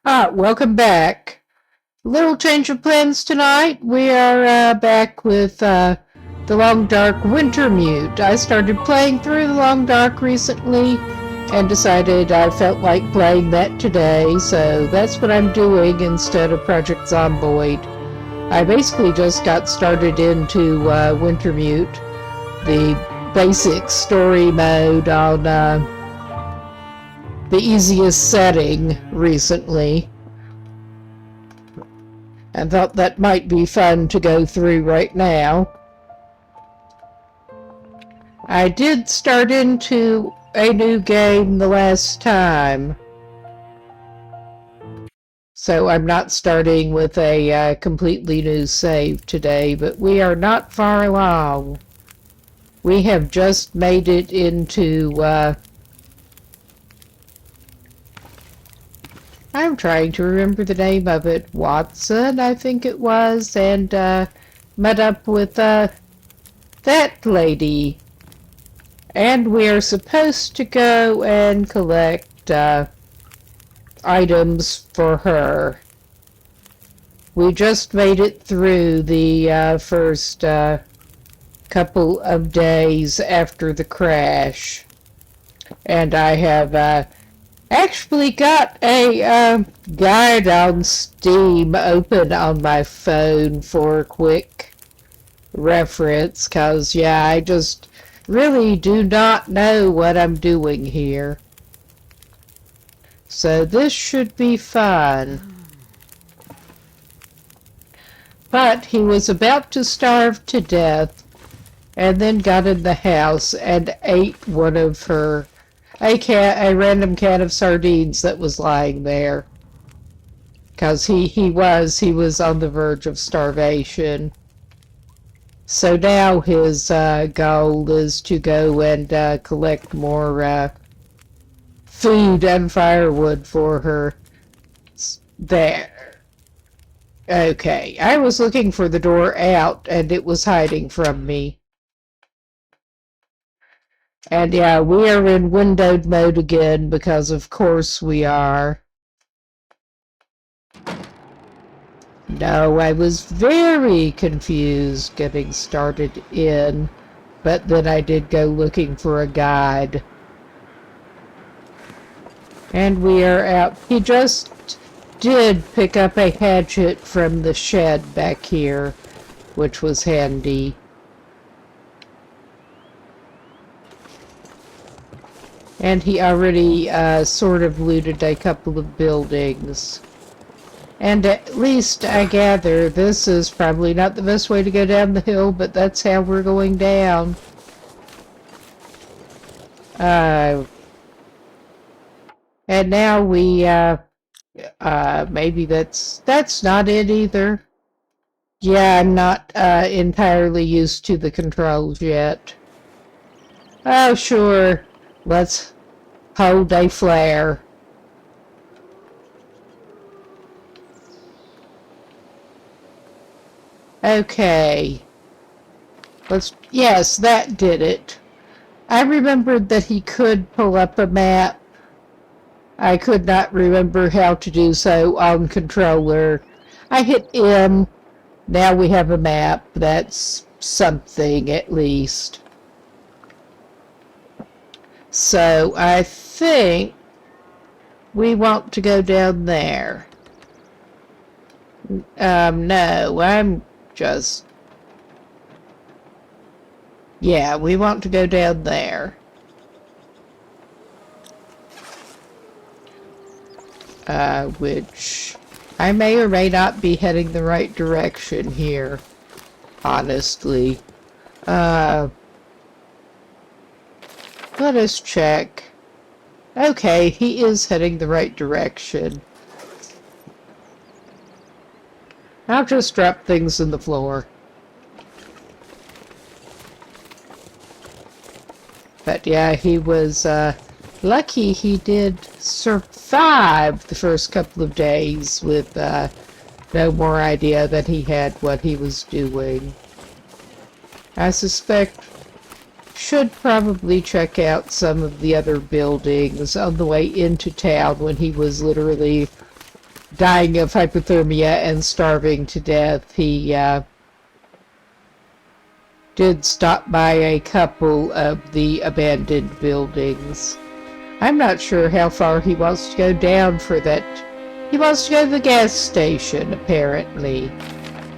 Welcome back. Little change of plans tonight. We are back with The Long Dark Wintermute. I started playing through The Long Dark recently and decided I felt like playing that today, so that's what I'm doing instead of Project Zomboid. I basically just got started into Wintermute, the basic story mode on the easiest setting recently, and thought that might be fun to go through right now. I did start into a new game the last time, so I'm not starting with a completely new save today, but we are not far along. We have just made it into I'm trying to remember the name of it. Watson, I think it was, and met up with that lady. And we are supposed to go and collect items for her. We just made it through the first couple of days after the crash. And I have actually got a guide on Steam open on my phone for quick reference, because, yeah, I just really do not know what I'm doing here. So this should be fun. But he was about to starve to death and then got in the house and ate one of her a random can of sardines that was lying there, because he was on the verge of starvation. So now his goal is to go and collect more food and firewood for her. There. Okay, I was looking for the door out and it was hiding from me. And yeah, we are in windowed mode again, because of course we are. No, I was very confused getting started in, but then I did go looking for a guide. And we are out. He just did pick up a hatchet from the shed back here, which was handy. And he already sort of looted a couple of buildings. And at least I gather this is probably not the best way to go down the hill, but that's how we're going down. And now we, maybe that's not it either. Yeah, I'm not entirely used to the controls yet. Oh, sure. Let's hold a flare. Okay. Yes, that did it. I remembered that he could pull up a map. I could not remember how to do so on controller. I hit M. Now we have a map. That's something, at least. So I think we want to go down there. No, I'm just... Yeah, we want to go down there. Which I may or may not be heading the right direction here, honestly. Let us check. Okay, he is heading the right direction. I'll just drop things in the floor. But yeah, he was lucky he did survive the first couple of days with no more idea that he had what he was doing. I suspect should probably check out some of the other buildings on the way into town when he was literally dying of hypothermia and starving to death, he did stop by a couple of the abandoned buildings. I'm not sure how far he wants to go down for that. He wants to go to the gas station, apparently.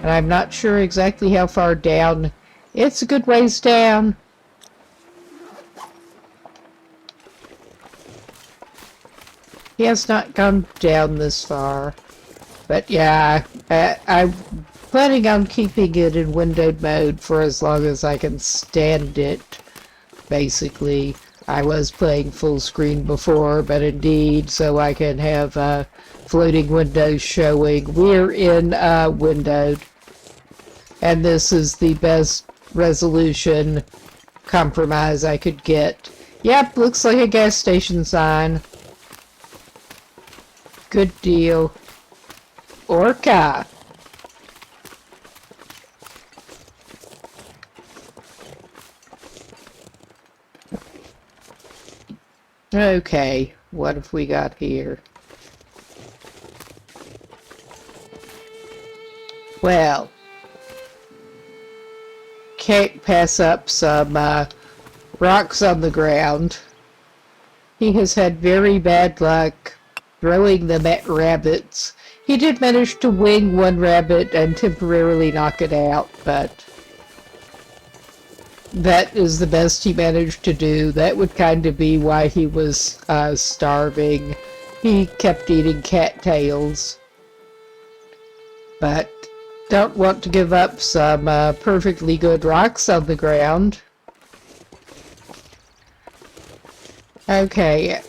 And I'm not sure exactly how far down. It's a good ways down. He has not gone down this far. But yeah, I'm planning on keeping it in windowed mode for as long as I can stand it, basically. I was playing full screen before, but indeed, so I can have floating windows showing. We're in windowed, and this is the best resolution compromise I could get. Yep, looks like a gas station sign. Good deal. Orca. Okay, what have we got here? Well, can't pass up some rocks on the ground. He has had very bad luck throwing them at rabbits. He did manage to wing one rabbit and temporarily knock it out, but that is the best he managed to do. That would kind of be why he was starving. He kept eating cattails. But don't want to give up some perfectly good rocks on the ground. Okay.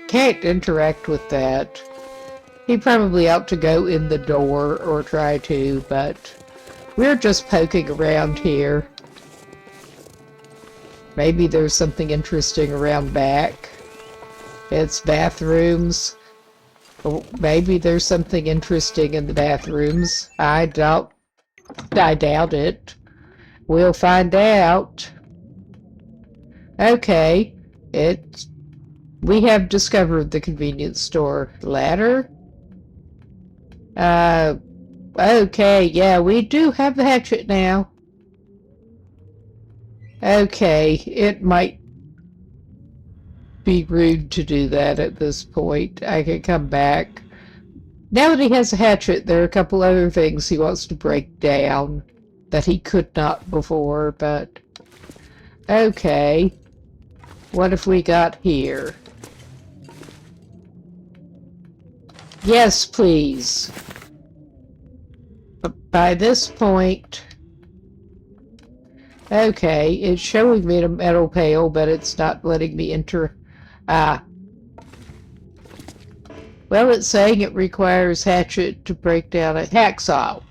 Can't interact with that. He probably ought to go in the door or try to, but we're just poking around here. Maybe there's something interesting around back. It's bathrooms. Maybe there's something interesting in the bathrooms. I doubt it. We'll find out. Okay. We have discovered the convenience store. Ladder? Okay, yeah, we do have the hatchet now. Okay, it might be rude to do that at this point. I can come back. Now that he has a hatchet, there are a couple other things he wants to break down that he could not before, but... Okay. What have we got here? Yes, please. But by this point... Okay, it's showing me a metal pail, but it's not letting me enter. Ah. Well, it's saying it requires hatchet to break down a hacksaw.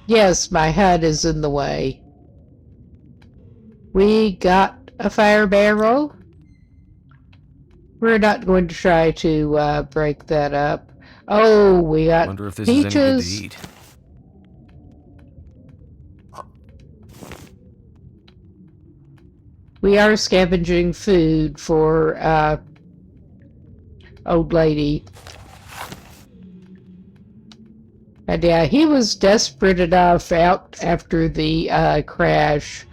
Yes, my HUD is in the way. We got a fire barrel. We're not going to try to break that up. Oh, we got Wonder if this peaches. is any good to eat. We are scavenging food for old lady. And yeah, he was desperate enough out after the crash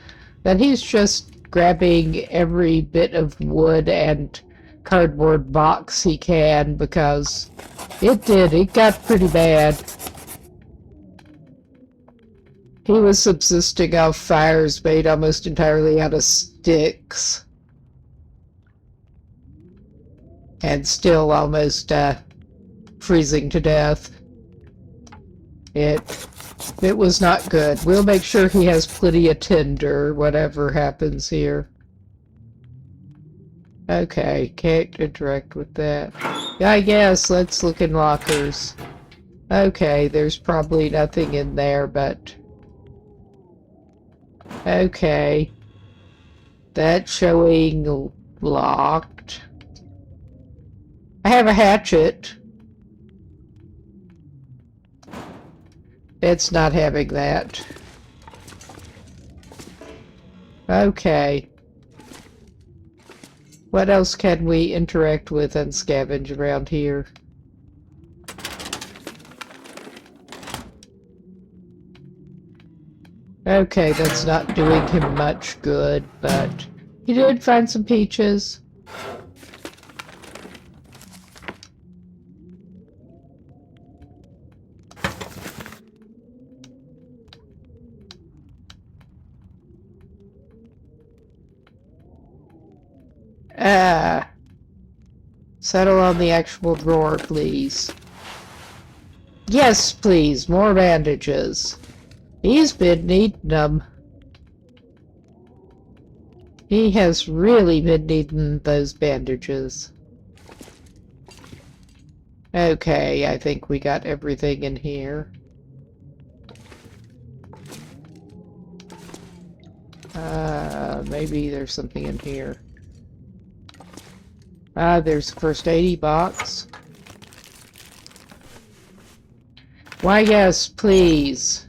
that he's just grabbing every bit of wood and cardboard box he can, because it got pretty bad. He was subsisting off fires made almost entirely out of sticks. And still almost freezing to death. It was not good. We'll make sure he has plenty of tinder, whatever happens here. Okay, can't interact with that. I guess, let's look in lockers. Okay, there's probably nothing in there, but... Okay. That's showing locked. I have a hatchet. It's not having that. Okay. What else can we interact with and scavenge around here? Okay, that's not doing him much good, but he did find some peaches. Ah, settle on the actual drawer, please. Yes, please, more bandages. He's been needing them. He has really been needing those bandages. Okay, I think we got everything in here. Maybe there's something in here. There's a first aid box. Why, yes, please.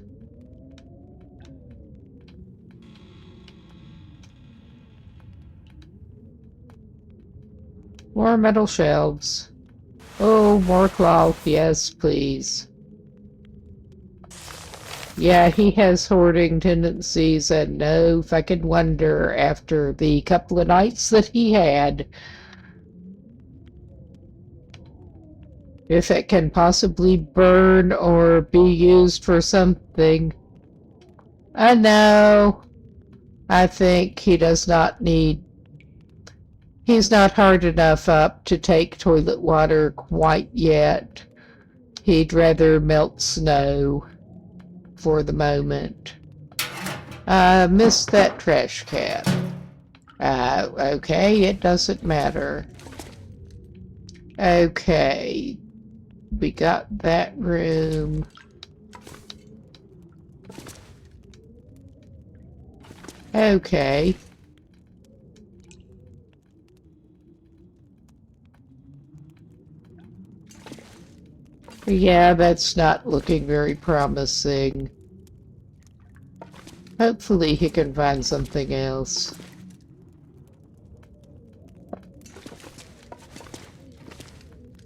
More metal shelves. Oh, more cloth, yes, please. Yeah, he has hoarding tendencies, and no fucking wonder after the couple of nights that he had. If it can possibly burn or be used for something. No, I think he does not need. He's not hard enough up to take toilet water quite yet. He'd rather melt snow for the moment. Missed that trash can. Okay, it doesn't matter. Okay, we got that room. Okay. Yeah, that's not looking very promising. Hopefully he can find something else.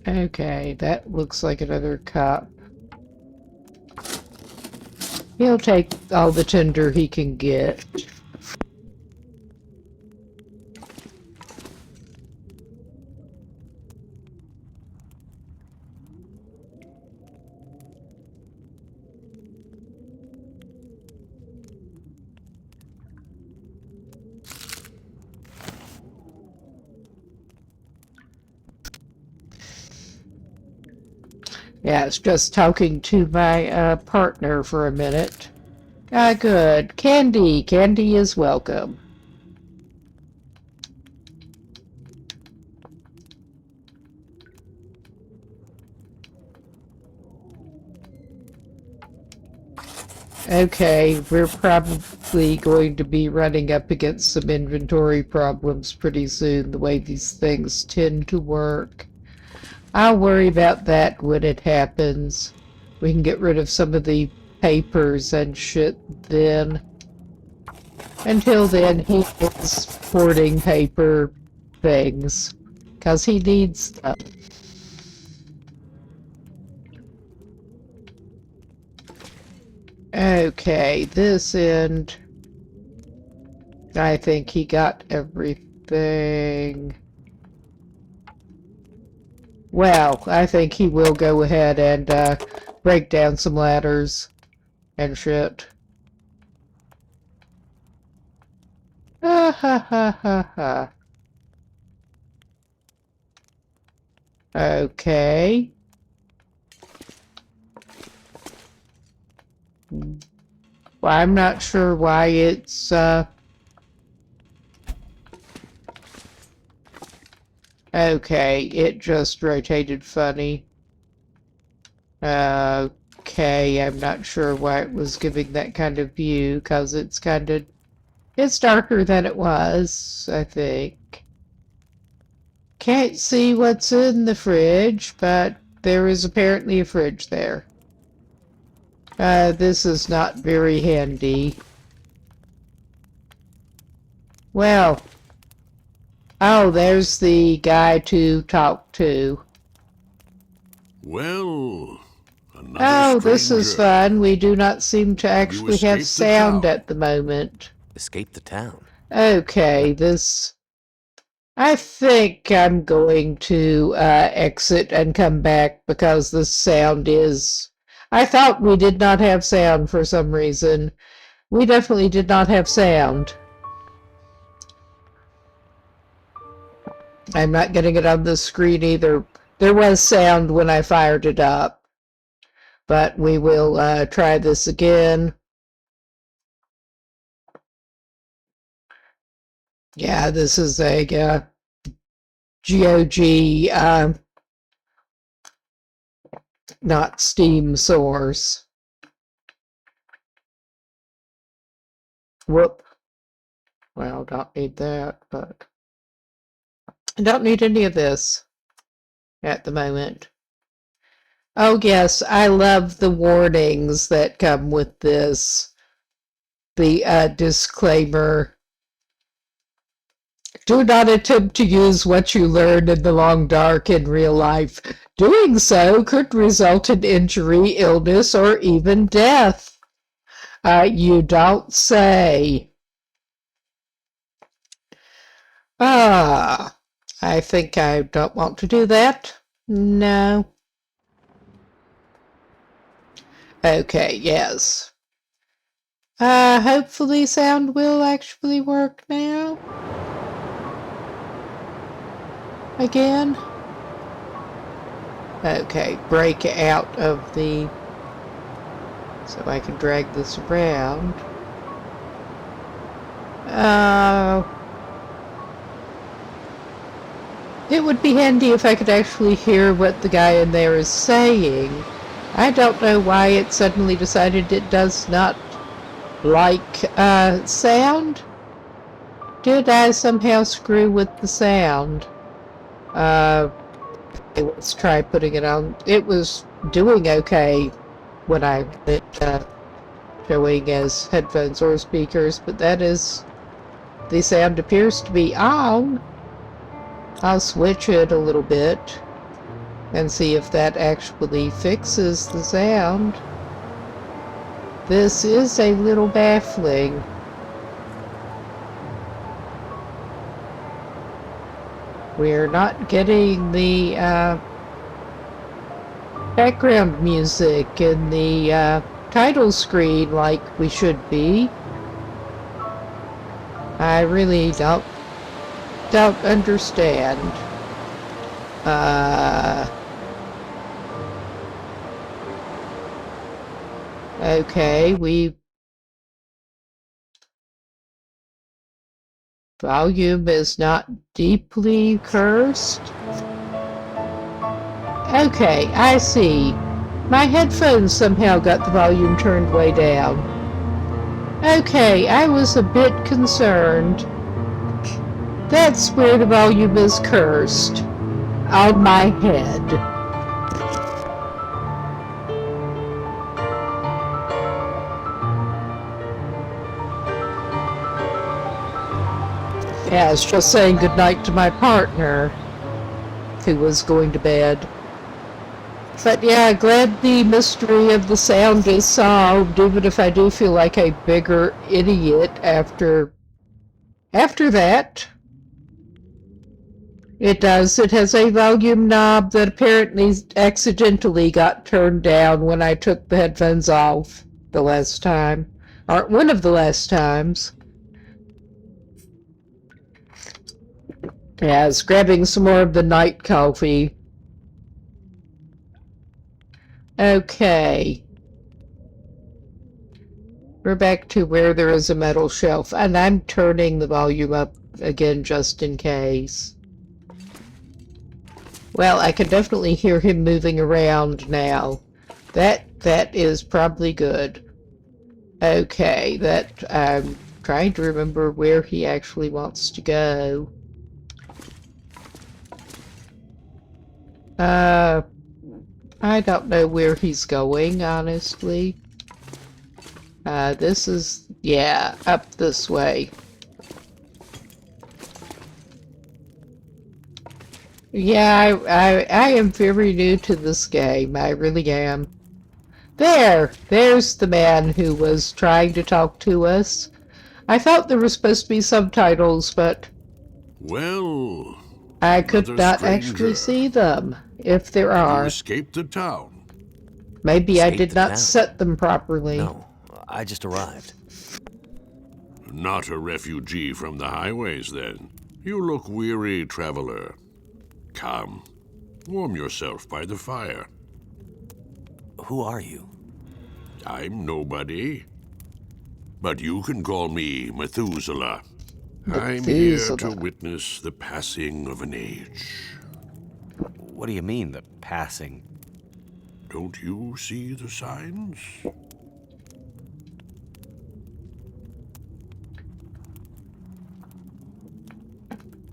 Okay, that looks like another cup. He'll take all the tinder he can get. Yeah, it's just talking to my partner for a minute. Good. Candy. Candy is welcome. Okay, we're probably going to be running up against some inventory problems pretty soon, the way these things tend to work. I'll worry about that when it happens. We can get rid of some of the papers and shit then. Until then, he is hoarding paper things, because he needs them. Okay, this end, I think he got everything. Well, I think he will go ahead and break down some ladders and shit. Ha ha ha ha ha. Okay. Well, I'm not sure why it's, okay, it just rotated funny. Okay, I'm not sure why it was giving that kind of view, because it's it's darker than it was, I think. Can't see what's in the fridge, but there is apparently a fridge there. This is not very handy. Well, oh, there's the guy to talk to. Well, another Oh, this is Stranger, fun. We do not seem to actually have escaped the sound town. at the moment. Escape the town. Okay, this... I think I'm going to exit and come back because the sound is... I thought we did not have sound for some reason. We definitely did not have sound. I'm not getting it on the screen either. There was sound when I fired it up. But we will try this again. Yeah, this is a GOG, not Steam source. Whoop. Well, don't need that, but I don't need any of this at the moment. Oh, yes, I love the warnings that come with this. The disclaimer. Do not attempt to use what you learn in the long dark in real life. Doing so could result in injury, illness, or even death. You don't say. I think I don't want to do that. No. Okay, yes. Hopefully sound will actually work now. Again. Okay, break out of the... So I can drag this around. It would be handy if I could actually hear what the guy in there is saying. I don't know why it suddenly decided it does not like sound. Did I somehow screw with the sound? Let's try putting it on. It was doing okay when I lit showing as headphones or speakers, but that is... The sound appears to be on. I'll switch it a little bit and see if that actually fixes the sound. This is a little baffling. We're not getting the background music in the title screen like we should be. I really don't understand. Okay, volume is not deeply cursed. Okay, I see. My headphones somehow got the volume turned way down. Okay, I was a bit concerned. That's where the volume is cursed. On my head. Yeah, I was just saying goodnight to my partner, who was going to bed. But yeah, glad the mystery of the sound is solved, even if I do feel like a bigger idiot after that. It does. It has a volume knob that apparently accidentally got turned down when I took the headphones off the last time. Or one of the last times. Yeah, I was grabbing some more of the night coffee. Okay. We're back to where there is a metal shelf, and I'm turning the volume up again just in case. Well, I can definitely hear him moving around now. That is probably good. Okay, I'm trying to remember where he actually wants to go. I don't know where he's going, honestly. This is, yeah, up this way. Yeah, I am very new to this game. I really am. There's the man who was trying to talk to us. I thought there were supposed to be subtitles, but Well, I could another not stranger. actually see them, if there You are. escaped the town. Maybe I Escaped did the not town? set them properly. No, I just arrived. Not a refugee from the highways, then. You look weary, traveler. Come, warm yourself by the fire. Who are you? I'm nobody. But you can call me Methuselah. I'm here to Methuselah. witness the passing of an age. What do you mean, the passing? Don't you see the signs?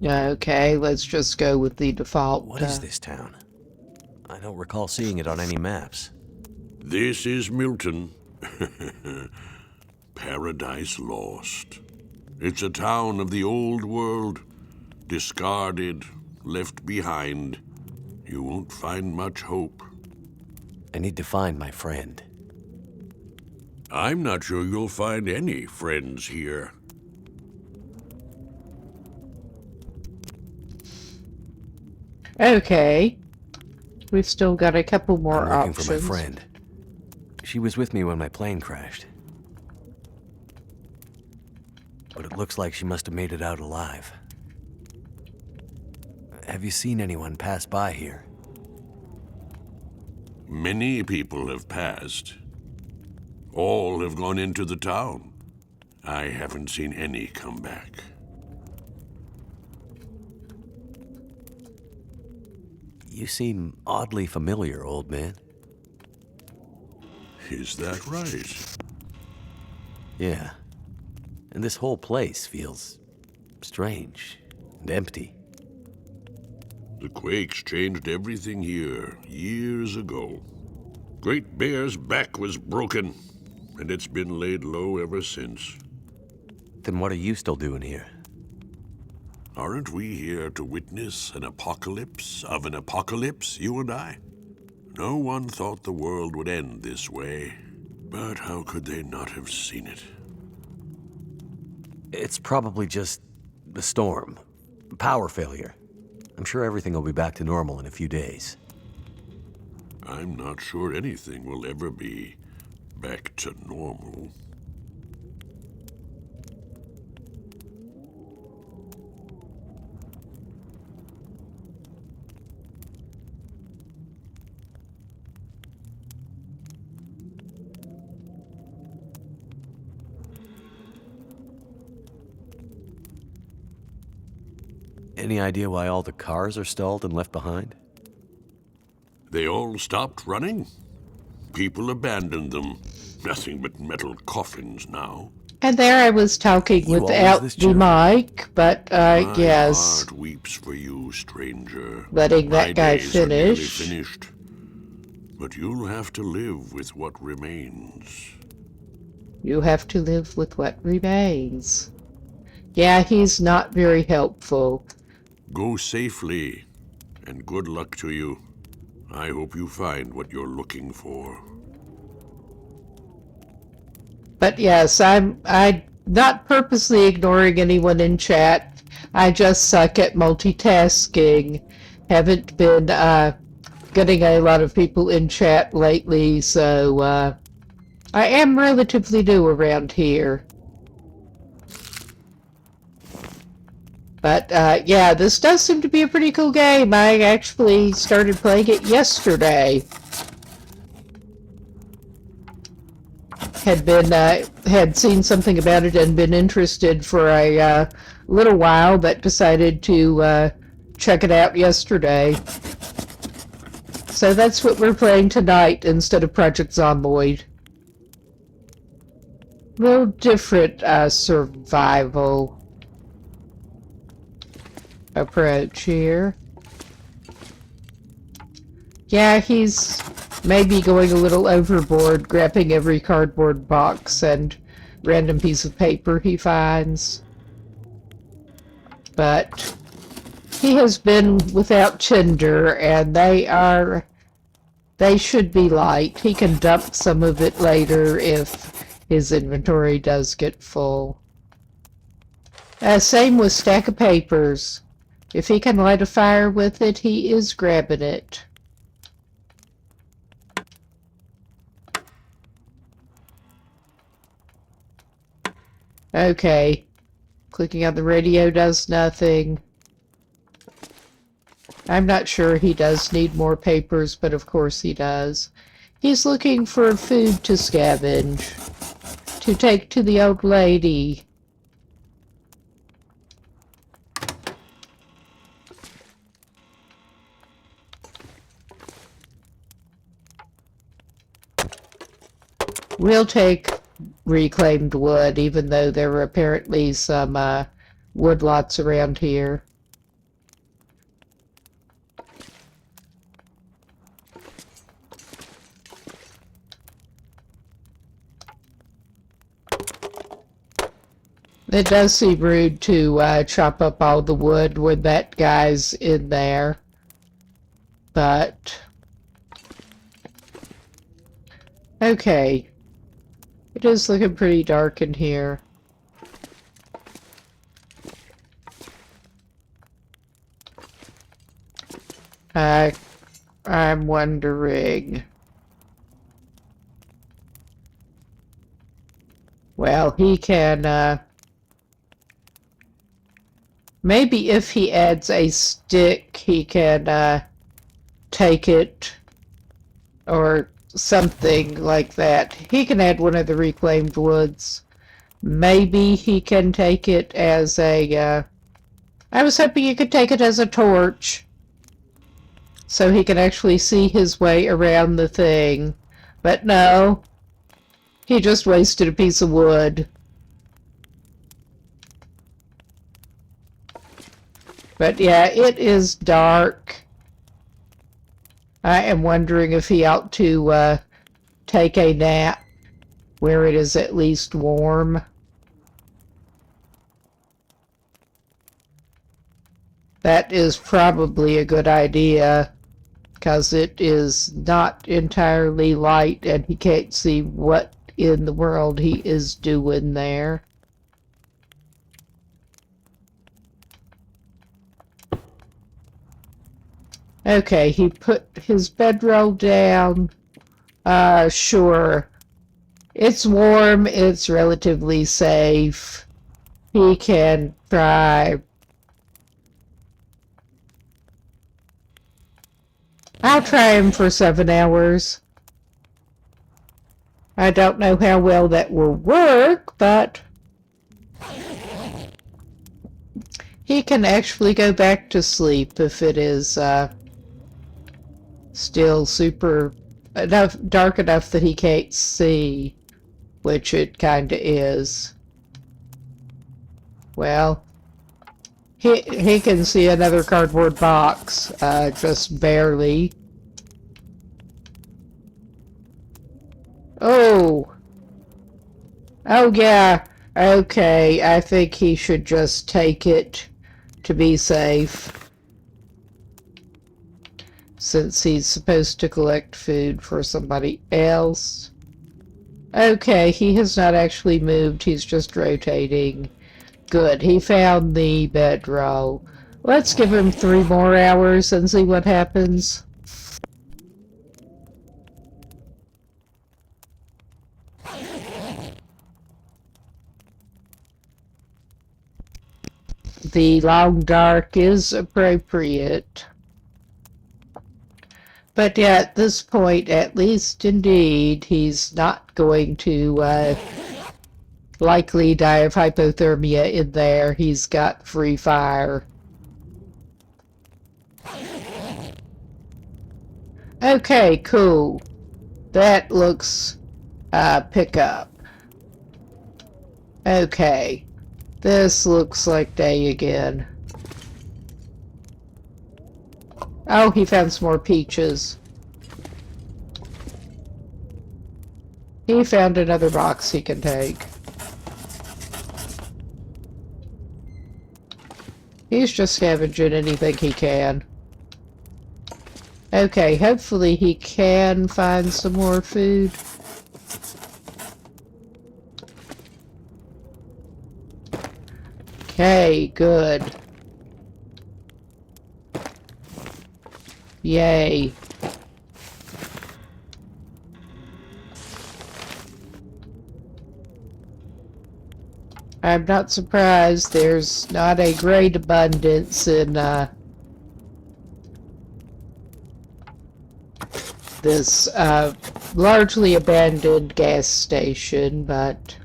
Okay, let's just go with the default. What is this town? I don't recall seeing it on any maps. This is Milton. Paradise Lost. It's a town of the old world, discarded, left behind. You won't find much hope. I need to find my friend. I'm not sure you'll find any friends here. Okay. We've still got a couple more I'm looking options. for my friend. She was with me when my plane crashed. But it looks like she must have made it out alive. Have you seen anyone pass by here? Many people have passed. All have gone into the town. I haven't seen any come back. You seem oddly familiar, old man. Is that right? Yeah. And this whole place feels strange and empty. The quakes changed everything here years ago. Great Bear's back was broken, and it's been laid low ever since. Then what are you still doing here? Aren't we here to witness an apocalypse of an apocalypse, you and I? No one thought the world would end this way, but how could they not have seen it? It's probably just the storm. Power failure. I'm sure everything will be back to normal in a few days. I'm not sure anything will ever be back to normal. Any idea why all the cars are stalled and left behind? They all stopped running. People abandoned them. Nothing but metal coffins now. And there I was talking You always without this the cheerful? mic, but I My guess heart weeps for you, stranger. letting that My guy days are nearly finish. finished. But you'll have to live with what remains. You have to live with what remains. Yeah, he's not very helpful. Go safely, and good luck to you. I hope you find what you're looking for. But yes, I'm not purposely ignoring anyone in chat. I just suck at multitasking. Haven't been getting a lot of people in chat lately, so I am relatively new around here. But yeah, this does seem to be a pretty cool game. I actually started playing it yesterday. Had seen something about it and been interested for a little while, but decided to check it out yesterday. So that's what we're playing tonight instead of Project Zomboid. A little different survival approach here. Yeah, he's maybe going a little overboard, grabbing every cardboard box and random piece of paper he finds. But he has been without Tinder, and they They should be light. He can dump some of it later if his inventory does get full. Same with stack of papers. If he can light a fire with it, he is grabbing it. Okay. Clicking on the radio does nothing. I'm not sure he does need more papers, but of course he does. He's looking for food to scavenge, to take to the old lady. We'll take reclaimed wood, even though there are apparently some woodlots around here. It does seem rude to chop up all the wood when that guy's in there, but okay. It is looking pretty dark in here. I'm wondering. Well, he can, maybe if he adds a stick, he can, take it, or something like that. He can add one of the reclaimed woods. Maybe he can take it as a, I was hoping he could take it as a torch, so he can actually see his way around the thing. But no, he just wasted a piece of wood. But yeah, it is dark. I am wondering if he ought to take a nap where it is at least warm. That is probably a good idea, because it is not entirely light and he can't see what in the world he is doing there. Okay, he put his bedroll down. Sure. It's warm, it's relatively safe. He can try. I'll try him for 7 hours. I don't know how well that will work, but he can actually go back to sleep if it is, still dark enough that he can't see, which it kinda is. Well, he can see another cardboard box, just barely. Oh yeah, okay, I think he should just take it to be safe, since he's supposed to collect food for somebody else. Okay, he has not actually moved, he's just rotating. Good, he found the bedroll. Let's give him 3 more hours and see what happens. The long dark is appropriate. But yeah, at this point, at least indeed, he's not going to likely die of hypothermia in there. He's got free fire. Okay, cool. That looks pick up. Okay. This looks like day again. Oh, he found some more peaches. He found another box he can take. He's just scavenging anything he can. Okay, hopefully he can find some more food. Okay, good. Yay. I'm not surprised there's not a great abundance in this largely abandoned gas station, but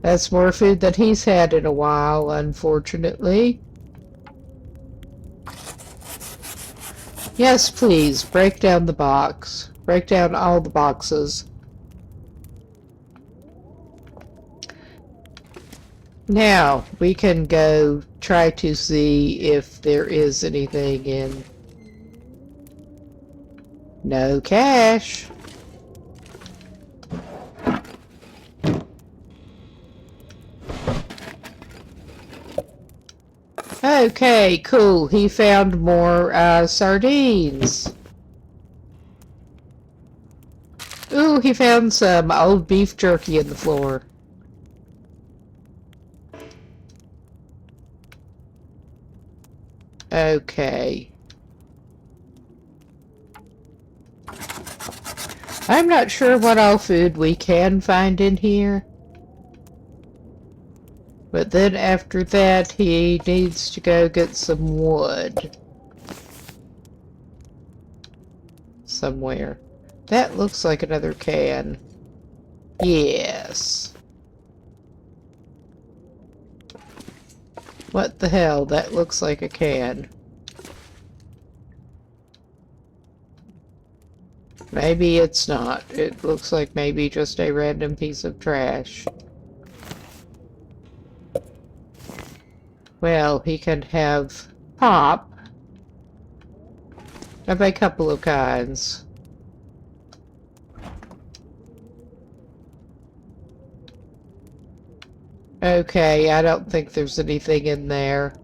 that's more food than he's had in a while, unfortunately. Yes, please, break down the box. Break down all the boxes. Now, we can go try to see if there is anything in... No cash. Okay, cool. He found more sardines. Ooh, he found some old beef jerky in the floor. Okay. I'm not sure what all food we can find in here. But then after that, he needs to go get some wood. Somewhere. That looks like another can. Yes. What the hell? That looks like a can. Maybe it's not. It looks like maybe just a random piece of trash. Well, he can have pop of a couple of kinds. Okay, I don't think there's anything in there.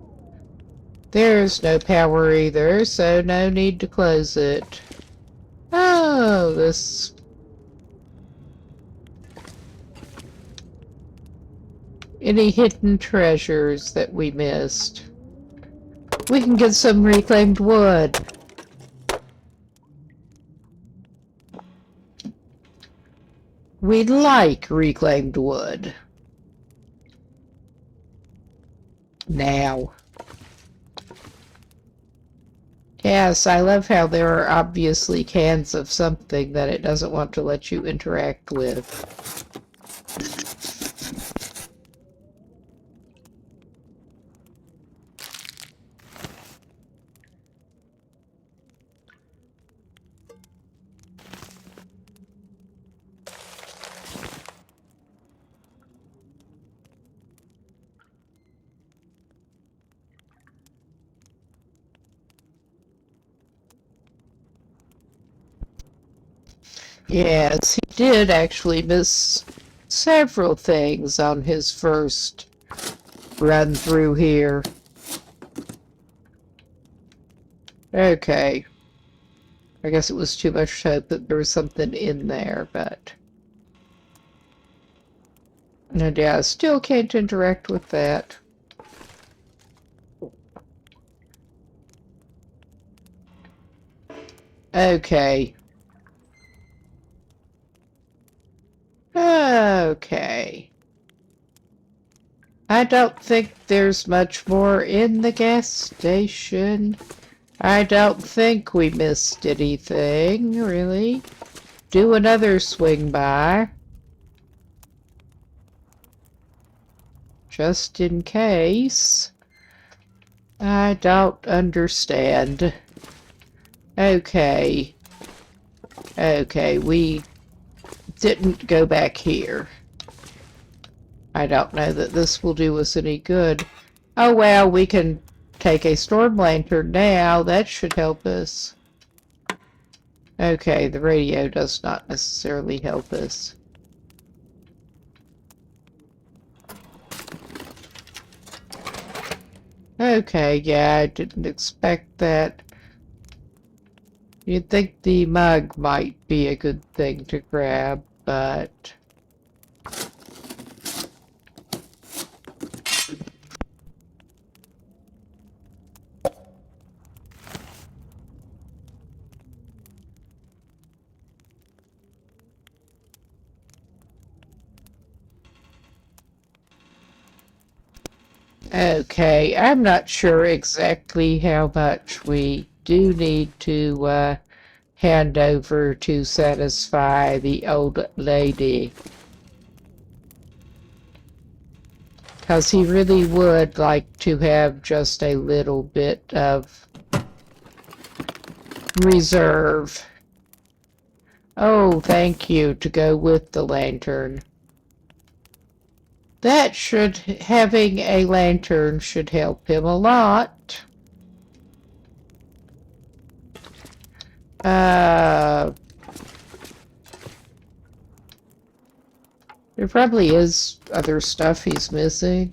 There's no power either, so no need to close it. Oh, this... Any hidden treasures that we missed? We can get some reclaimed wood. We'd like reclaimed wood. Now. Yes, I love how there are obviously cans of something that it doesn't want to let you interact with. Yes, he did actually miss several things on his first run through here. Okay. I guess it was too much hope that there was something in there, but... And yeah, I still can't interact with that. Okay. Okay. I don't think there's much more in the gas station. I don't think we missed anything, really. Do another swing by. Just in case. I don't understand. Okay. Okay, we didn't go back here. I don't know that this will do us any good. Oh well, we can take a storm lantern now. That should help us. Okay, the radio does not necessarily help us. Okay, yeah, I didn't expect that. You'd think the mug might be a good thing to grab, but... Okay, I'm not sure exactly how much we do need to hand over to satisfy the old lady. Because he really would like to have just a little bit of reserve. Oh, thank you, to go with the lantern. Having a lantern should help him a lot. There probably is other stuff he's missing.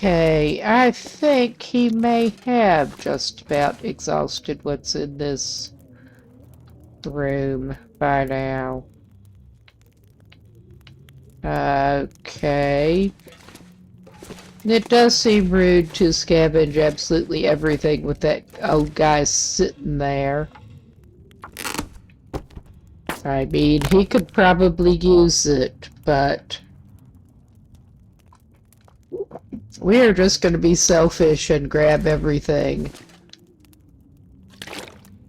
Okay, I think he may have just about exhausted what's in this room by now. Okay. It does seem rude to scavenge absolutely everything with that old guy sitting there. I mean, he could probably use it, but... we're just going to be selfish and grab everything.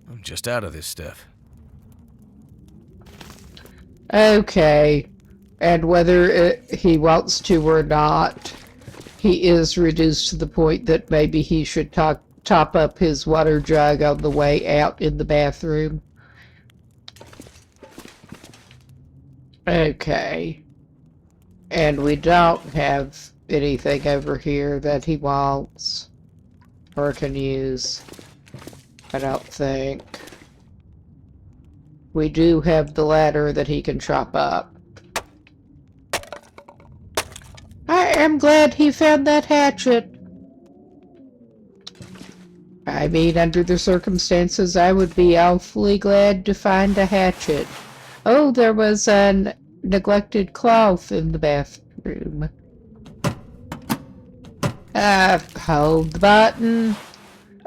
I'm just out of this stuff. Okay. And whether he wants to or not, he is reduced to the point that maybe he should top up his water jug on the way out in the bathroom. Okay. And we don't have anything over here that he wants or can use. I don't think. We do have the ladder that he can chop up. I am glad he found that hatchet. I mean, under the circumstances, I would be awfully glad to find a hatchet. Oh, there was a neglected cloth in the bathroom. Hold the button.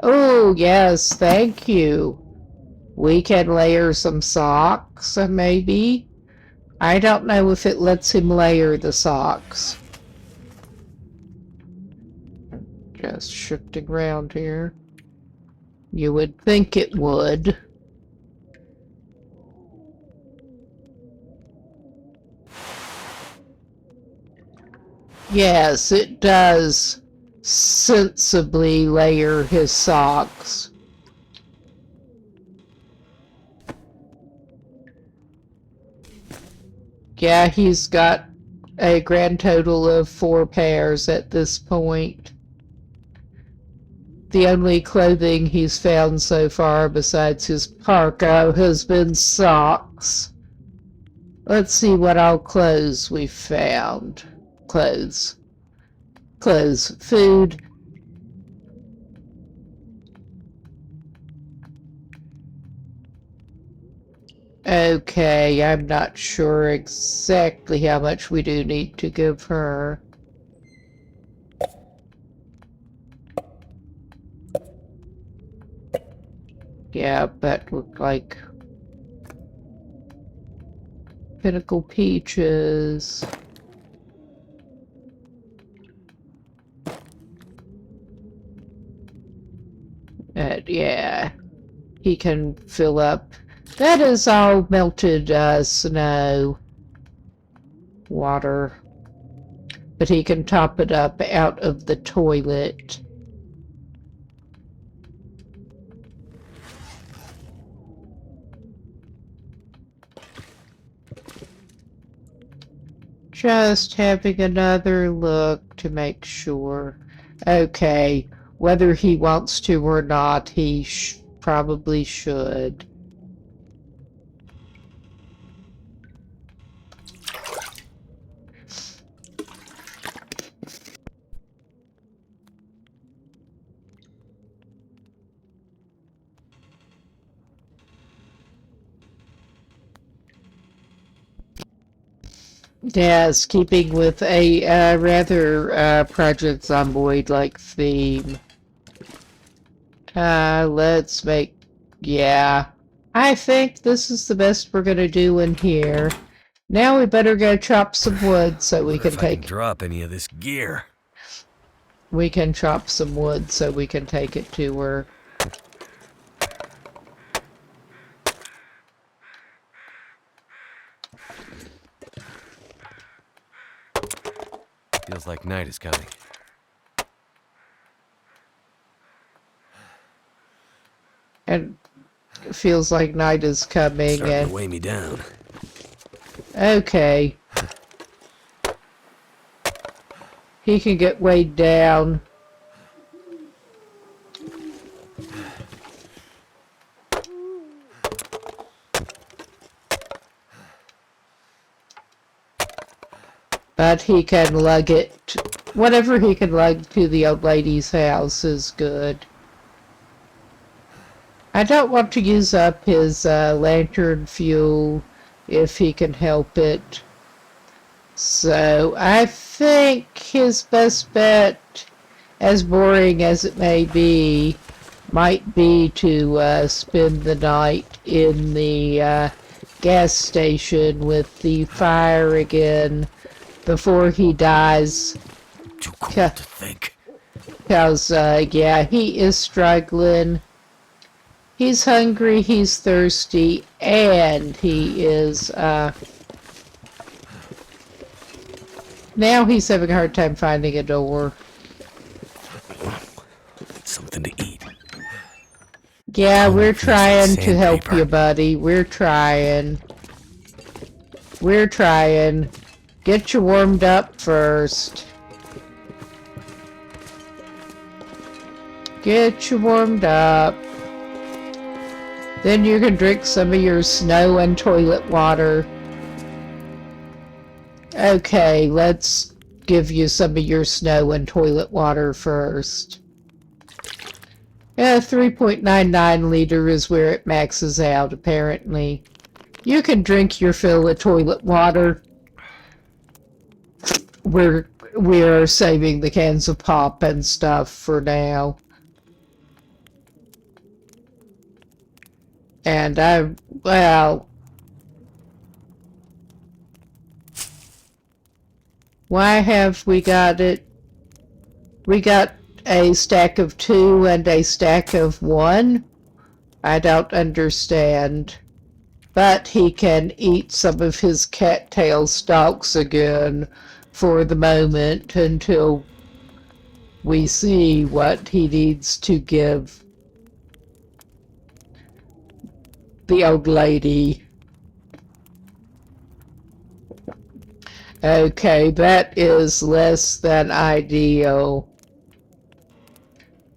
Oh, yes, thank you. We can layer some socks, maybe. I don't know if it lets him layer the socks. Just shifting around here. You would think it would. Yes, it does sensibly layer his socks. Yeah, he's got a grand total of 4 pairs at this point. The only clothing he's found so far besides his parka has been socks. Let's see what all clothes we've found. Clothes. Food. Okay, I'm not sure exactly how much we do need to give her. Yeah, that looked like Pinnacle Peaches. Yeah, he can fill up. That is all melted snow water. But he can top it up out of the toilet. Just having another look to make sure. Okay, whether he wants to or not, he probably should. Yes, keeping with a rather Project Zomboid-like theme. Let's make... Yeah. I think this is the best we're gonna do in here. Now we better go chop some wood so we Wonder can if I can take... drop any of this gear. We can chop some wood so we can take it to her. Feels like night is coming. And it feels like night is coming Starting and... to weigh me down. Okay. He can get weighed down. But he can lug it. Whatever he can lug to the old lady's house is good. I don't want to use up his lantern fuel if he can help it. So I think his best bet, as boring as it may be, might be to spend the night in the gas station with the fire again before he dies. Too cold Yeah. to think. Because, yeah, he is struggling. He's hungry, he's thirsty, and he is, now he's having a hard time finding a door. Something to eat. Yeah, we're feels like trying to help sandpaper. you, buddy. We're trying. We're trying. Get you warmed up first. Get you warmed up. Then you can drink some of your snow and toilet water. Okay, let's give you some of your snow and toilet water first. Yeah, 3.99 liter is where it maxes out, apparently. You can drink your fill of toilet water. We're saving the cans of pop and stuff for now. And well... Why have we got it? We got a stack of 2 and a stack of 1? I don't understand. But he can eat some of his cattail stalks again for the moment until we see what he needs to give the old lady. Okay, that is less than ideal.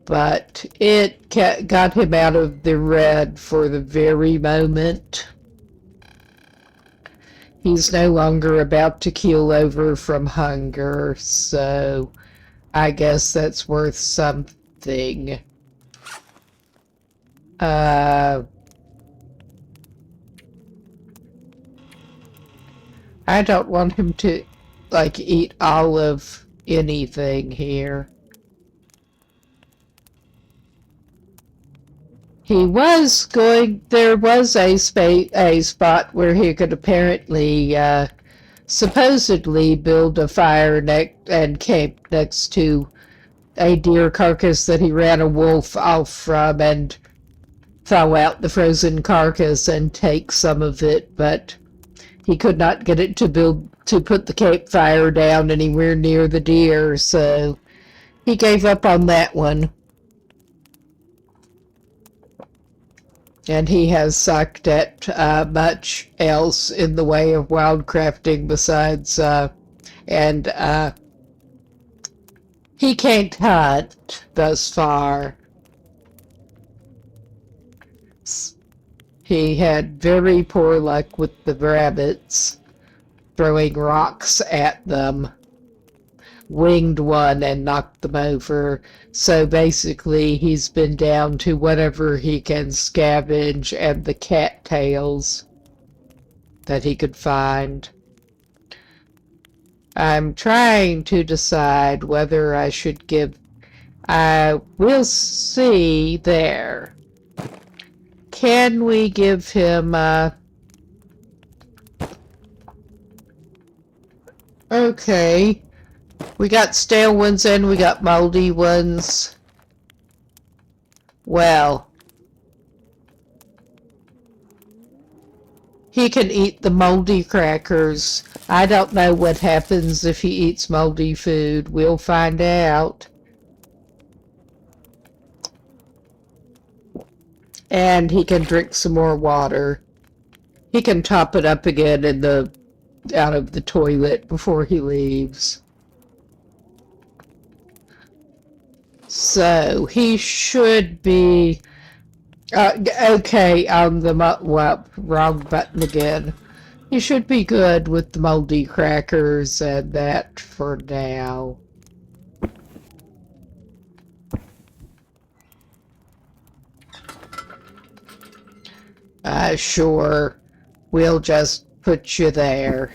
But it got him out of the red for the very moment. He's no longer about to keel over from hunger, so I guess that's worth something. I don't want him to, like, eat all of anything here. There was a spot where he could apparently, supposedly build a fire and camp next to a deer carcass that he ran a wolf off from and thaw out the frozen carcass and take some of it, but he could not get it to put the campfire down anywhere near the deer, so he gave up on that one. And he has sucked at much else in the way of wildcrafting besides, he can't hunt thus far. He had very poor luck with the rabbits, throwing rocks at them. Winged one and knocked them over. So basically he's been down to whatever he can scavenge and the cattails that he could find. I'm trying to decide whether I should give... we'll see there. Can we give him, okay. We got stale ones and we got moldy ones. Well, he can eat the moldy crackers. I don't know what happens if he eats moldy food. We'll find out. And he can drink some more water. He can top it up again in out of the toilet before he leaves. So, he should be... okay, on the... well, wrong button again. He should be good with the moldy crackers and that for now. Sure. We'll just put you there.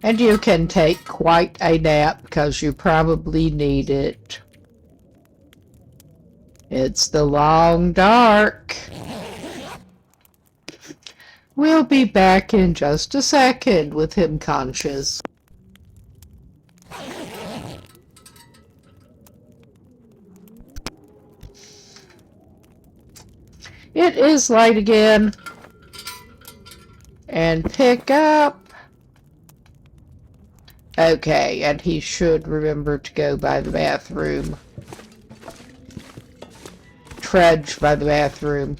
And you can take quite a nap because you probably need it. It's the long dark. We'll be back in just a second with him conscious. It is light again. And pick up. Okay, and he should remember to go by the bathroom. Trudge by the bathroom.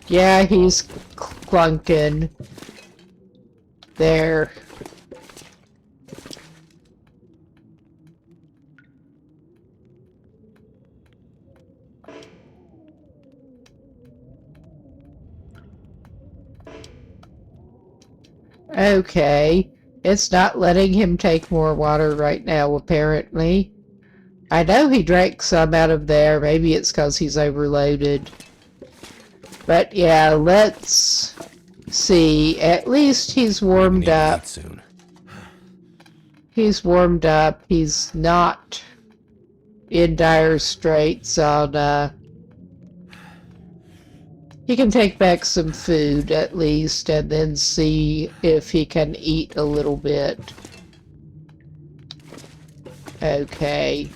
Yeah, he's clunking. There. Okay, it's not letting him take more water right now, apparently. I know he drank some out of there. Maybe it's because he's overloaded. But yeah, let's see. At least he's warmed up. Soon. He's warmed up. He's not in dire straits on, he can take back some food at least and then see if he can eat a little bit. Okay.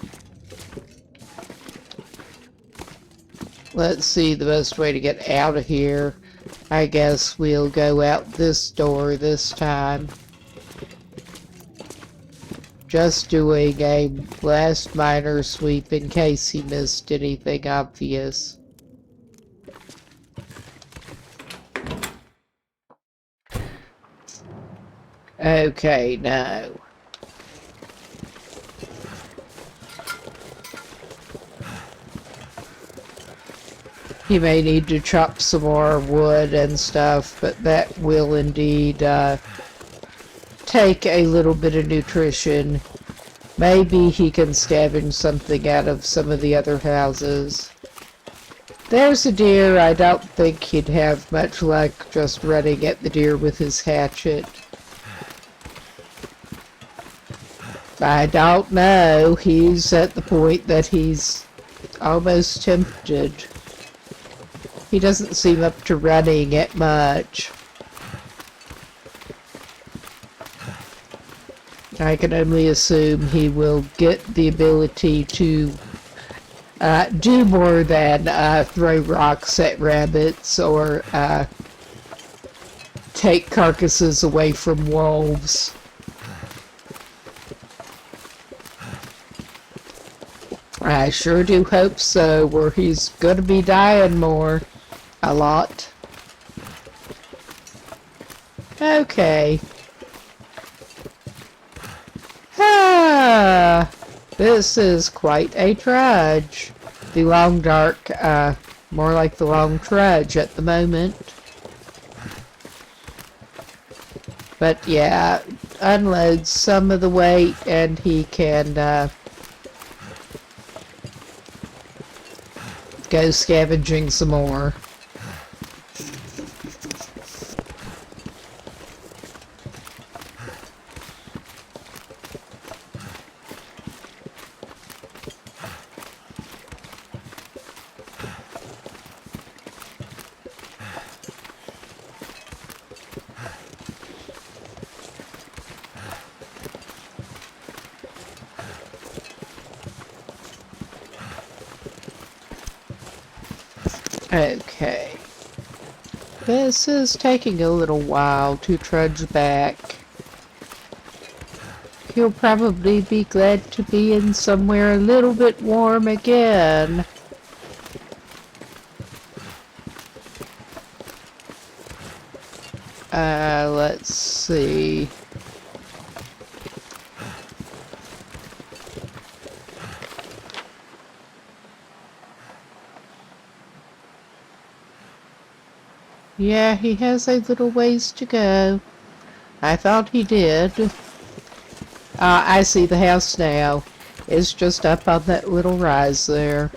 Let's see the best way to get out of here. I guess we'll go out this door this time. Just doing a last minor sweep in case he missed anything obvious. Okay, no. He may need to chop some more wood and stuff, but that will indeed take a little bit of nutrition. Maybe he can scavenge something out of some of the other houses. There's a deer. I don't think he'd have much luck just running at the deer with his hatchet. I don't know. He's at the point that he's almost tempted. He doesn't seem up to running at much. I can only assume he will get the ability to do more than throw rocks at rabbits or take carcasses away from wolves. I sure do hope so, where he's gonna be dying more. A lot. Okay. Ah, this is quite a trudge. The long dark, more like the long trudge at the moment. But yeah, unloads some of the weight and he can go scavenging some more. Okay. This is taking a little while to trudge back. He'll probably be glad to be in somewhere a little bit warm again. Let's see. Yeah, he has a little ways to go. I thought he did. I see the house now. It's just up on that little rise there.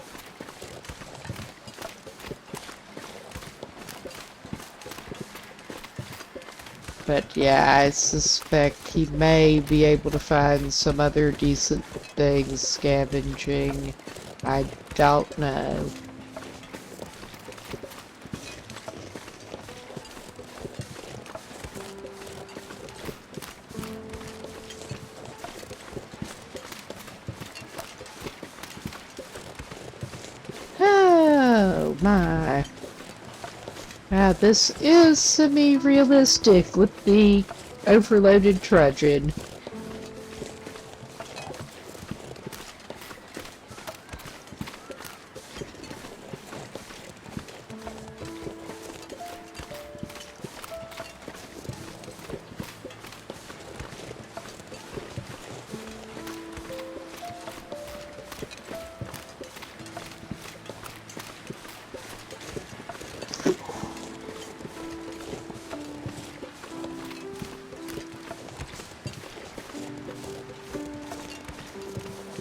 But yeah, I suspect he may be able to find some other decent things scavenging. I don't know. Oh my. Now this is semi-realistic with the overloaded trudging.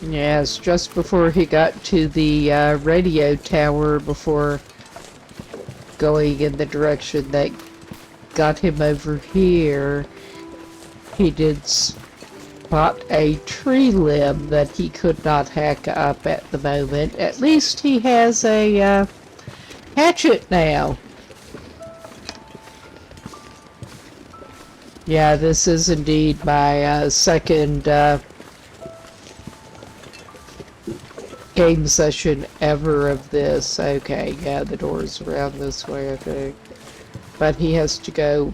Yes, just before he got to the radio tower before going in the direction that got him over here, he did spot a tree limb that he could not hack up at the moment. At least he has a hatchet now. Yeah, this is indeed my second game session ever of this. Okay, yeah, the door's around this way, I think. But he has to go...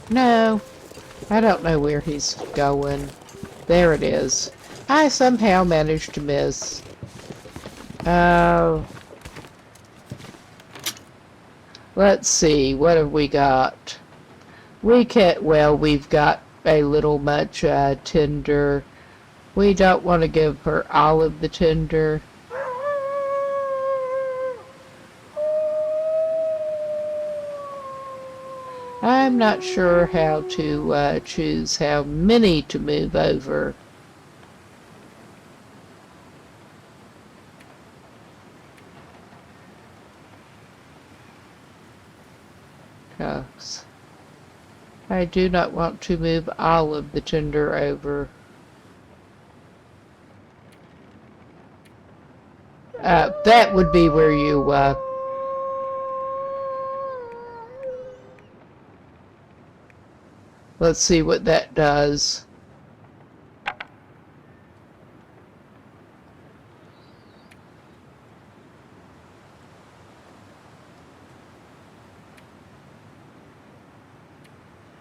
No, I don't know where he's going. There it is. I somehow managed to miss. Oh. Let's see, what have we got? We've got a little much tinder. We don't want to give her all of the tinder. I'm not sure how to choose how many to move over. Because I do not want to move all of the tinder over. That would be where you let's see what that does.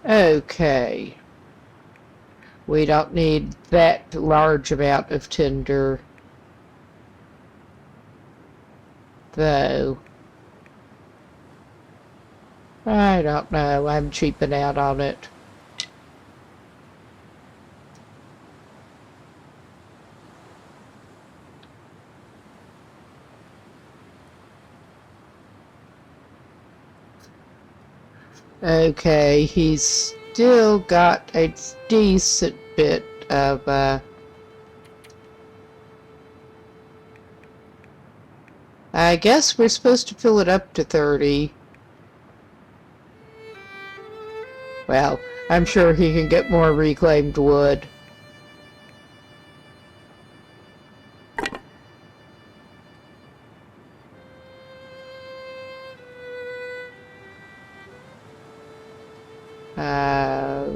Okay. We don't need that large amount of tinder, though. I don't know. I'm cheaping out on it. Okay, he's still got a decent bit of, I guess we're supposed to fill it up to 30. Well, I'm sure he can get more reclaimed wood.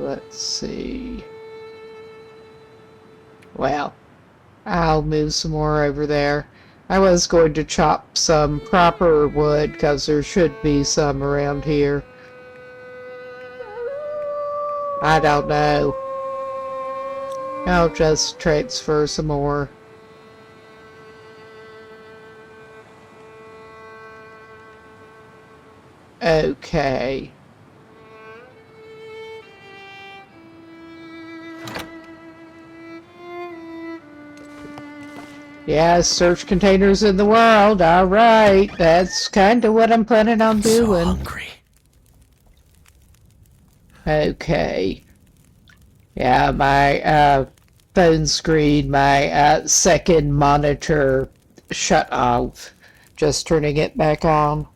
Let's see. Well, I'll move some more over there. I was going to chop some proper wood because there should be some around here. I don't know. I'll just transfer some more. Okay. Yeah, search containers in the world. All right. That's kind of what I'm planning on So doing. hungry. Okay. Yeah, my phone screen, my second monitor shut off. Just turning it back on.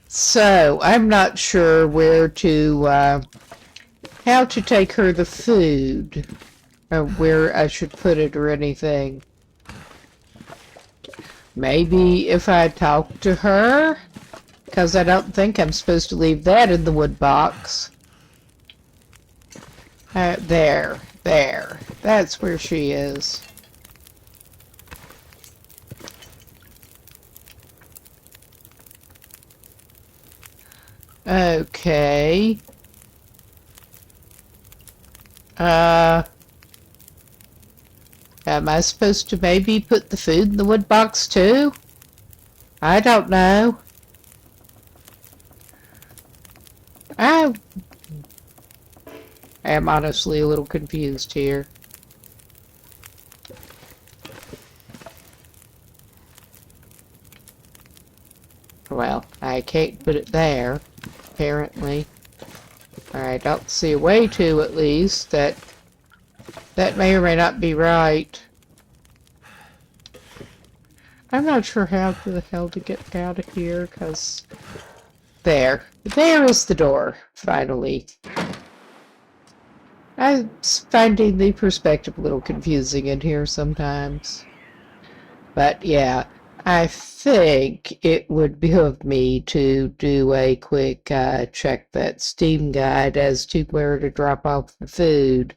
So, I'm not sure where to, how to take her the food, or where I should put it or anything. Maybe if I talk to her? Because I don't think I'm supposed to leave that in the wood box. There. That's where she is. Okay. Am I supposed to maybe put the food in the wood box too? I don't know. I am honestly a little confused here. Well, I can't put it there, apparently. I don't see a way to, at least. That may or may not be right. I'm not sure how the hell to get out of here, because... There is the door, finally. I'm finding the perspective a little confusing in here sometimes. But yeah, I think it would behoove me to do a quick check that Steam guide as to where to drop off the food.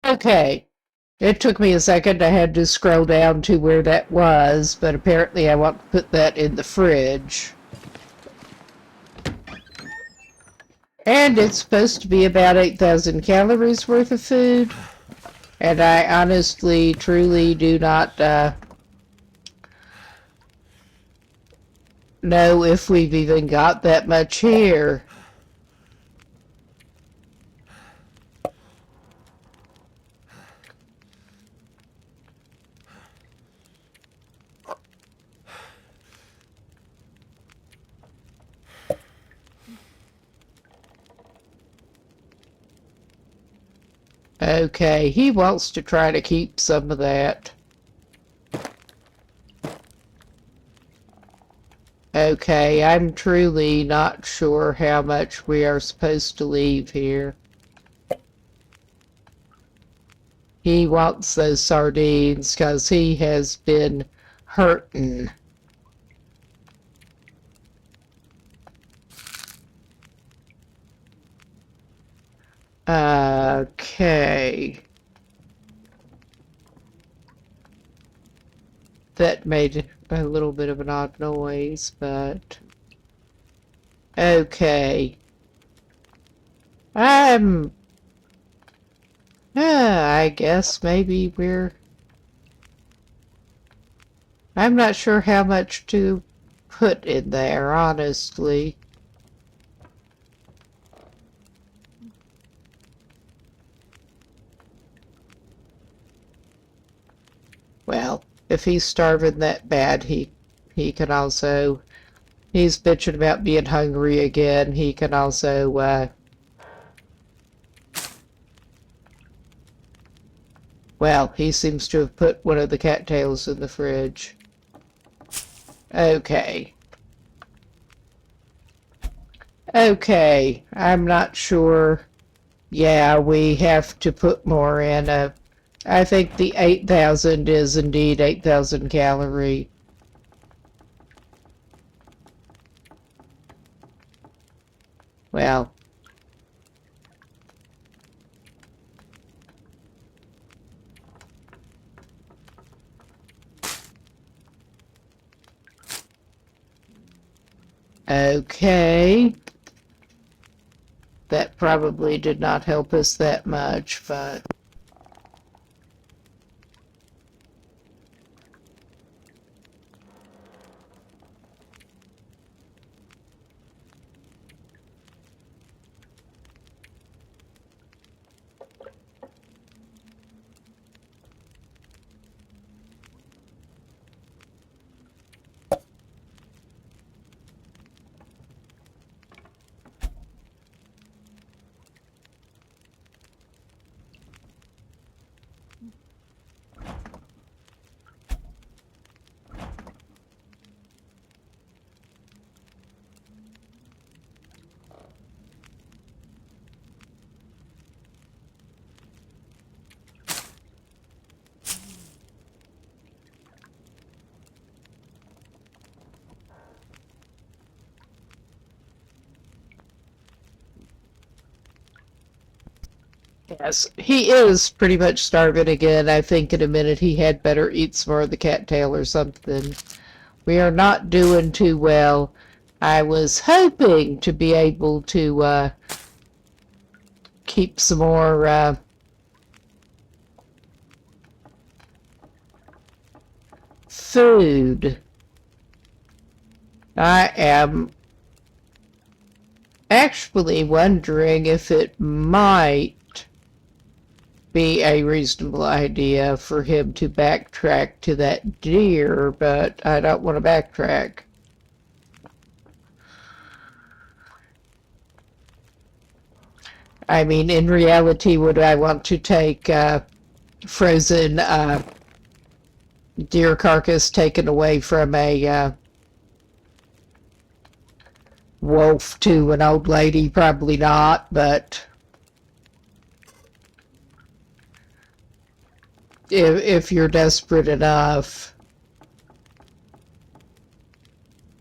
Okay. It took me a second. I had to scroll down to where that was, but apparently I want to put that in the fridge. And it's supposed to be about 8,000 calories worth of food. And I honestly, truly do not know if we've even got that much here. Okay, he wants to try to keep some of that. Okay, I'm truly not sure how much we are supposed to leave here. He wants those sardines because he has been hurting. Okay. That made a little bit of an odd noise, but... Okay. I guess maybe I'm not sure how much to put in there, honestly. Well, if he's starving that bad, he can also... He's bitching about being hungry again. He can also, well, he seems to have put one of the cattails in the fridge. Okay. Okay, I'm not sure. Yeah, we have to put more in. I think the 8,000 is indeed 8,000 calorie. Well, okay. That probably did not help us that much, but... Yes, he is pretty much starving again. I think in a minute he had better eat some more of the cattail or something. We are not doing too well. I was hoping to be able to keep some more food. I am actually wondering if it might be a reasonable idea for him to backtrack to that deer, but I don't want to backtrack. I mean, in reality, would I want to take frozen deer carcass taken away from a wolf to an old lady? Probably not, but if you're desperate enough.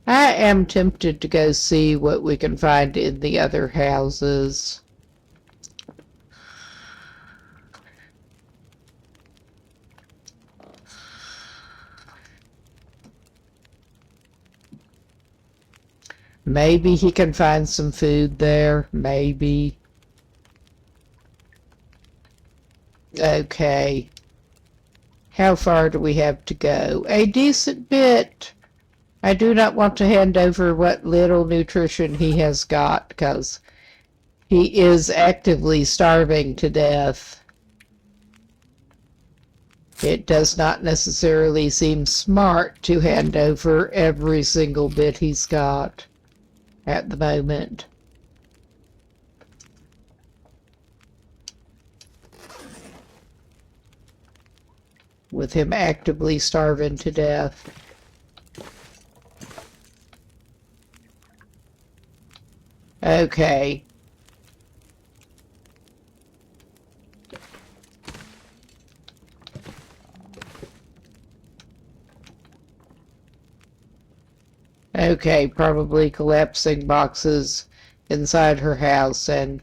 I am tempted to go see what we can find in the other houses. Maybe he can find some food there. Maybe. Okay. How far do we have to go? A decent bit. I do not want to hand over what little nutrition he has got, because he is actively starving to death. It does not necessarily seem smart to hand over every single bit he's got at the moment. with him actively starving to death. Okay. Okay, probably collapsing boxes inside her house, and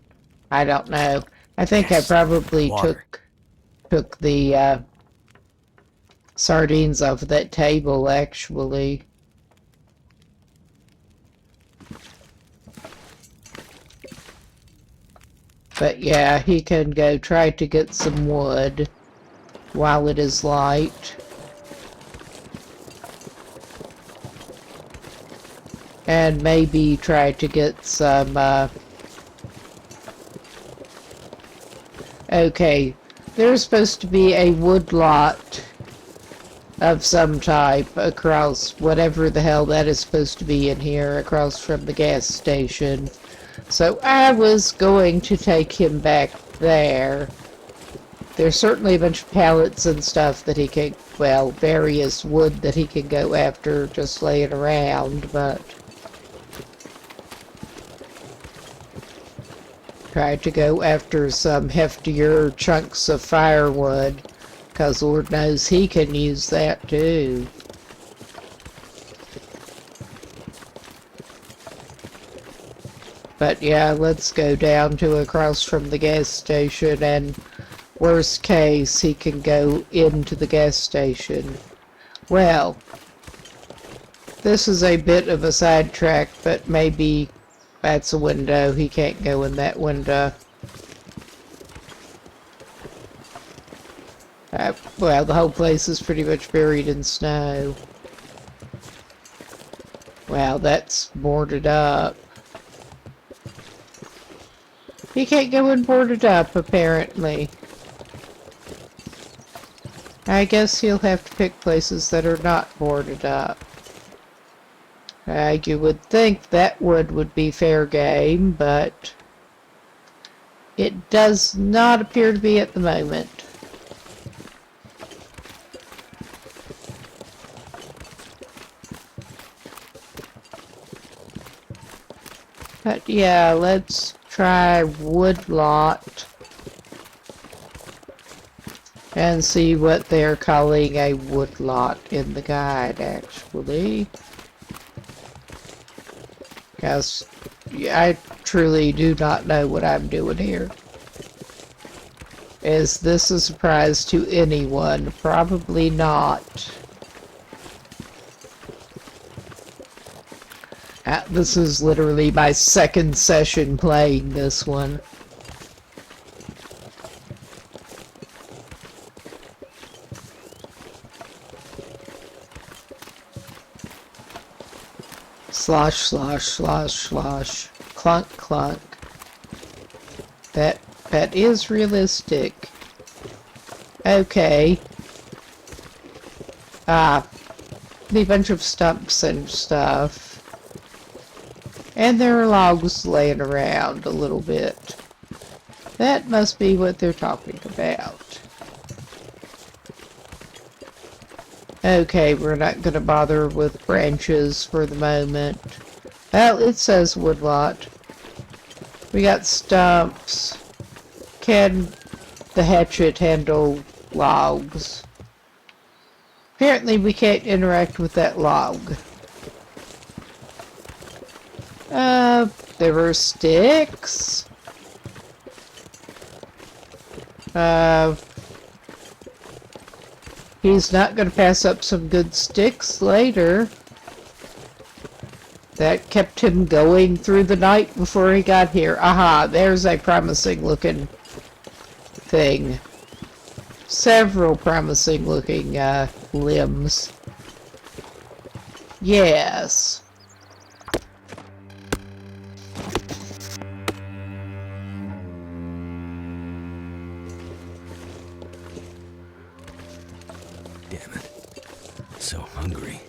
I don't know. I think Yes, I probably water. took the sardines off of that table, actually. But yeah, he can go try to get some wood while it is light. And maybe try to get some, okay, there's supposed to be a wood lot of some type across whatever the hell that is supposed to be in here, across from the gas station. So I was going to take him back there. There's certainly a bunch of pallets and stuff that he can, well, various wood that he can go after just laying around, but try to go after some heftier chunks of firewood, because Lord knows he can use that too. But yeah, let's go down to across from the gas station, and worst case, he can go into the gas station. Well, this is a bit of a sidetrack, but maybe that's a window. He can't go in that window. Well, the whole place is pretty much buried in snow. Wow, that's boarded up. He can't go in boarded up, apparently. I guess he'll have to pick places that are not boarded up. You would think that would be fair game, but it does not appear to be at the moment. But yeah, let's try woodlot and see what they're calling a woodlot in the guide, actually. Because I truly do not know what I'm doing here. Is this a surprise to anyone? Probably not. This is literally my second session playing this one. Slosh, slosh, slosh, slosh. Clunk, clunk. That is realistic. Okay. A bunch of stumps and stuff. And there are logs laying around a little bit. That must be what they're talking about. Okay, we're not going to bother with branches for the moment. Well, it says woodlot. We got stumps. Can the hatchet handle logs? Apparently we can't interact with that log. There were sticks. He's not going to pass up some good sticks later. That kept him going through the night before he got here. Aha, there's a promising looking thing. Several promising looking limbs. Yes. Damn it. So hungry.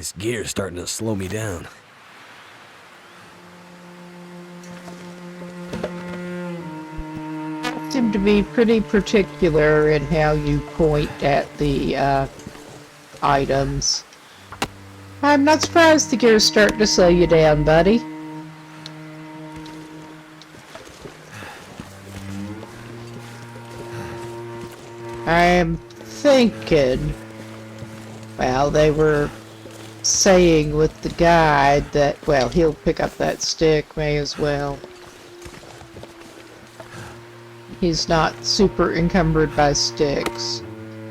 This gear's starting to slow me down. Seem to be pretty particular in how you point at the items. I'm not surprised the gear's starting to slow you down, buddy. I'm thinking, well, they were saying with the guide that, well, he'll pick up that stick, may as well. He's not super encumbered by sticks.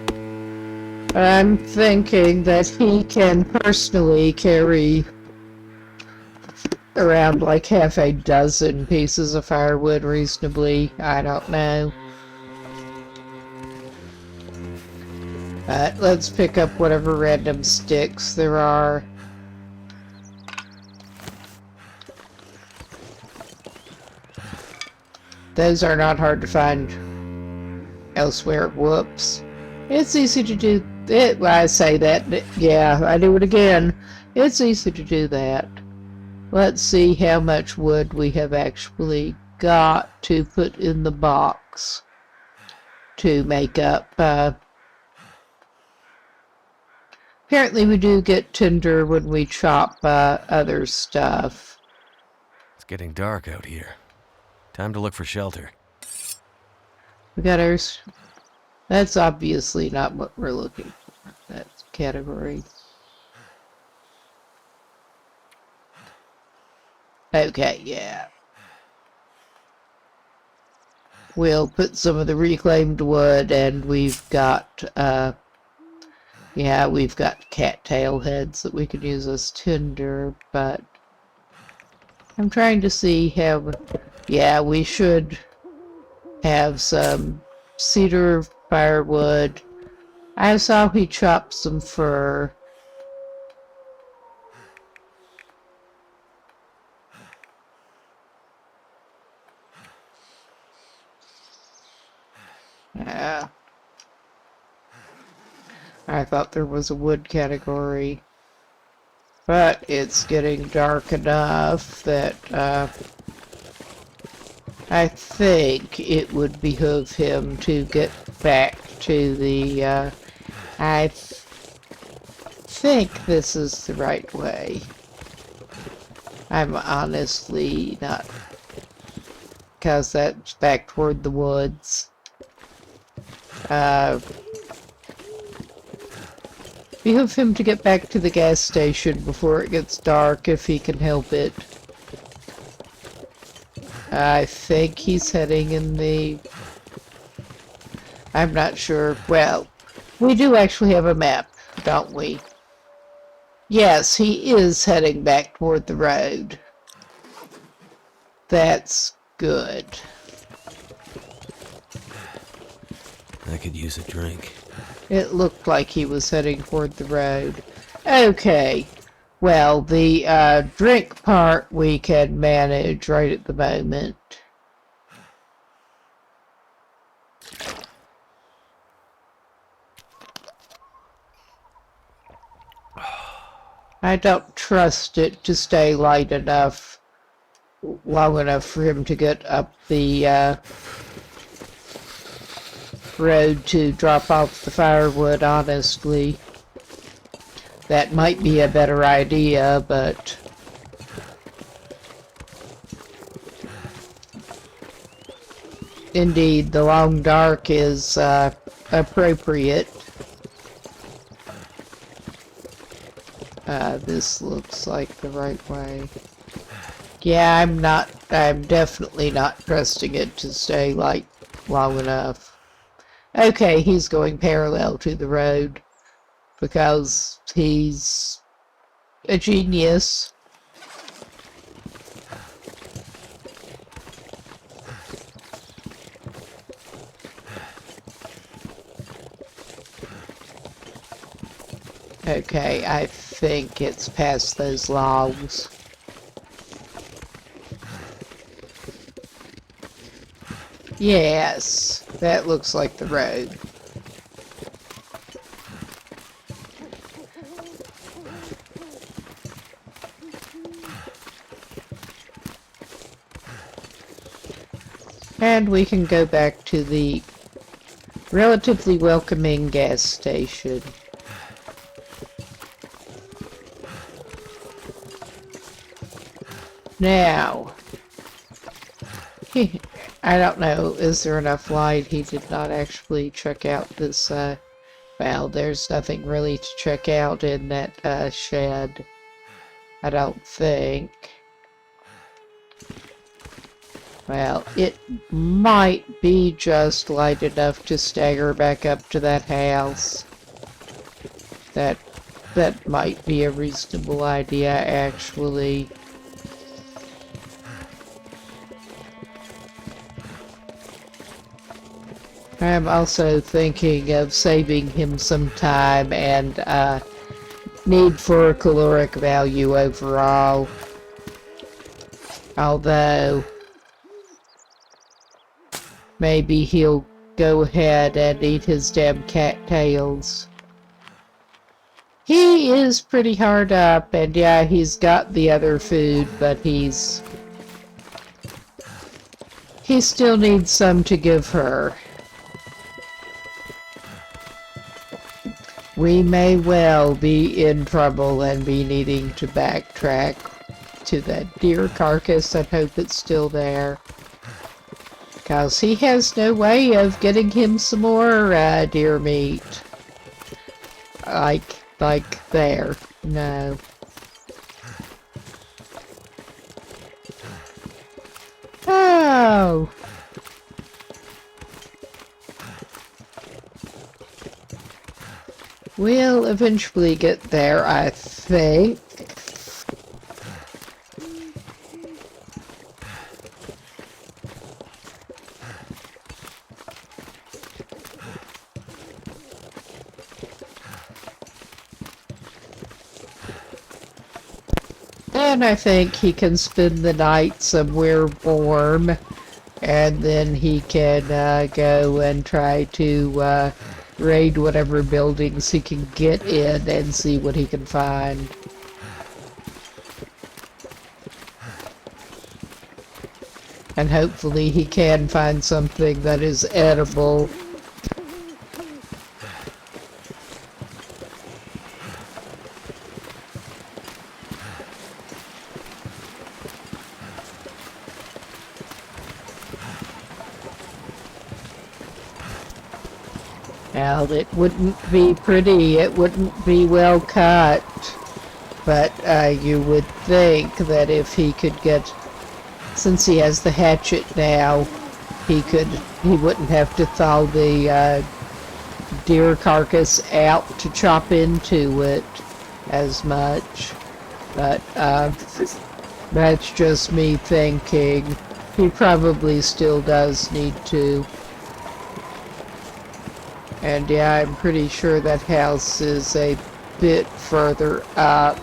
But I'm thinking that he can personally carry around like half a dozen pieces of firewood reasonably. I don't know. But let's pick up whatever random sticks there are. Those are not hard to find elsewhere. Whoops. It's easy to do it. Well, I say that. Yeah, I do it again. It's easy to do that. Let's see how much wood we have actually got to put in the box to make up. Apparently we do get tinder when we chop other stuff. It's getting dark out here. Time to look for shelter. We got ours. That's obviously not what we're looking for. That's category. Okay, yeah. We'll put some of the reclaimed wood, and we've got, yeah, we've got cattail heads that we could use as tinder, but I'm trying to see how, yeah, we should have some cedar firewood. I saw he chopped some fir. Yeah. I thought there was a wood category. But it's getting dark enough that I think it would behoove him to get back to the I think this is the right way. I'm honestly not, because that's back toward the woods. Behoove him to get back to the gas station before it gets dark if he can help it. I think he's heading in the... I'm not sure. Well, we do actually have a map, don't we? Yes, he is heading back toward the road. That's good. I could use a drink. It looked like he was heading toward the road. Okay. Well, the drink part we can manage right at the moment. I don't trust it to stay light enough, long enough for him to get up the road to drop off the firewood, honestly. That might be a better idea, but... Indeed, the long dark is appropriate. This looks like the right way. Yeah, I'm definitely not trusting it to stay light long enough. Okay, he's going parallel to the road because he's a genius. Okay, I think it's past those logs. Yes, that looks like the road. And we can go back to the relatively welcoming gas station. Now, I don't know, is there enough light? He did not actually check out this, well, there's nothing really to check out in that, shed. I don't think. Well, it might be just light enough to stagger back up to that house. That might be a reasonable idea, actually. I'm also thinking of saving him some time and need for caloric value overall. Although, maybe he'll go ahead and eat his damn cattails. He is pretty hard up, and yeah, he's got the other food, but he still needs some to give her. We may well be in trouble and be needing to backtrack to that deer carcass and hope it's still there. Because he has no way of getting him some more deer meat. Like there. No. Oh! We'll eventually get there, I think. And I think he can spend the night somewhere warm, and then he can go and try to raid whatever buildings he can get in and see what he can find. And hopefully he can find something that is edible. Now, it wouldn't be pretty, it wouldn't be well cut, but you would think that if he could get, since he has the hatchet now, he wouldn't have to thaw the deer carcass out to chop into it as much. But that's just me thinking. He probably still does need to. And yeah, I'm pretty sure that house is a bit further up.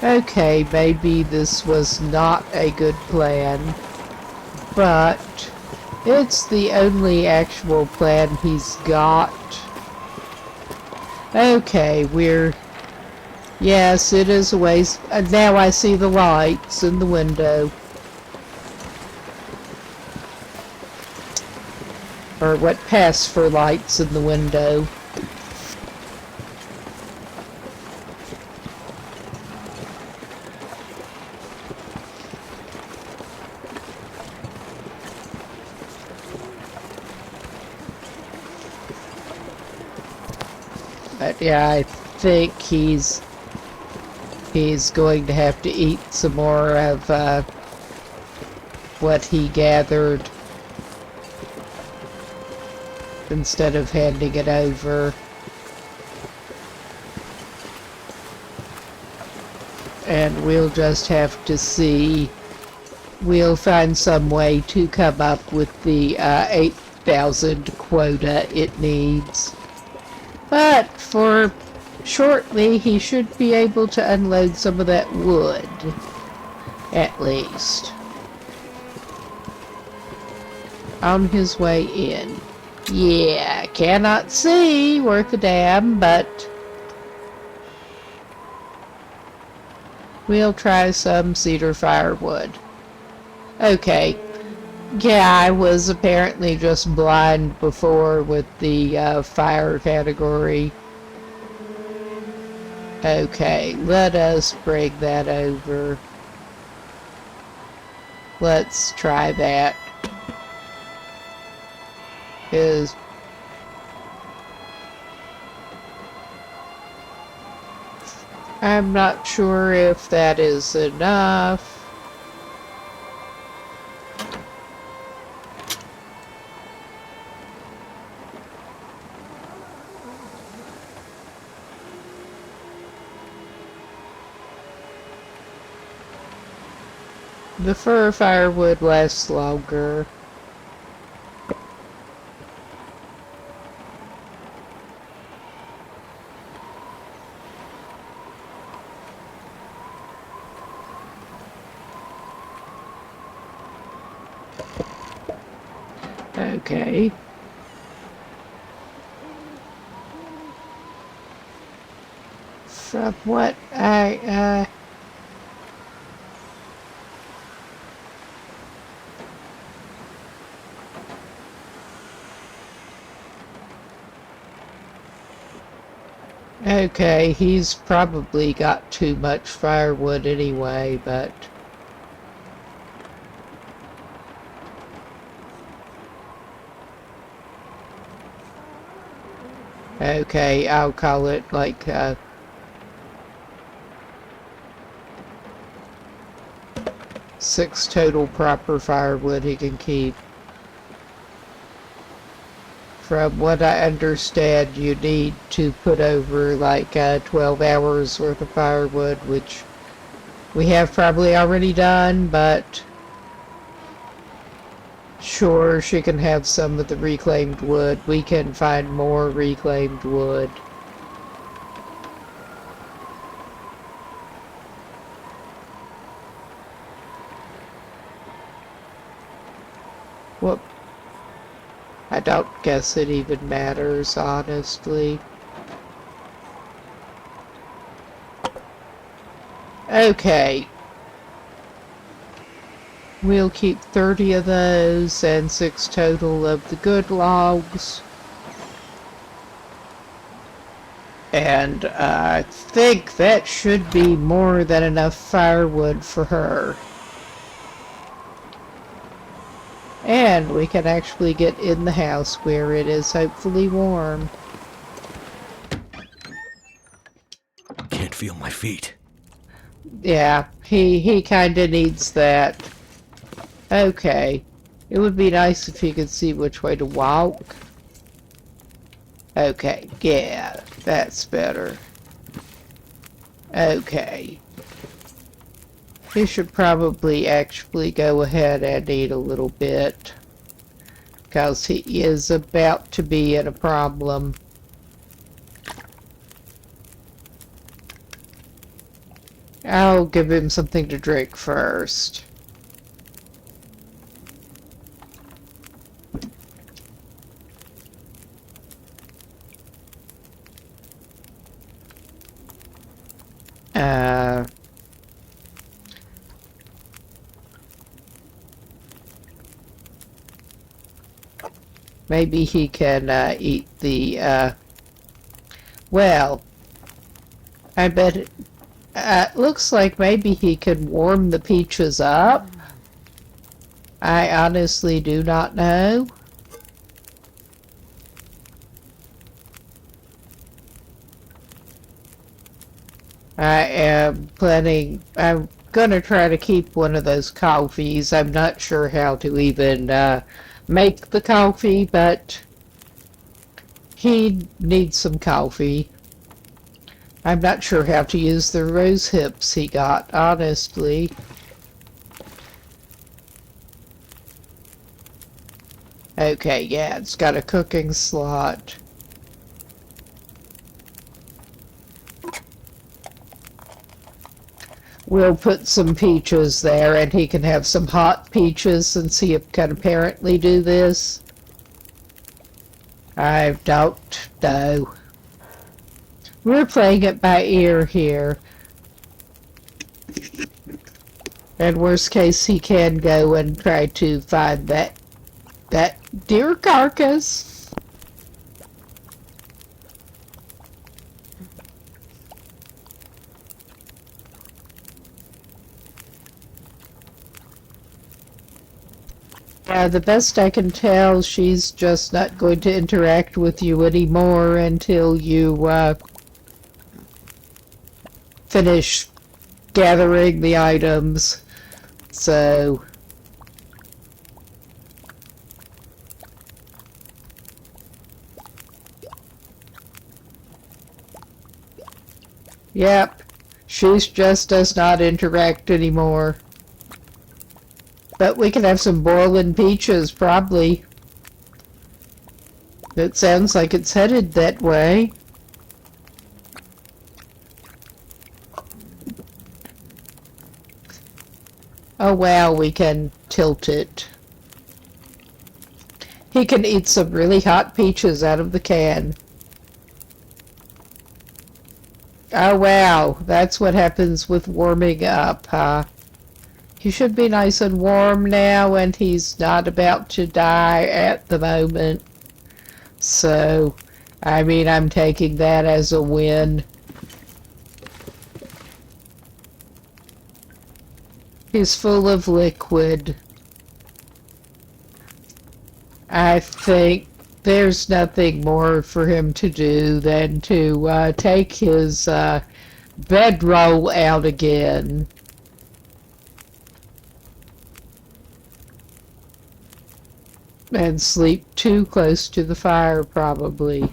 Okay, maybe this was not a good plan, but it's the only actual plan he's got. Okay, yes, it is a ways. Now I see the lights in the window. Or what pass for lights in the window. But yeah, I think he's going to have to eat some more of what he gathered instead of handing it over. And we'll just have to see. We'll find some way to come up with the 8,000 quota it needs. But for shortly, he should be able to unload some of that wood, at least, on his way in. Yeah, cannot see worth a damn, but we'll try some cedar firewood. Okay. Yeah, I was apparently just blind before with the fire category. Okay, let us bring that over. Let's try that. Is I'm not sure if that is enough. The fur firewood lasts longer. Okay. From what okay, he's probably got too much firewood anyway, but okay, I'll call it like 6 total proper firewood he can keep. From what I understand, you need to put over like 12 hours worth of firewood, which we have probably already done, but sure, she can have some of the reclaimed wood. We can find more reclaimed wood. Whoop. I don't guess it even matters, honestly. Okay. We'll keep 30 of those and 6 total of the good logs. And I think that should be more than enough firewood for her. And we can actually get in the house where it is hopefully warm. Can't feel my feet. Yeah, he kinda needs that. Okay. It would be nice if he could see which way to walk. Okay, yeah, that's better. Okay. He should probably actually go ahead and eat a little bit, because he is about to be in a problem. I'll give him something to drink first. Maybe he can eat the, well, I bet it looks like maybe he could warm the peaches up. I honestly do not know. I'm gonna try to keep one of those coffees. I'm not sure how to even make the coffee, but he needs some coffee. I'm not sure how to use the rose hips he got, honestly. Okay, yeah, it's got a cooking slot. We'll put some peaches there, and he can have some hot peaches since he can apparently do this. I don't know. We're playing it by ear here. And worst case, he can go and try to find that deer carcass. Yeah, the best I can tell, she's just not going to interact with you anymore until you finish gathering the items. So, yep, she just does not interact anymore. But we can have some boiling peaches, probably. It sounds like it's headed that way. Oh wow, we can tilt it. He can eat some really hot peaches out of the can. Oh wow, that's what happens with warming up, huh? He should be nice and warm now, and he's not about to die at the moment. So, I mean, I'm taking that as a win. He's full of liquid. I think there's nothing more for him to do than to take his bedroll out again. And sleep too close to the fire, probably.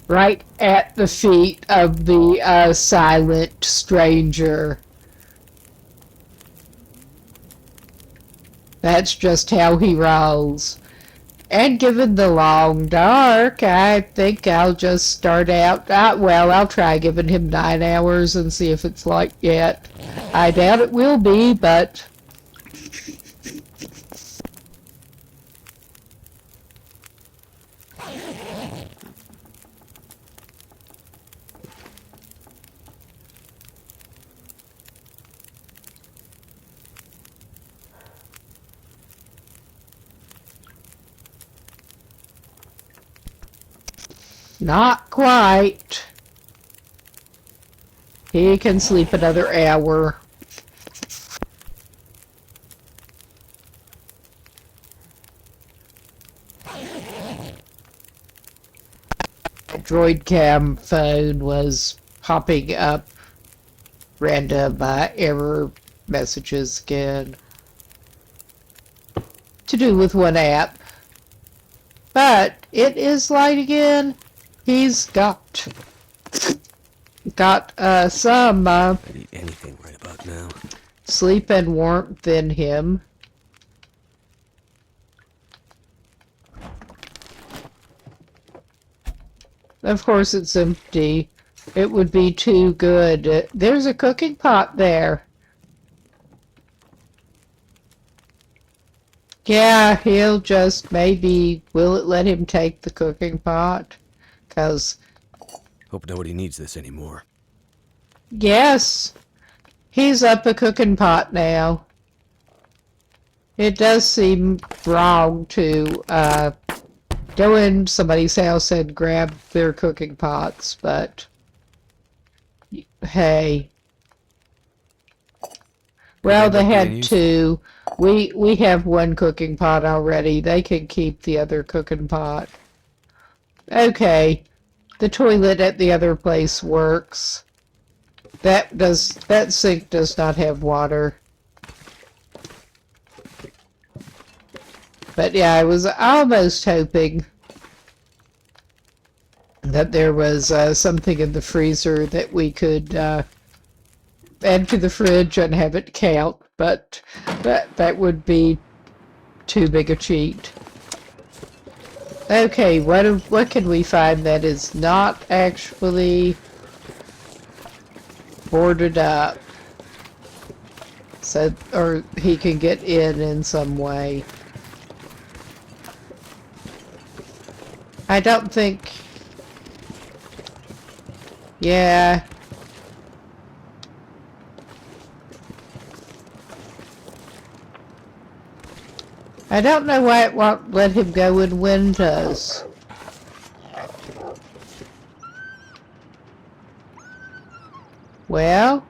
Right at the feet of the silent stranger. That's just how he rolls. And given the long dark, I think I'll just start out, well, I'll try giving him 9 hours and see if it's light yet. I doubt it will be, but... Not quite. He can sleep another hour. Droid cam phone was popping up random error messages again. To do with one app. But it is light again. He's got some I'd eat anything right about now. sleep and warmth in him. Of course it's empty. It would be too good. There's a cooking pot there. Yeah, he'll just maybe... Will it let him take the cooking pot? 'Cause... Hope nobody needs this anymore. Yes, he's up a cooking pot now. It does seem wrong to go in somebody's house and grab their cooking pots, but hey. Well, they had two. We have one cooking pot already. They can keep the other cooking pot. Okay, the toilet at the other place works. That sink does not have water. But yeah, I was almost hoping that there was something in the freezer that we could add to the fridge and have it count, but that would be too big a cheat. Okay, what can we find that is not actually boarded up? So, or he can get in some way. I don't think... Yeah. I don't know why it won't let him go in windows. Well,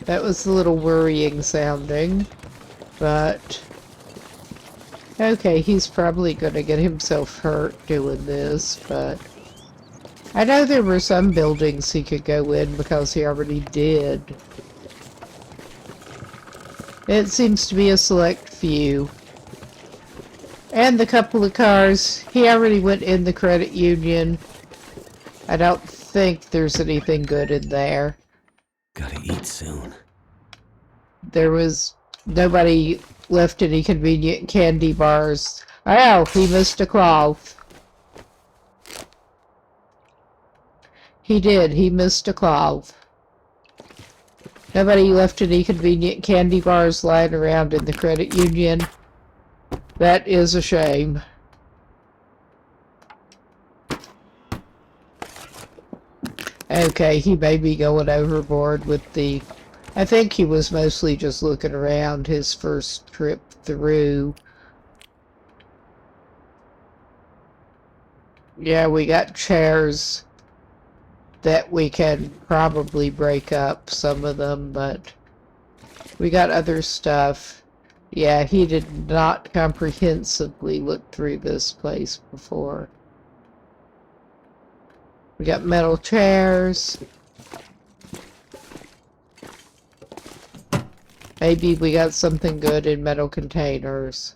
that was a little worrying sounding, but okay, he's probably gonna get himself hurt doing this, but I know there were some buildings he could go in because he already did. It seems to be a select few. And the couple of cars, he already went in the credit union. I don't think there's anything good in there. Gotta eat soon. There was nobody left any convenient candy bars. Oh, he missed a cloth. He did, he missed a cloth. Nobody left any convenient candy bars lying around in the credit union. That is a shame. Okay, he may be going overboard with the... I think he was mostly just looking around his first trip through. Yeah, we got chairs that we can probably break up, some of them, but we got other stuff. Yeah, he did not comprehensively look through this place before. We got metal chairs. Maybe we got something good in metal containers.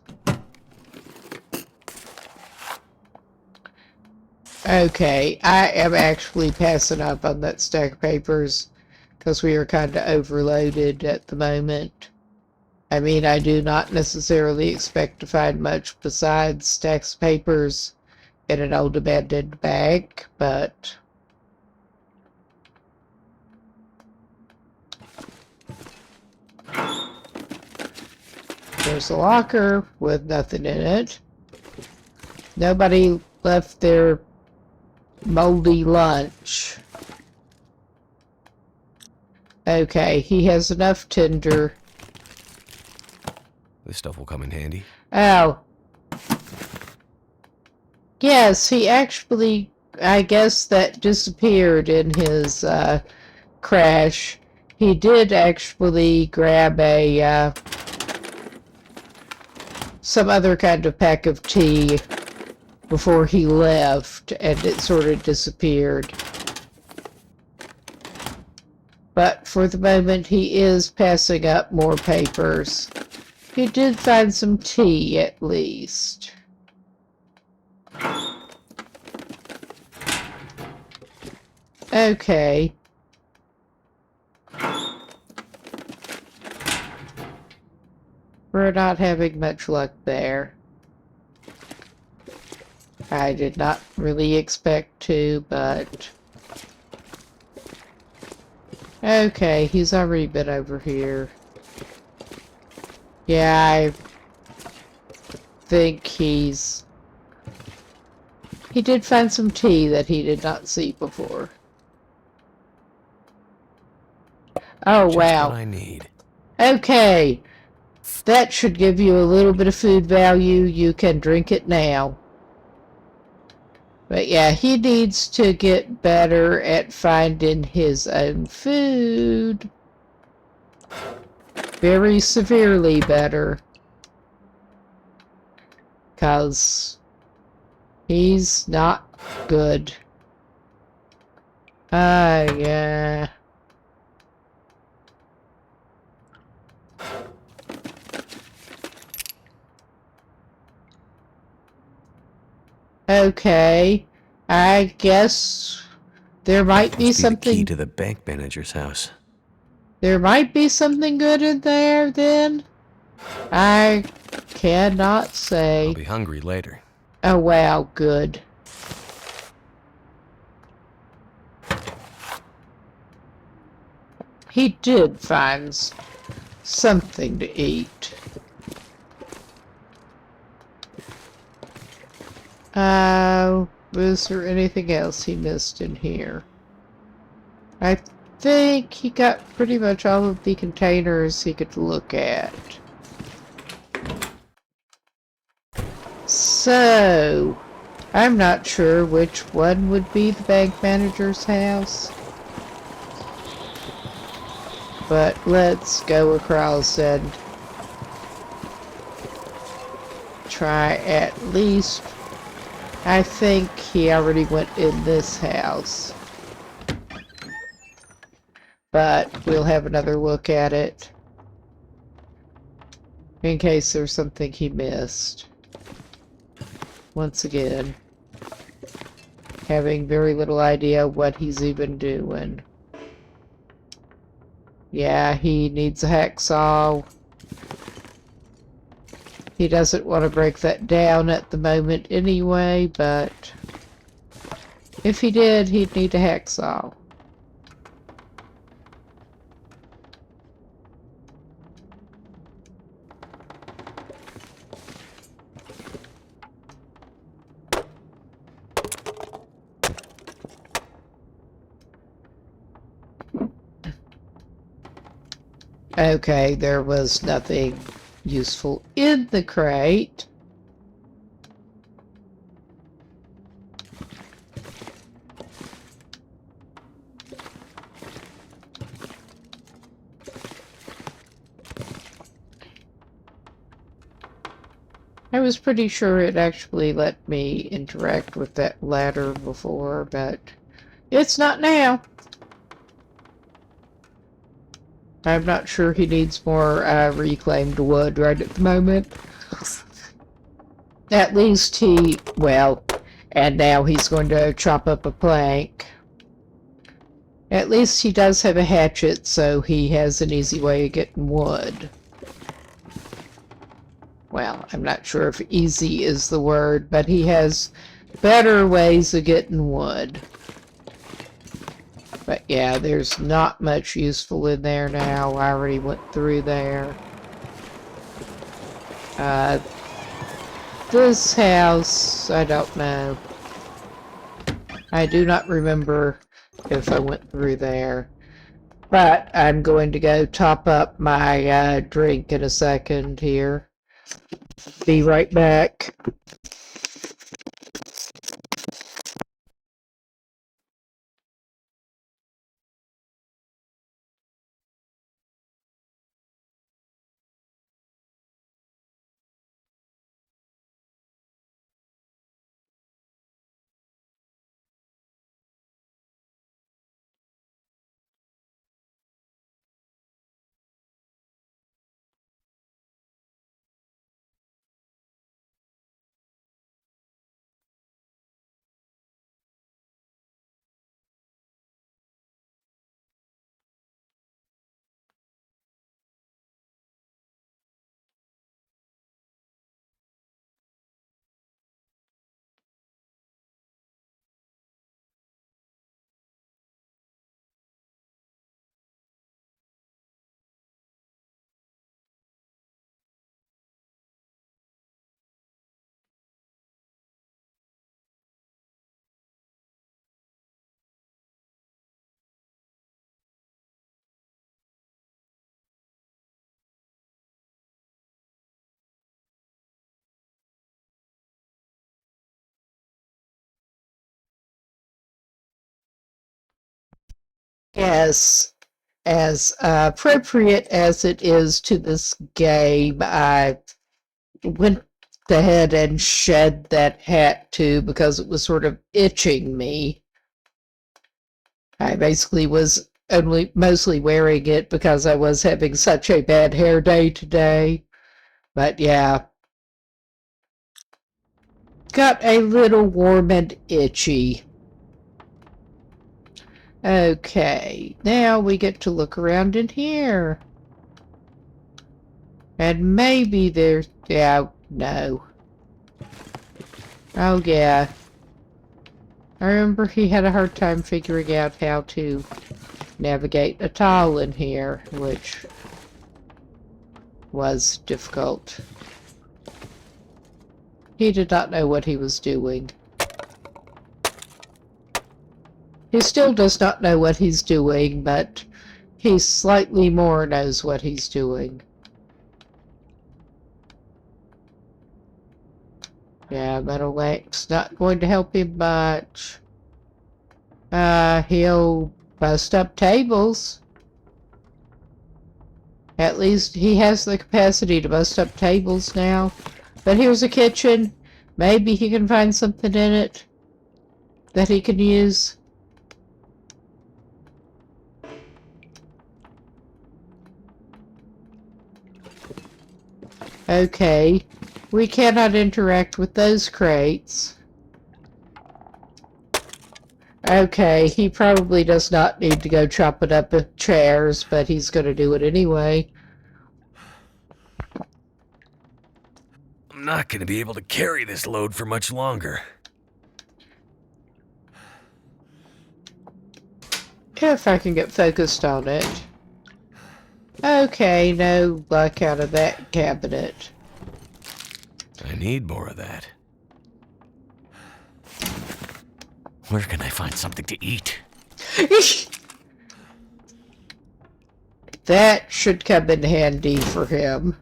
Okay, I am actually passing up on that stack of papers because we are kind of overloaded at the moment. I mean, I do not necessarily expect to find much besides stacks of papers in an old abandoned bank, but there's a locker with nothing in it. Nobody left their moldy lunch. Okay, he has enough tinder. This stuff will come in handy. Oh. Yes, he actually, I guess that disappeared in his crash. He did actually grab a some other kind of pack of tea before he left, and it sort of disappeared. But for the moment, he is passing up more papers. He did find some tea, at least. Okay. We're not having much luck there. I did not really expect to, but... Okay, he's already been over here. Yeah, I think he did find some tea that he did not see before. Oh, Just wow. what I need. Okay. That should give you a little bit of food value. You can drink it now. But yeah, he needs to get better at finding his own food. Very severely better. 'Cause he's not good. Yeah. Okay. I guess there might be Must be the key something... to the bank manager's house. There might be something good in there, then? I cannot say. I'll be hungry later. Oh, wow, good. He did find something to eat. Was there anything else he missed in here? I think he got pretty much all of the containers he could look at. So, I'm not sure which one would be the bank manager's house. But let's go across and try at least. I think he already went in this house. But we'll have another look at it in case there's something he missed. Once again, having very little idea what he's even doing. Yeah, he needs a hacksaw. He doesn't want to break that down at the moment anyway, but if he did, he'd need a hacksaw. Okay, there was nothing useful in the crate. I was pretty sure it actually let me interact with that ladder before, but it's not now. I'm not sure he needs more reclaimed wood right at the moment. At least he, well, and now he's going to chop up a plank. At least he does have a hatchet, so he has an easy way of getting wood. Well, I'm not sure if easy is the word, but he has better ways of getting wood. But yeah, there's not much useful in there now. I already went through there. This house, I don't know. I do not remember if I went through there. But I'm going to go top up my drink in a second here. Be right back. Yes, as appropriate as it is to this game, I went ahead and shed that hat too because it was sort of itching me. I basically was only mostly wearing it because I was having such a bad hair day today. But yeah, got a little warm and itchy. Okay, now we get to look around in here. And maybe there's, yeah, no. Oh yeah. I remember he had a hard time figuring out how to navigate at all in here, which was difficult. He did not know what he was doing. He still does not know what he's doing, but he slightly more knows what he's doing. Yeah, Metal Lake's not going to help him much. He'll bust up tables. At least he has the capacity to bust up tables now. But here's a kitchen. Maybe he can find something in it that he can use. Okay, we cannot interact with those crates. Okay, he probably does not need to go chopping up chairs, but he's going to do it anyway. I'm not gonna be able to carry this load for much longer. If I can get focused on it. Okay, no luck out of that cabinet. I need more of that. Where can I find something to eat? That should come in handy for him.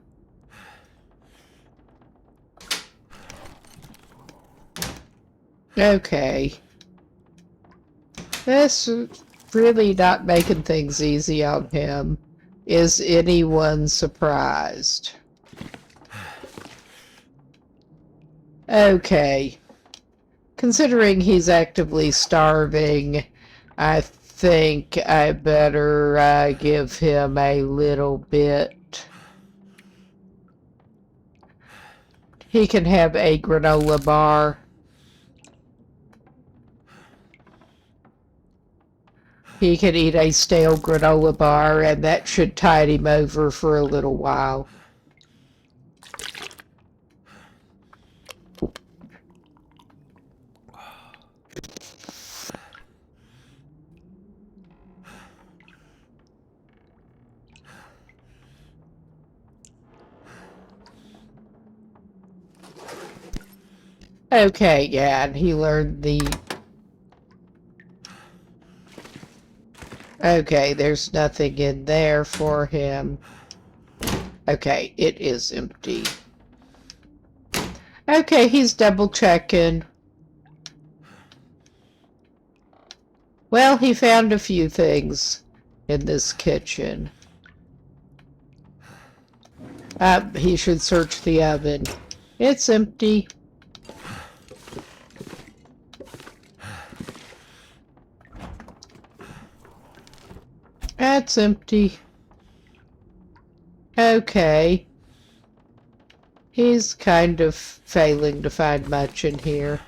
Okay. This is really not making things easy on him. Is anyone surprised? Okay. Considering he's actively starving, I think I better give him a little bit. He can have a granola bar. He can eat a stale granola bar, and that should tide him over for a little while. Okay, yeah, and he learned the... Okay, there's nothing in there for him. Okay, it is empty. Okay, he's double checking. Well, he found a few things in this kitchen. He should search the oven. It's empty. That's empty. Okay. He's kind of failing to find much in here.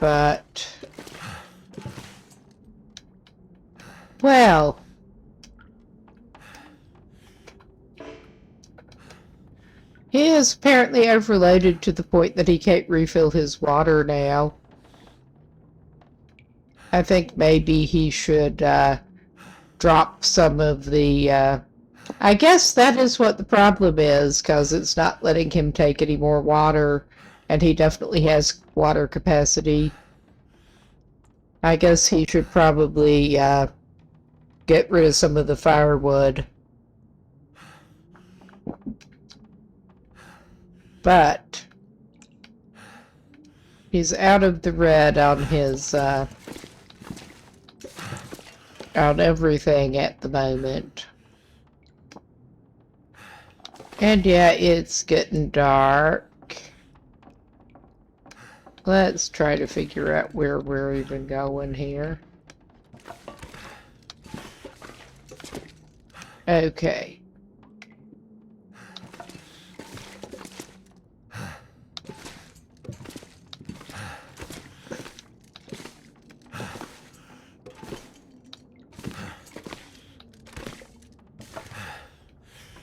But... well... he is apparently overloaded to the point that he can't refill his water now. I think maybe he should, drop some of the, I guess that is what the problem is, because it's not letting him take any more water, and he definitely has water capacity. I guess he should probably, get rid of some of the firewood. But he's out of the red on his, on everything at the moment. And yeah, it's getting dark. Let's try to figure out where we're even going here. Okay.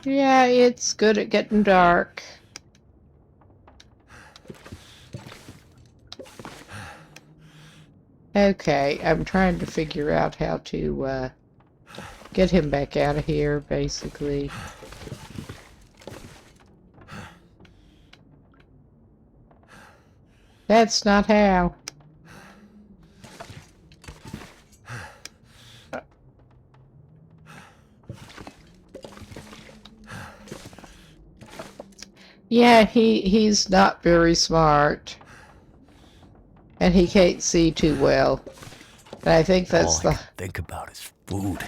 Yeah, it's good at getting dark. Okay, I'm trying to figure out how to, get him back out of here, basically. That's not how. Yeah, he's not very smart. And he can't see too well. And I think All that's I the... can think about is food.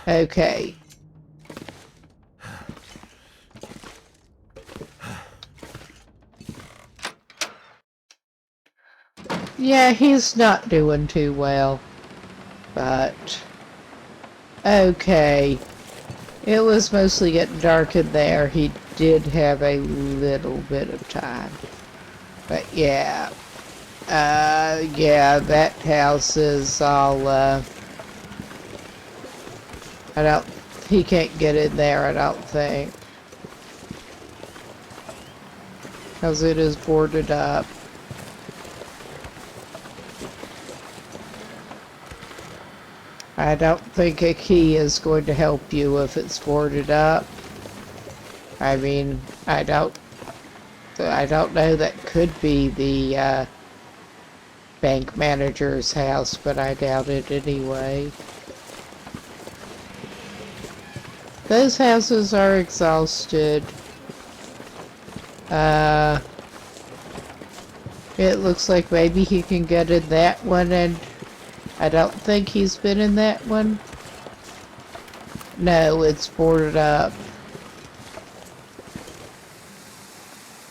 Okay. Yeah, he's not doing too well. But... Okay. It was mostly getting dark in there. He did have a little bit of time. But yeah. Yeah, that house is all, he can't get in there, I don't think. Because it is boarded up. I don't think a key is going to help you if it's boarded up. I mean, I don't know, that could be the, bank manager's house, but I doubt it anyway. Those houses are exhausted. It looks like maybe he can get in that one, and I don't think he's been in that one. No, it's boarded up.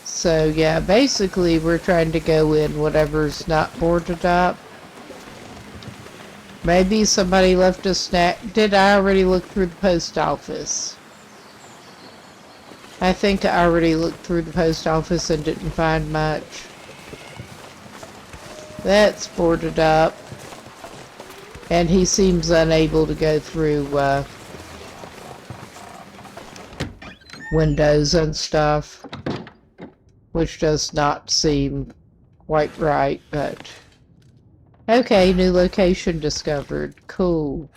So yeah, basically we're trying to go in whatever's not boarded up. Maybe somebody left a snack. Did I already look through the post office? I think I already looked through the post office and didn't find much. That's boarded up. And he seems unable to go through windows and stuff. Which does not seem quite right, but... Okay, new location discovered. Cool.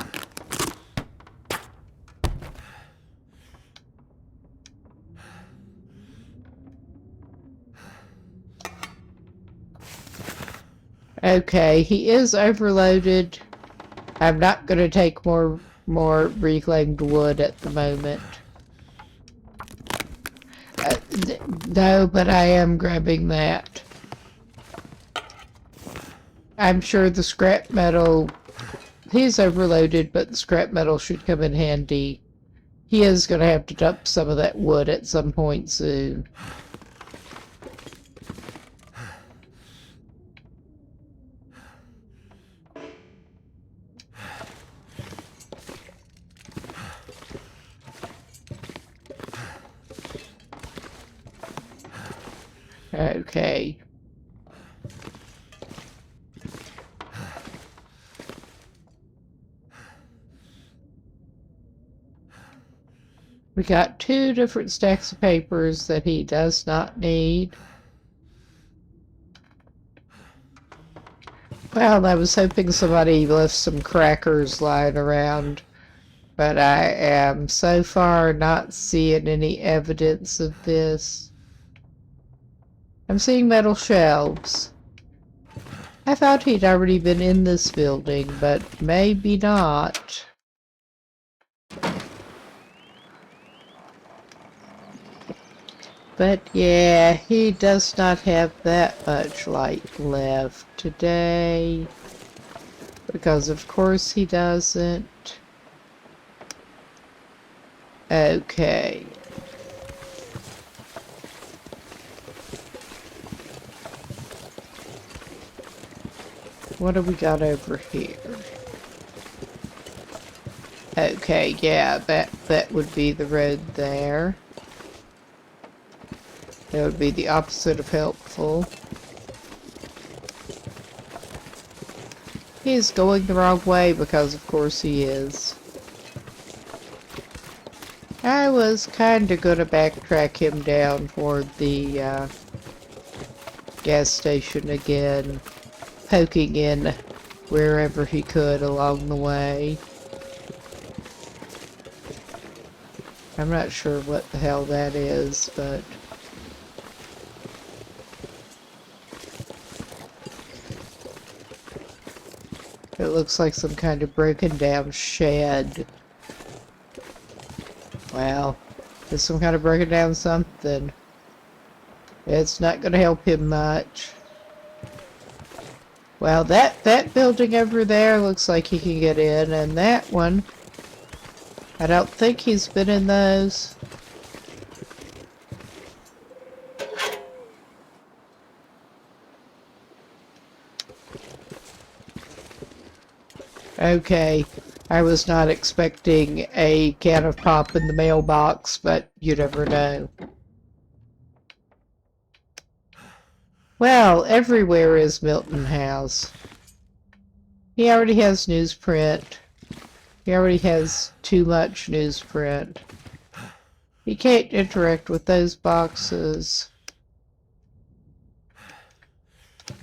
Okay, he is overloaded. I'm not going to take more reclaimed wood at the moment. No, but I am grabbing that. I'm sure the scrap metal... He's overloaded, but the scrap metal should come in handy. He is going to have to dump some of that wood at some point soon. Okay. We got 2 different stacks of papers that he does not need. Well, I was hoping somebody left some crackers lying around, but I am so far not seeing any evidence of this. I'm seeing metal shelves. I thought he'd already been in this building, but maybe not. But yeah, he does not have that much light left today. Because of course he doesn't. Okay. What do we got over here? Okay, yeah, that would be the road there. That would be the opposite of helpful. He's going the wrong way because of course he is. I was kinda gonna backtrack him down toward the gas station again, poking in wherever he could along the way. I'm not sure what the hell that is, but... It looks like some kind of broken down shed. Well, Is some kind of breaking down something. It's not going to help him much. Well, that building over there looks like he can get in, and that one, I don't think he's been in those. Okay, I was not expecting a can of pop in the mailbox, but you never know. Well, everywhere is Milton House. He already has newsprint. He already has too much newsprint. He can't interact with those boxes.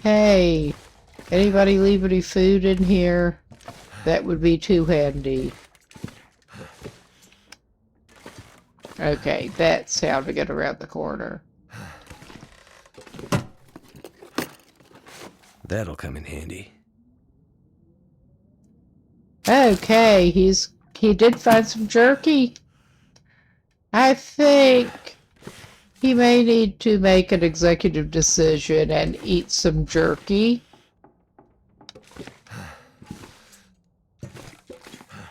Hey, anybody leave any food in here? That would be too handy. Okay, that's how to get around the corner. That'll come in handy. Okay, he did find some jerky. I think he may need to make an executive decision and eat some jerky.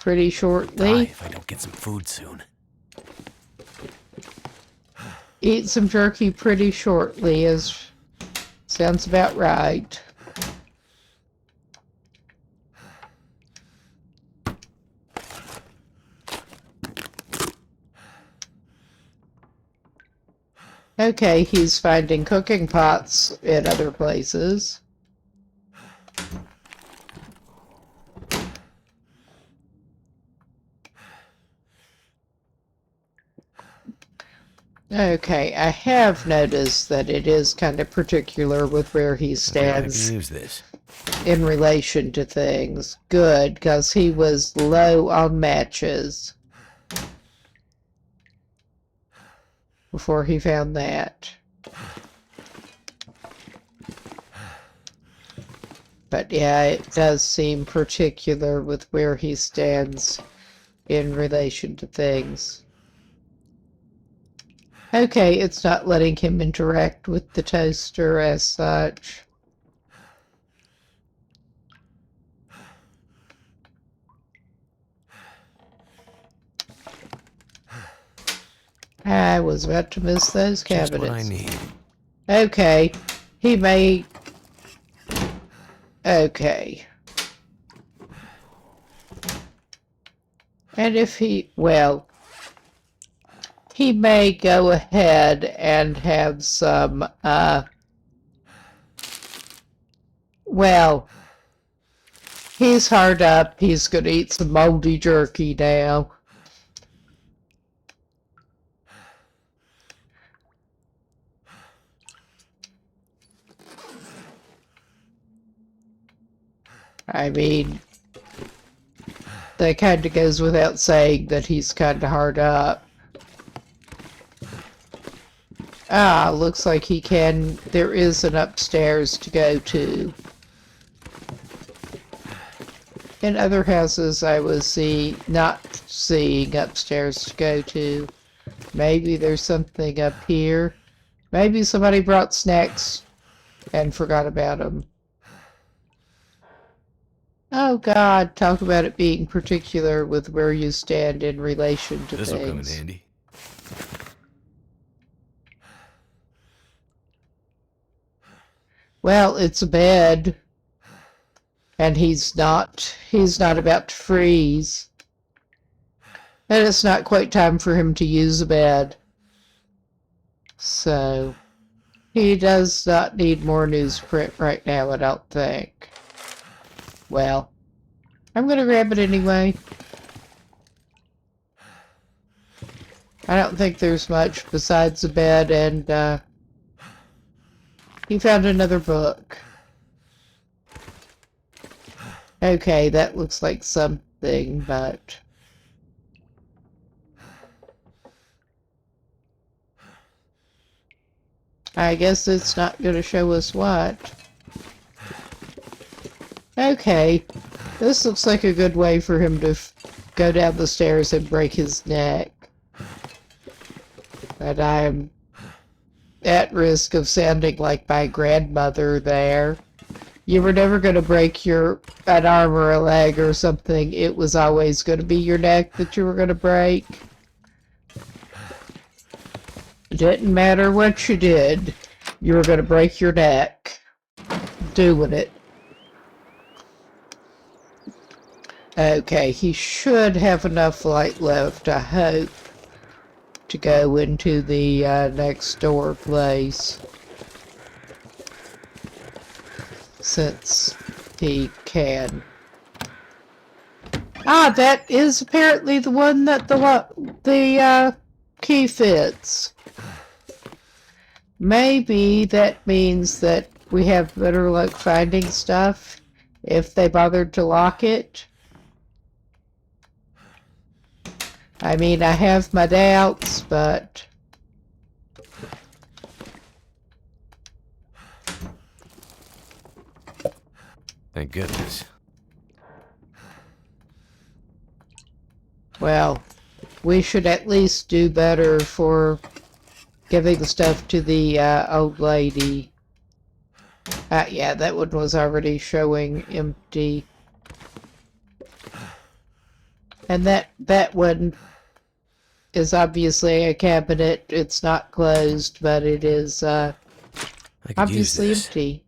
Pretty Die shortly. if I don't get some food soon. Eat some jerky pretty shortly sounds about right. Okay, he's finding cooking pots in other places. Okay, I have noticed that it is kind of particular with where he I stands can use this. in relation to things. Good, because he was low on matches before he found that. But yeah, it does seem particular with where he stands in relation to things. Okay, it's not letting him interact with the toaster as such. I was about to miss those cabinets. Just what I need. Okay, he may... Okay. And if he... Well... He may go ahead and have some, well, he's hard up. He's going to eat some moldy jerky now. I mean, that kind of goes without saying that he's kind of hard up. Ah, looks like he can. There is an upstairs to go to. In other houses, I was not seeing upstairs to go to. Maybe there's something up here. Maybe somebody brought snacks and forgot about them. Oh God, talk about it being particular with where you stand in relation to This'll come in things. handy. Well, it's a bed, and he's not about to freeze. And it's not quite time for him to use a bed. So, he does not need more newsprint right now, I don't think. Well, I'm gonna grab it anyway. I don't think there's much besides a bed and, he found another book. Okay, that looks like something, but... I guess it's not going to show us what. Okay, this looks like a good way for him to go down the stairs and break his neck. And I'm at risk of sounding like my grandmother there. You were never going to break an arm or a leg or something. It was always going to be your neck that you were going to break. It didn't matter what you did. You were going to break your neck doing it. Okay, he should have enough light left, I hope, to go into the next door place. Since he can. Ah, that is apparently the one that the key fits. Maybe that means that we have better luck finding stuff if they bothered to lock it. I mean, I have my doubts, but... Thank goodness. Well, we should at least do better for giving stuff to the old lady. Yeah, that one was already showing empty. And that one is obviously a cabinet. It's not closed, but it is I could obviously use this. empty.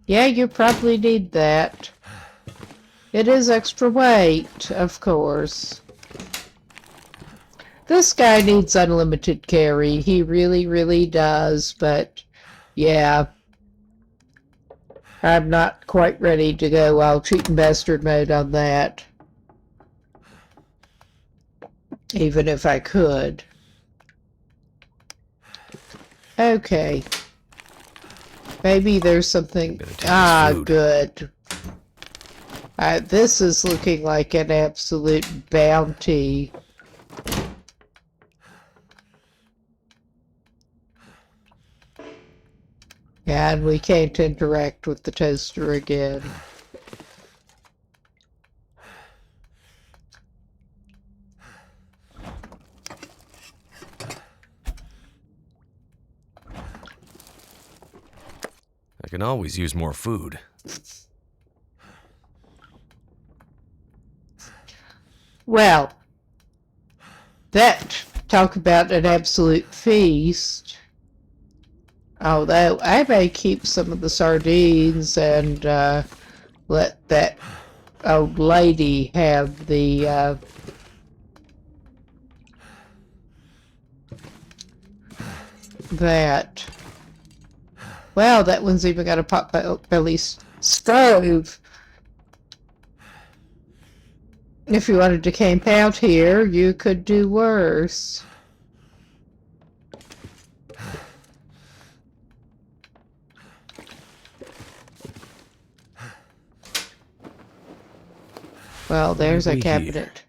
Yeah, you probably need that. It is extra weight, of course. This guy needs unlimited carry. He really, really does, but yeah. I'm not quite ready to go all cheating bastard mode on that. Even if I could. Okay. Maybe there's something... Ah, good. This is looking like an absolute bounty. And we can't interact with the toaster again. I can always use more food. Well, talk about an absolute feast. Although I may keep some of the sardines and let that old lady have the that. Well, that one's even got a pot-belly stove. If you wanted to camp out here, you could do worse. Well, there's a cabinet.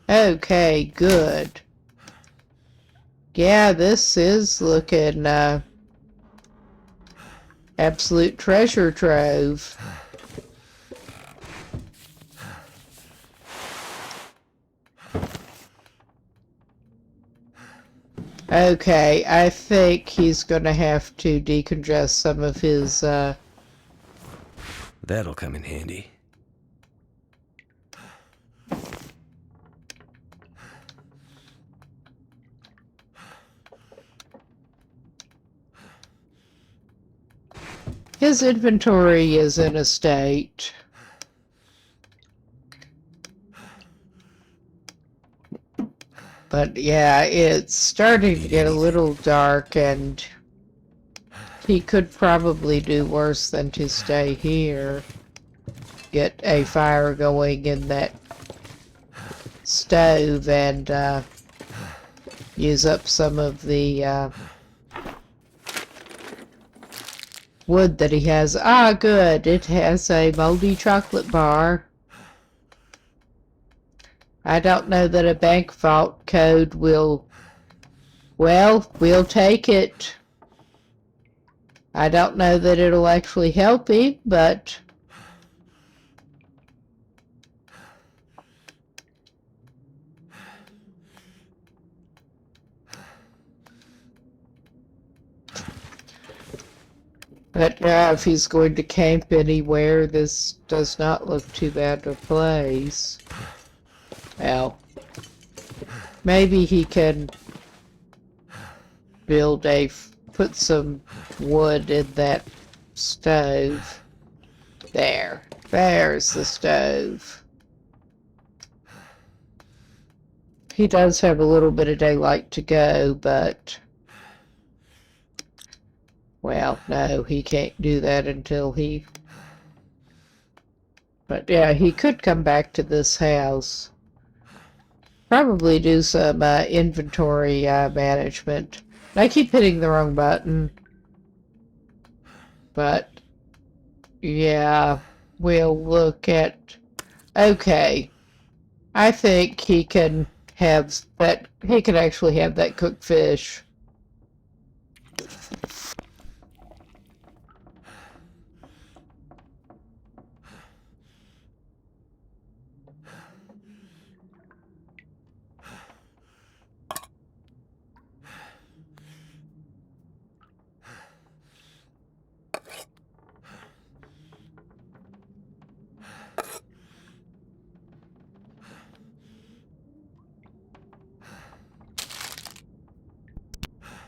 Okay, good. Yeah, this is looking absolute treasure trove. Okay, I think he's gonna have to decongest some of his That'll come in handy. his inventory is in a state. But yeah, it's starting to get a little dark, and he could probably do worse than to stay here. Get a fire going in that stove and use up some of the wood that he has. Ah, good. It has a moldy chocolate bar. I don't know that a bank vault code will... Well, we'll take it. I don't know that it'll actually help him, but... But if he's going to camp anywhere, this does not look too bad a place. Well, maybe he can put some wood in that stove. There's the stove. He does have a little bit of daylight to go, but, well, no, he can't do that until but yeah, he could come back to this house. Probably do some inventory management. I keep hitting the wrong button. But, yeah, we'll look at... Okay. I think he can have that... He can actually have that cooked fish.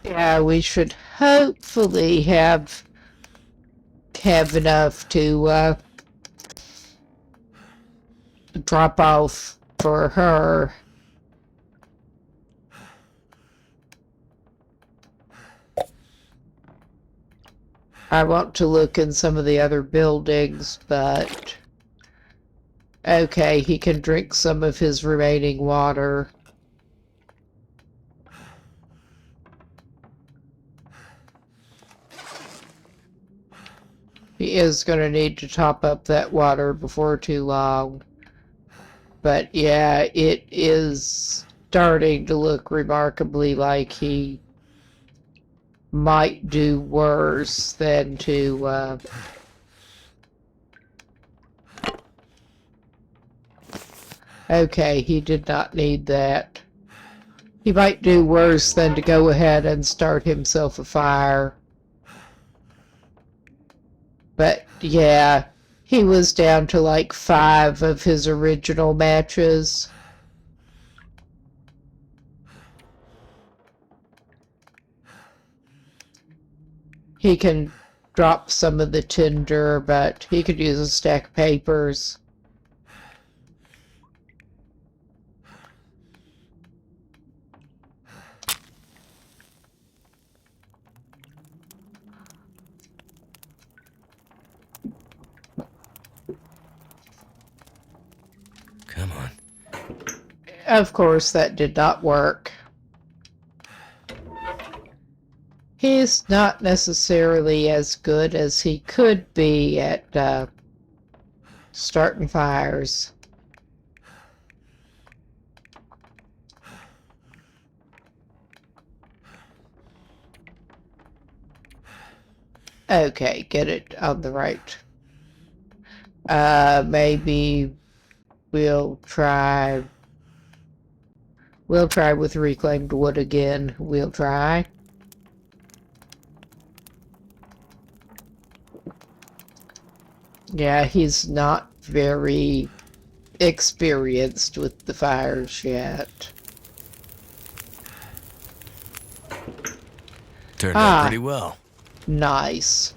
Yeah, we should hopefully have enough to drop off for her. I want to look in some of the other buildings, but okay, he can drink some of his remaining water. He is going to need to top up that water before too long. But yeah, it is starting to look remarkably like he might do worse than to... Okay, he did not need that. He might do worse than to go ahead and start himself a fire. But yeah, he was down to like 5 of his original matches. He can drop some of the tinder, but he could use a stack of papers. Come on. Of course, that did not work. He's not necessarily as good as he could be at starting fires. Okay, get it on the right. Maybe we'll try with reclaimed wood again. We'll try. Yeah, he's not very experienced with the fires yet. Turned out pretty well. Nice.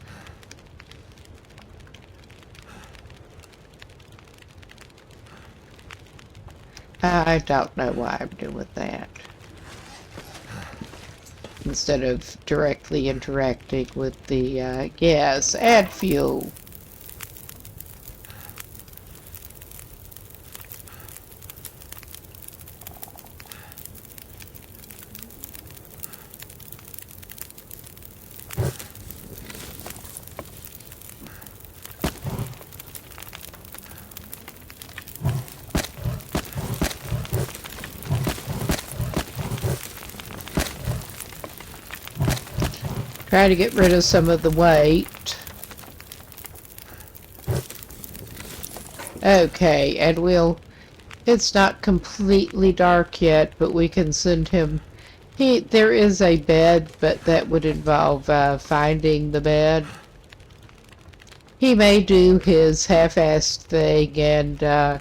I don't know why I'm doing that. Instead of directly interacting with the, yes, add fuel. Try to get rid of some of the weight. Okay, and it's not completely dark yet, but we can send him, there is a bed, but that would involve finding the bed. he may do his half-assed thing and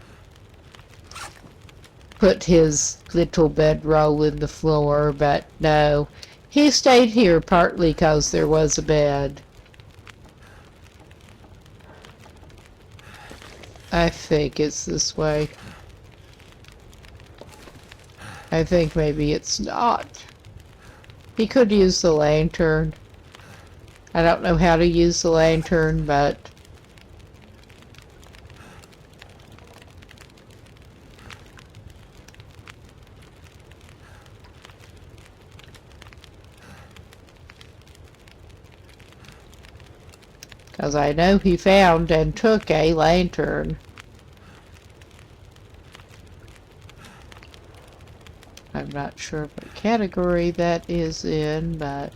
put his little bedroll in the floor, but no. He stayed here partly because there was a bed. I think it's this way. I think maybe it's not. He could use the lantern. I don't know how to use the lantern, but because I know he found and took a lantern. I'm not sure what category that is in, but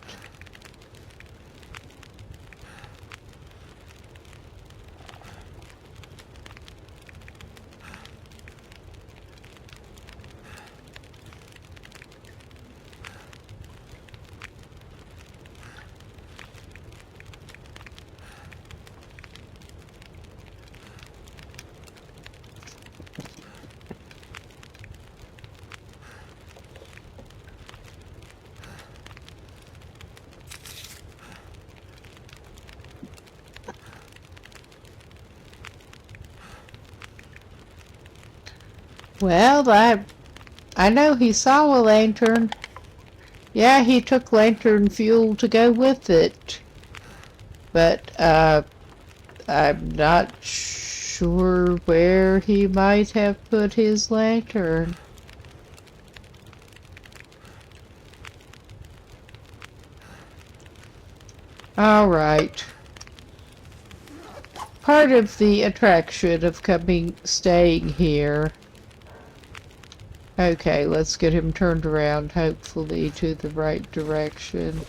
well, I know he saw a lantern. Yeah, he took lantern fuel to go with it. But, I'm not sure where he might have put his lantern. Alright. Part of the attraction of staying here. Okay, let's get him turned around, hopefully to the right direction.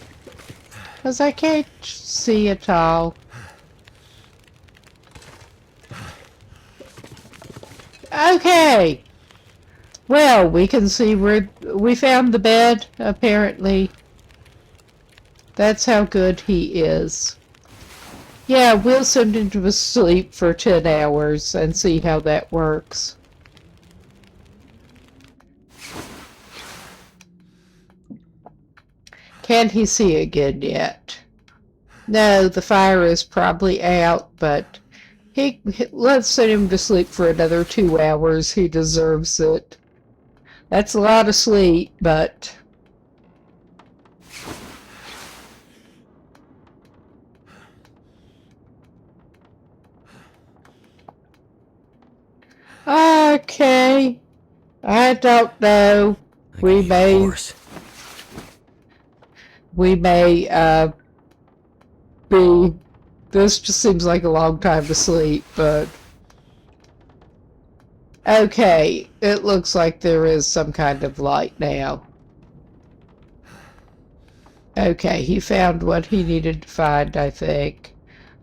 'Cause I can't see at all. Okay! Well, we can see where we found the bed, apparently. That's how good he is. Yeah, we'll send him to sleep for 10 hours and see how that works. Can he see again yet? No, the fire is probably out, but let's send him to sleep for another 2 hours. He deserves it. That's a lot of sleep, but okay. I don't know. We may be... This just seems like a long time to sleep, but... Okay, it looks like there is some kind of light now. Okay, he found what he needed to find, I think.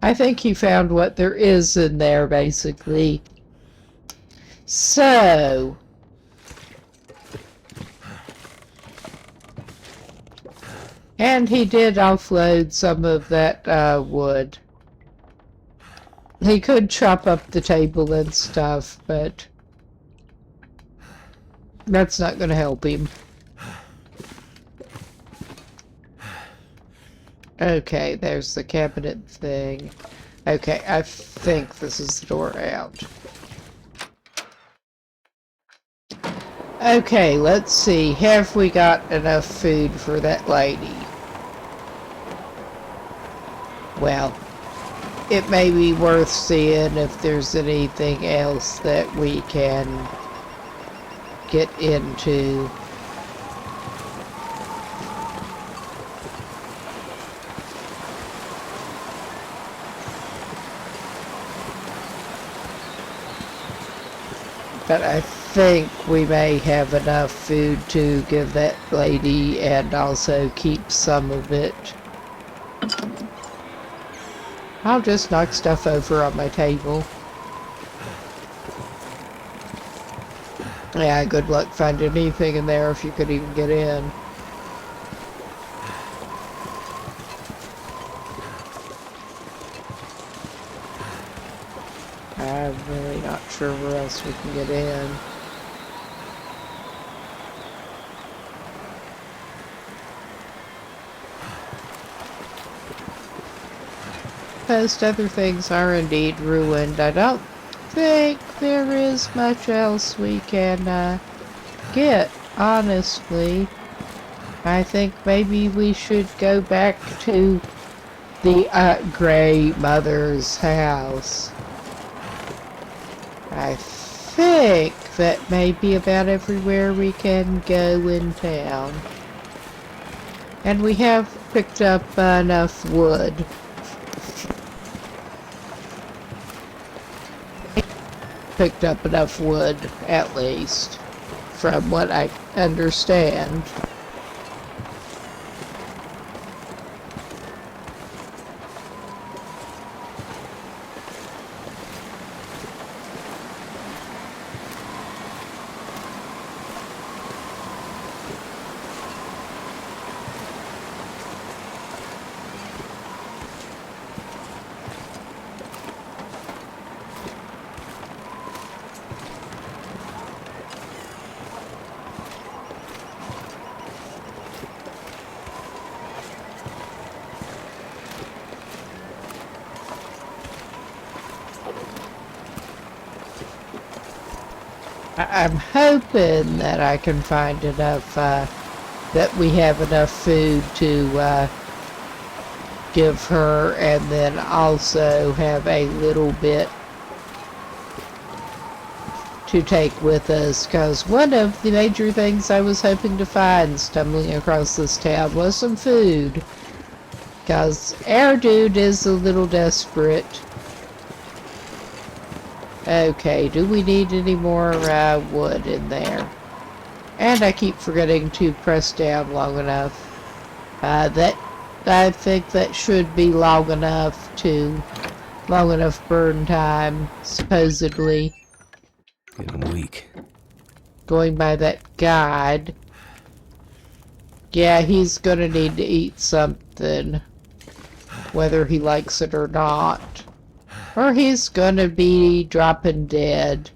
I think he found what there is in there, basically. So... And he did offload some of that wood. He could chop up the table and stuff, but that's not going to help him. Okay, there's the cabinet thing. Okay, I think this is the door out. Okay, let's see. Have we got enough food for that lady? Well, it may be worth seeing if there's anything else that we can get into. But I think we may have enough food to give that lady and also keep some of it. I'll just knock stuff over on my table. Yeah, good luck finding anything in there if you could even get in. I'm really not sure where else we can get in. Most other things are indeed ruined. I don't think there is much else we can get, honestly. I think maybe we should go back to the Grey Mother's house. I think that may be about everywhere we can go in town. And we have picked up enough wood. Picked up enough wood, at least, from what I understand. I'm hoping that I can find enough, that we have enough food to give her, and then also have a little bit to take with us, because one of the major things I was hoping to find stumbling across this town was some food, because our dude is a little desperate. Okay, do we need any more wood in there? And I keep forgetting to press down long enough. I think that should be long enough burn time, supposedly. Getting weak. Going by that guide. Yeah, he's gonna need to eat something, whether he likes it or not. Or he's gonna be dropping dead.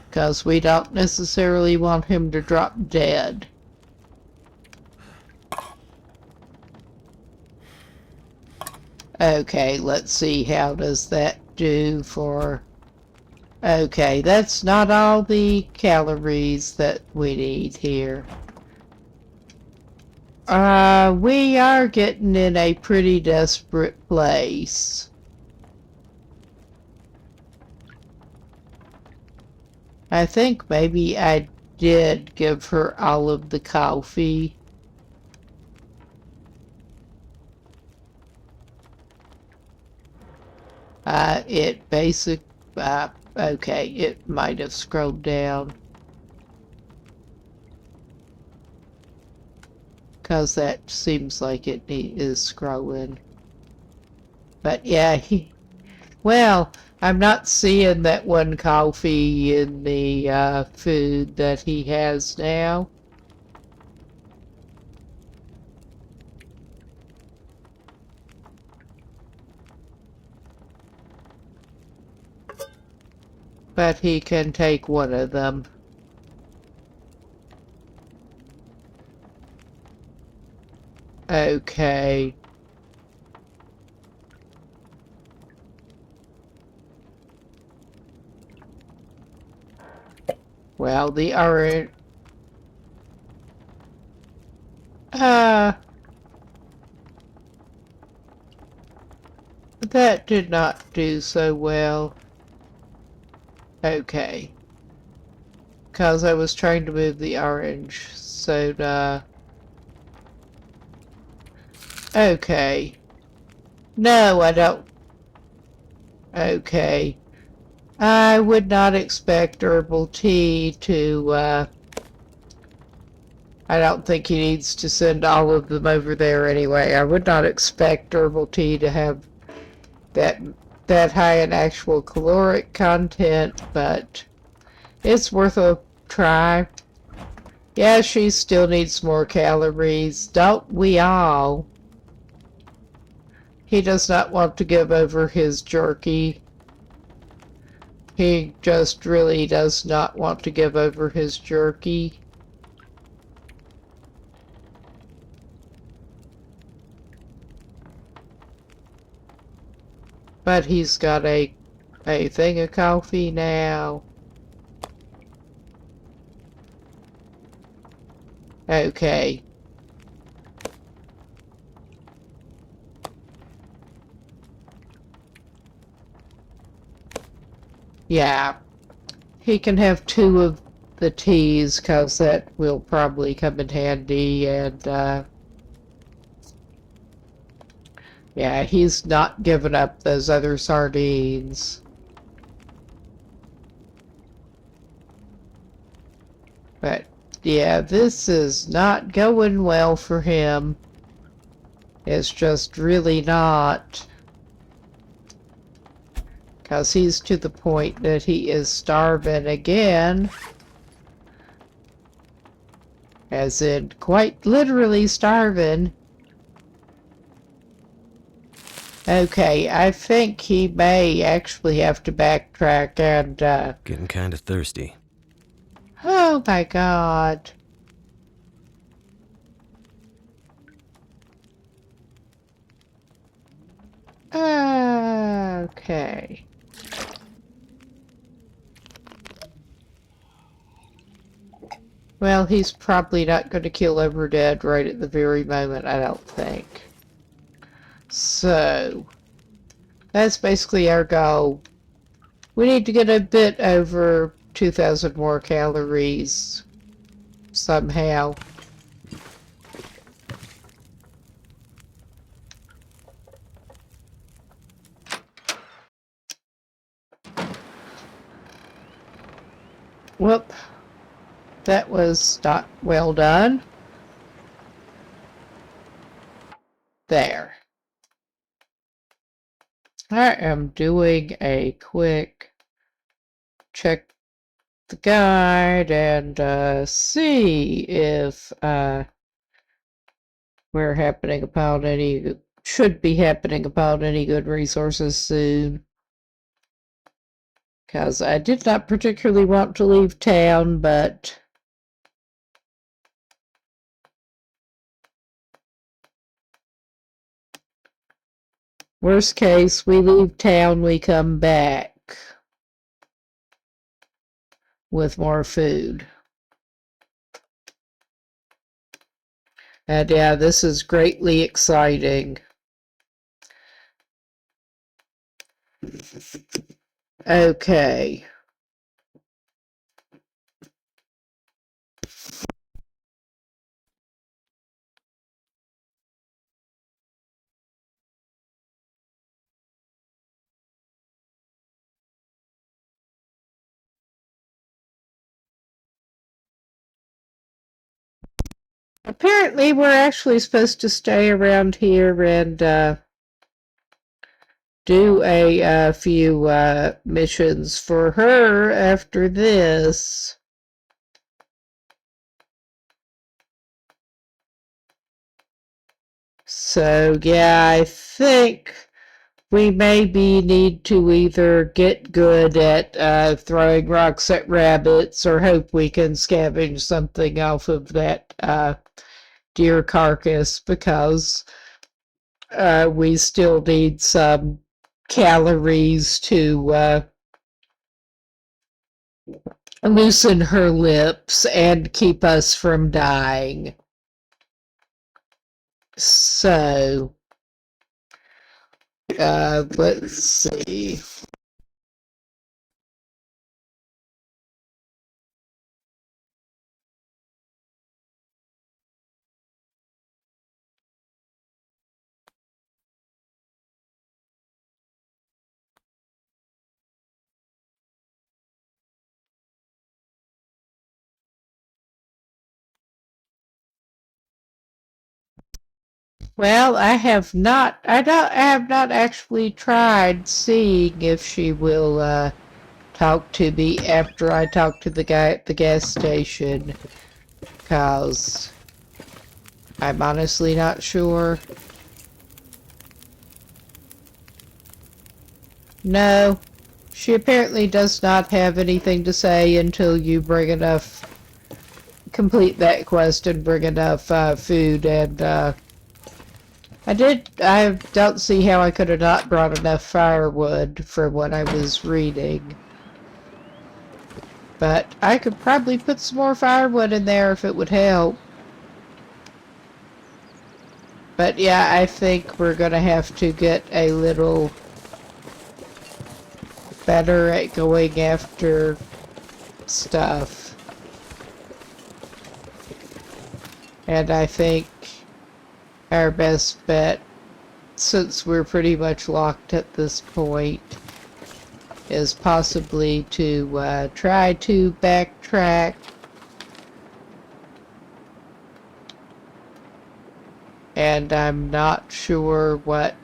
Because we don't necessarily want him to drop dead. Okay, let's see, how does that do for... Okay, that's not all the calories that we need here. We are getting in a pretty desperate place. I think maybe I did give her all of the coffee. Okay, it might have scrolled down. Because that seems like it is scrolling. But yeah, well, I'm not seeing that one coffee in the food that he has now. But he can take one of them. Okay. Well, the orange... that did not do so well. Okay. Because I was trying to move the orange soda. Okay. No, I don't. Okay. I would not expect herbal tea to, I don't think he needs to send all of them over there anyway. I would not expect herbal tea to have that high in actual caloric content, but it's worth a try. Yeah, she still needs more calories. Don't we all? He does not want to give over his jerky. He just really does not want to give over his jerky. But he's got a thing of coffee now. Okay. Yeah. He can have 2 of the teas, because that will probably come in handy, and, yeah, he's not giving up those other sardines. But, yeah, this is not going well for him. It's just really not. Because he's to the point that he is starving again. As in, quite literally starving. Okay, I think he may actually have to backtrack and, Getting kind of thirsty. oh my god. Okay. Well, he's probably not going to kill Overdad right at the very moment, I don't think. So, that's basically our goal. We need to get a bit over 2,000 more calories somehow. Whoop. That was not well done. There. I am doing a quick check the guide and see if we're happening upon any, should be happening upon any good resources soon. Because I did not particularly want to leave town, but worst case, we leave town, we come back with more food. And yeah, this is greatly exciting. Okay. Apparently, we're actually supposed to stay around here and do a few missions for her after this. So, yeah, I think we maybe need to either get good at throwing rocks at rabbits or hope we can scavenge something off of that deer carcass, because we still need some calories to loosen her lips and keep us from dying. So, let's see. Well, I have not actually tried seeing if she will talk to me after I talk to the guy at the gas station. 'cause I'm honestly not sure. No, she apparently does not have anything to say until you bring enough, complete that quest and bring enough food, and I don't see how I could have not brought enough firewood from what I was reading. But I could probably put some more firewood in there if it would help. But yeah, I think we're gonna have to get a little better at going after stuff. And I think our best bet, since we're pretty much locked at this point, is possibly to try to backtrack and I'm not sure what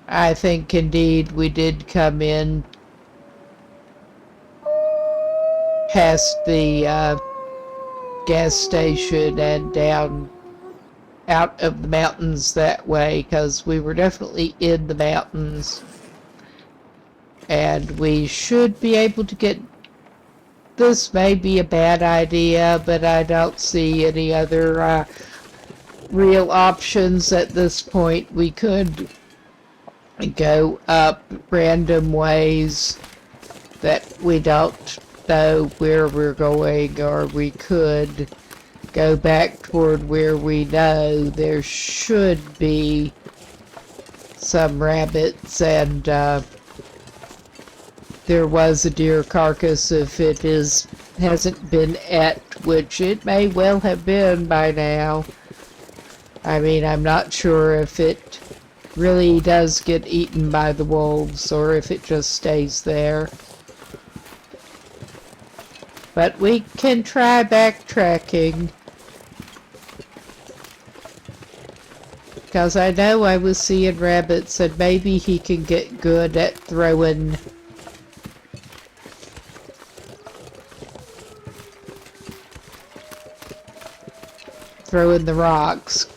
I think indeed we did come in past the gas station and down out of the mountains that way, because we were definitely in the mountains, and we should be able to get, this may be a bad idea, but I don't see any other real options at this point. We could go up random ways that we don't know where we're going, or we could go back toward where we know there should be some rabbits, and there was a deer carcass if it hasn't been et, which it may well have been by now. I mean, I'm not sure if it really does get eaten by the wolves or if it just stays there. But we can try backtracking, because I know I was seeing rabbits, and maybe he can get good at throwing the rocks,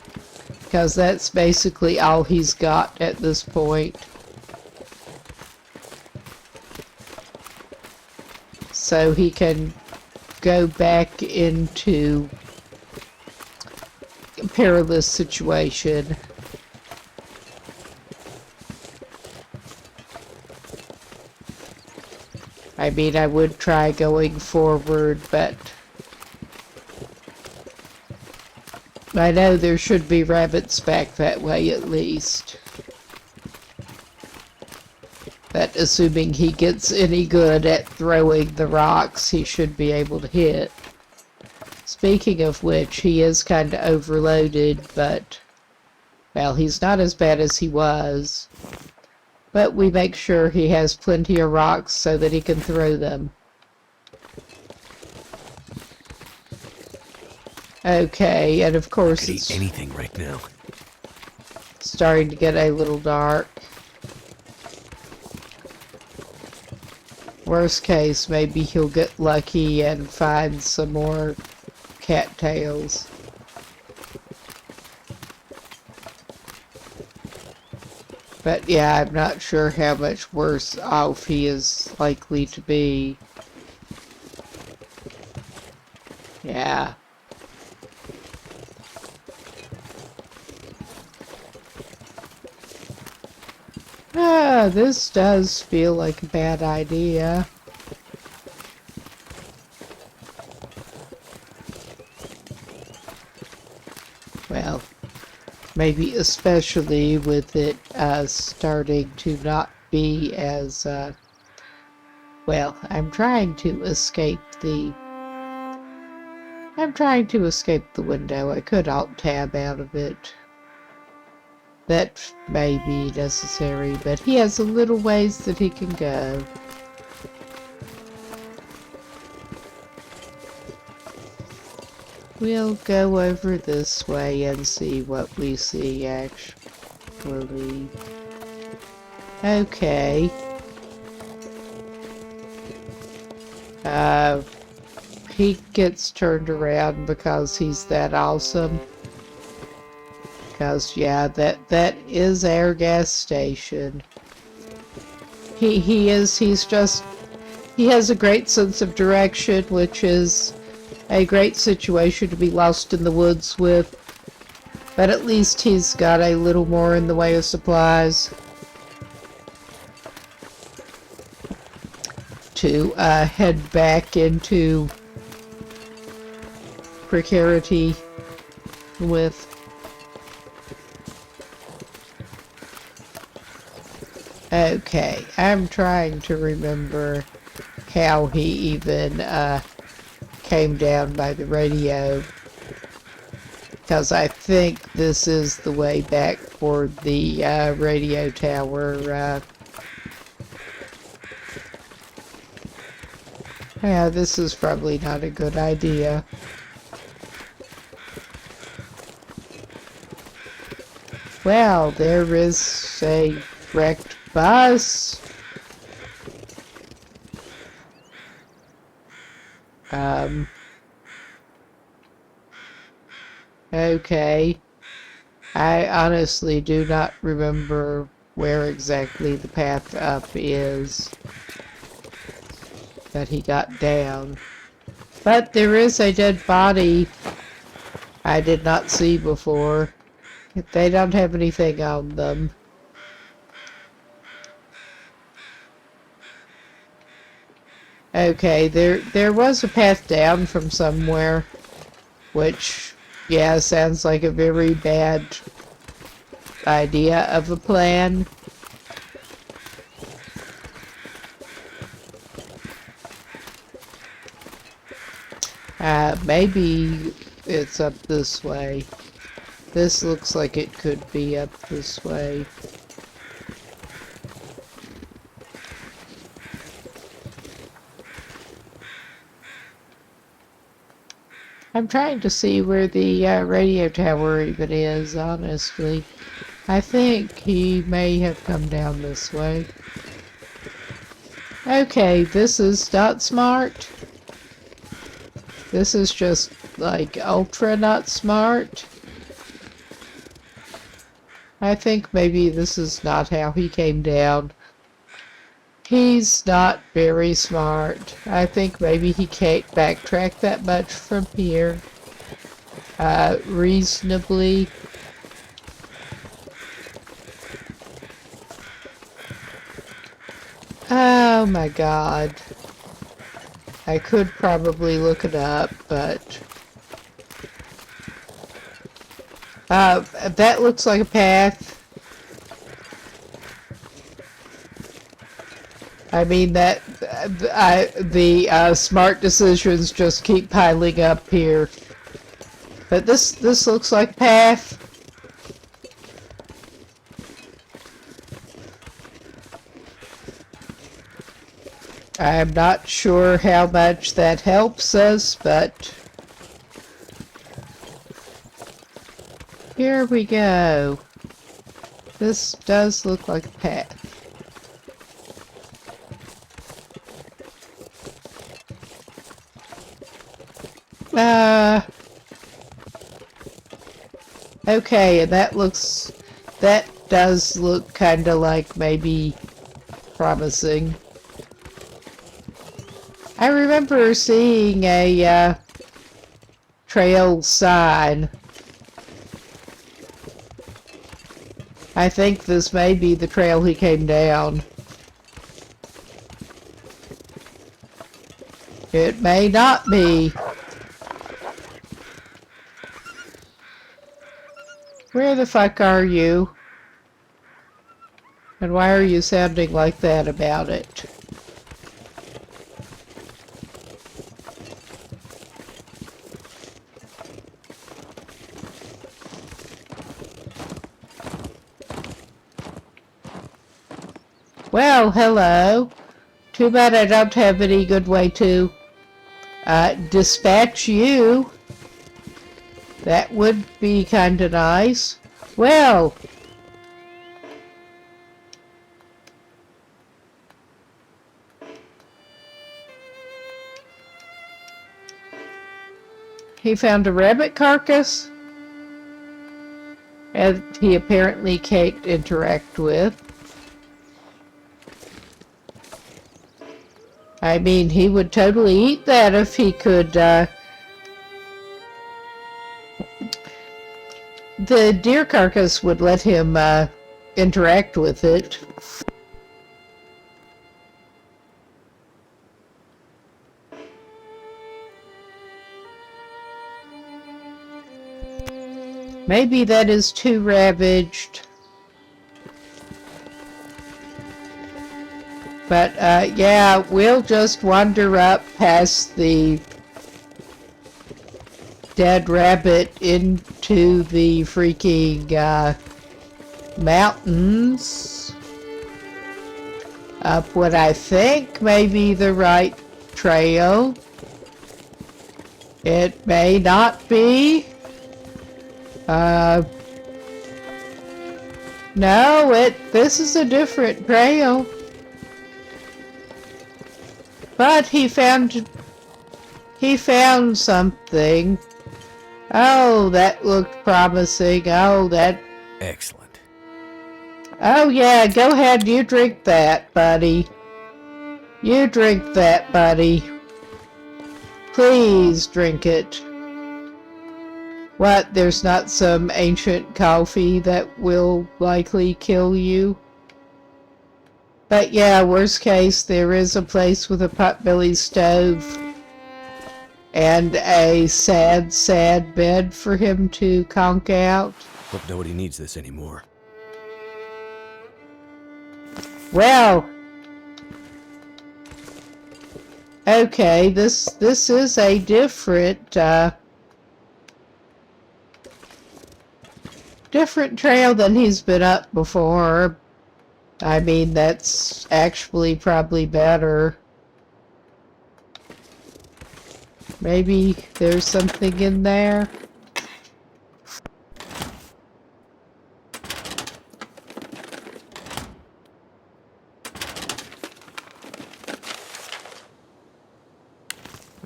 because that's basically all he's got at this point. So he can go back into a perilous situation. I mean, I would try going forward, but I know there should be rabbits back that way at least. But assuming he gets any good at throwing the rocks, he should be able to hit. Speaking of which, he is kind of overloaded, but, well, he's not as bad as he was. But we make sure he has plenty of rocks so that he can throw them. Okay, and of course Could it's eat anything right now. starting to get a little dark. Worst case, maybe he'll get lucky and find some more cattails. But yeah, I'm not sure how much worse off he is likely to be. Yeah. This does feel like a bad idea. Well, maybe especially with it starting to not be as, well, I'm trying to escape the window. I could Alt-Tab out of it. That may be necessary, but he has a little ways that he can go. We'll go over this way and see what we see, actually. Okay. Uh, he gets turned around because he's that awesome. Because, yeah, that is our gas station. He has a great sense of direction, which is a great situation to be lost in the woods with. But at least he's got a little more in the way of supplies to head back into precarity with. Okay, I'm trying to remember how he even came down by the radio, because I think this is the way back for the radio tower. Yeah, this is probably not a good idea. Well, there is a wrecked bus. Okay. I honestly do not remember where exactly the path up is that he got down. But there is a dead body I did not see before. They don't have anything on them. Okay, there was a path down from somewhere, which, yeah, sounds like a very bad idea of a plan. Maybe it's up this way. This looks like it could be up this way. I'm trying to see where the radio tower even is, honestly. I think he may have come down this way. Okay, this is not smart. This is just, like, ultra not smart. I think maybe this is not how he came down. He's not very smart. I think maybe he can't backtrack that much from here. Reasonably. Oh my god. I could probably look it up, but that looks like a path. I mean, the smart decisions just keep piling up here. But this looks like a path. I'm not sure how much that helps us, but here we go. This does look like a path. Okay, and that does look kind of like maybe promising. I remember seeing a trail sign. I think this may be the trail he came down. It may not be. Where the fuck are you? And why are you sounding like that about it? Well, hello. Too bad I don't have any good way to dispatch you. That would be kinda nice. Well. he found a rabbit carcass, and he apparently can't interact with. I mean, he would totally eat that if he could. The deer carcass would let him interact with it. Maybe that is too ravaged. But, yeah, we'll just wander up past the dead rabbit into the freaking, mountains. Up what I think may be the right trail. It may not be. No, this is a different trail. But he found something. Oh, that looked promising. Excellent. Oh yeah, go ahead, you drink that, buddy. You drink that, buddy. Please drink it. What, there's not some ancient coffee that will likely kill you? But yeah, worst case, there is a place with a potbelly stove and a sad, sad bed for him to conk out. Hope nobody needs this anymore. Well, okay, this is a different trail than he's been up before. I mean, that's actually probably better. Maybe there's something in there.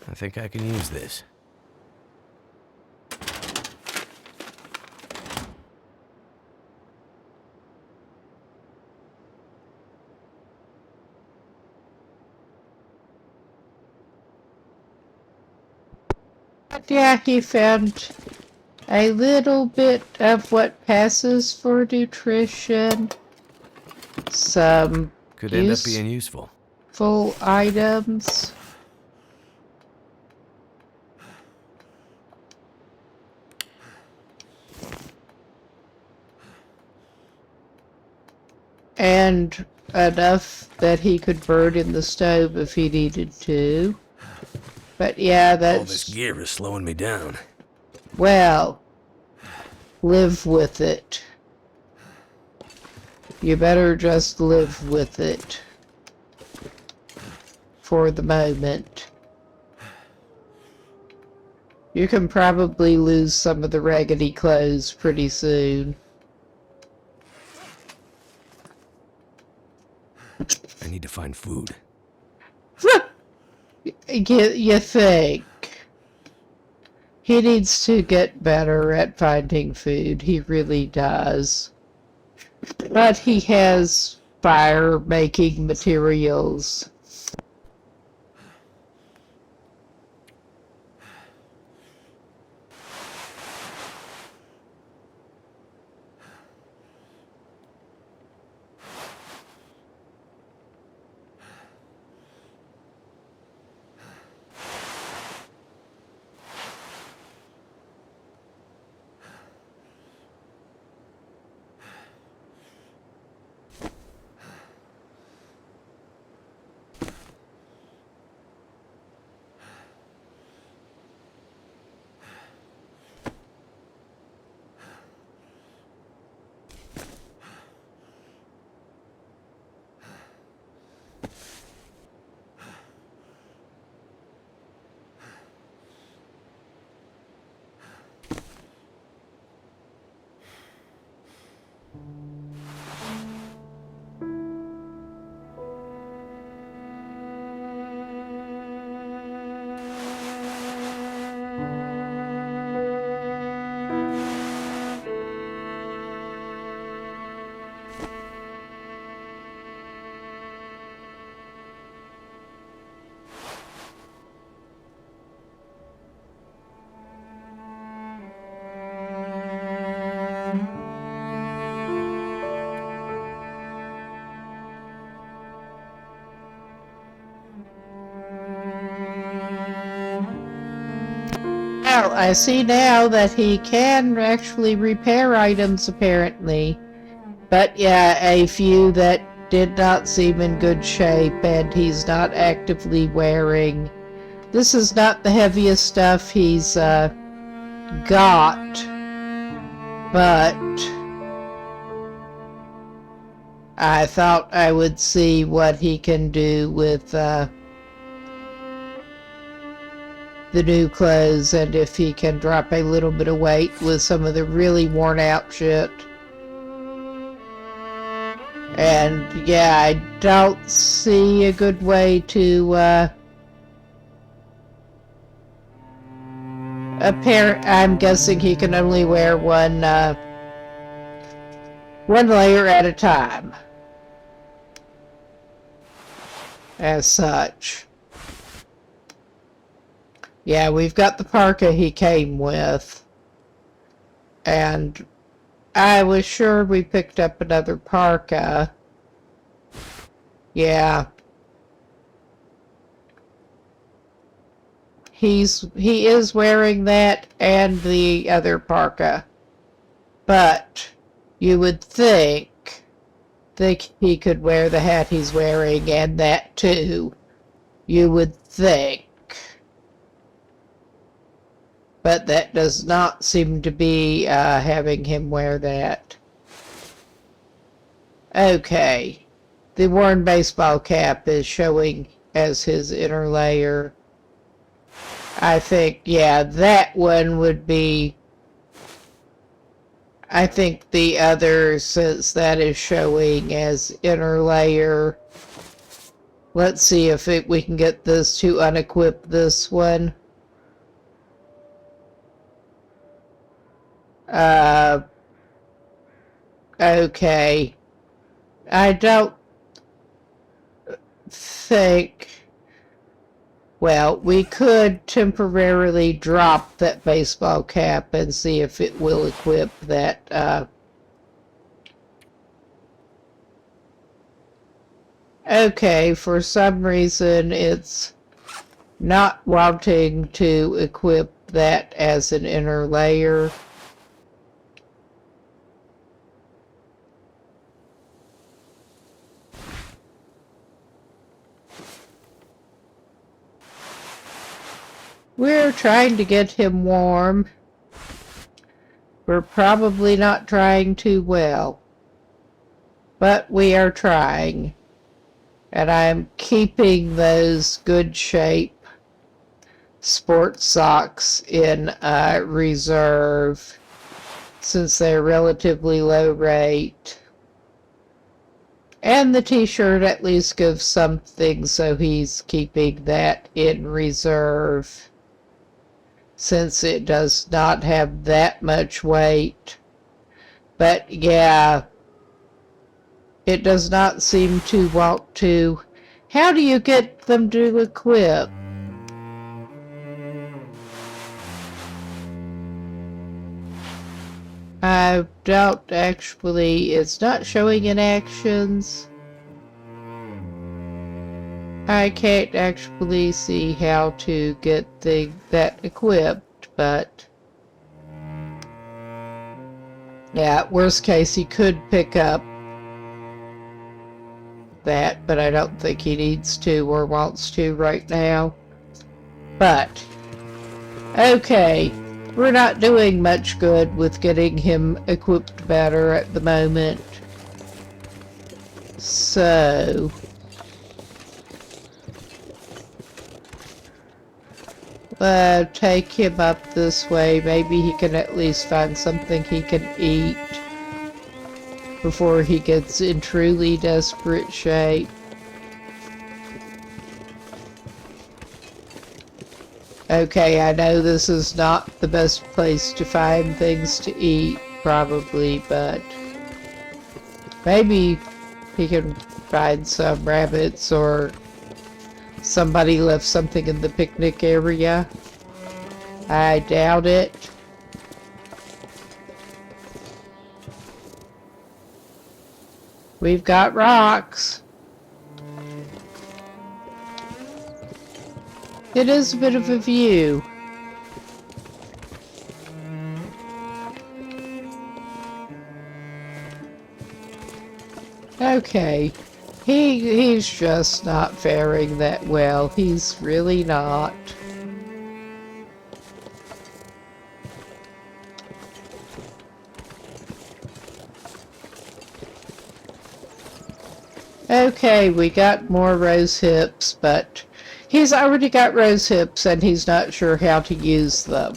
I think I can use this. But yeah, he found a little bit of what passes for nutrition. Some Could end up being useful. full items. And enough that he could burn in the stove if he needed to. But yeah, All this that's... gear is slowing me down. Well, live with it. You better just live with it. For the moment. You can probably lose some of the raggedy clothes pretty soon. I need to find food. You think. He needs to get better at finding food. He really does. But he has fire-making materials. Well, I see now that he can actually repair items, apparently. But yeah, a few that did not seem in good shape and he's not actively wearing. This is not the heaviest stuff he's got, but I thought I would see what he can do with the new clothes and if he can drop a little bit of weight with some of the really worn out shit. And yeah, I don't see a good way to I'm guessing he can only wear one layer at a time. As such. Yeah, we've got the parka he came with. And I was sure we picked up another parka. Yeah. He is wearing that and the other parka. But you would think he could wear the hat he's wearing and that too. You would think. But that does not seem to be having him wear that. Okay. The worn baseball cap is showing as his inner layer. I think, yeah, that one would be... I think the other, since that is showing as inner layer... Let's see if we can get this to unequip this one. Okay. I don't think... Well, we could temporarily drop that baseball cap and see if it will equip that, Okay, for some reason it's not wanting to equip that as an inner layer. We're trying to get him warm. We're probably not trying too well. But we are trying. And I'm keeping those good shape sports socks in reserve since they're relatively low rate. And the t-shirt at least gives something, so he's keeping that in reserve since it does not have that much weight. But yeah, it does not seem to want to. How do you get them to equip? I don't actually, it's not showing in actions. I can't actually see how to get that equipped, but yeah, worst case he could pick up that, but I don't think he needs to or wants to right now. But okay, we're not doing much good with getting him equipped better at the moment. So take him up this way. Maybe he can at least find something he can eat before he gets in truly desperate shape. Okay, I know this is not the best place to find things to eat, probably, but maybe he can find some rabbits or somebody left something in the picnic area. I doubt it. We've got rocks. It is a bit of a view. Okay. He's just not faring that well. He's really not. Okay, we got more rose hips, but he's already got rose hips and he's not sure how to use them.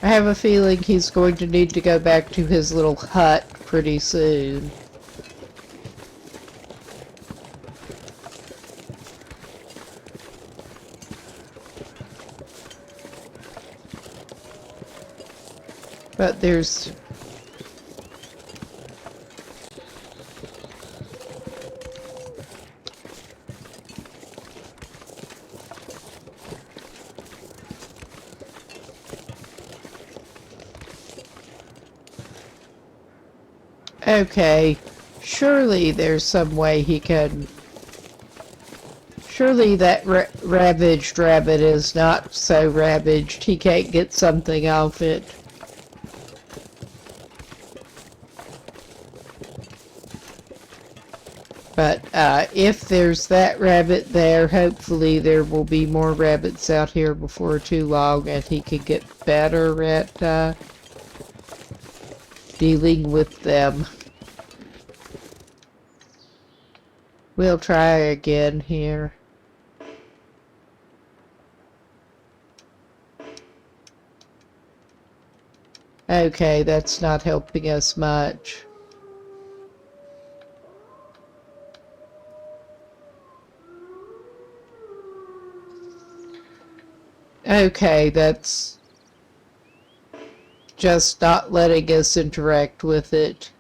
I have a feeling he's going to need to go back to his little hut pretty soon. But there's... Okay, surely there's some way he can... Surely that ravaged rabbit is not so ravaged he can't get something off it. But if there's that rabbit there, hopefully there will be more rabbits out here before too long and he can get better at dealing with them. We'll try again here. Okay, that's not helping us much. Okay, that's just not letting us interact with it.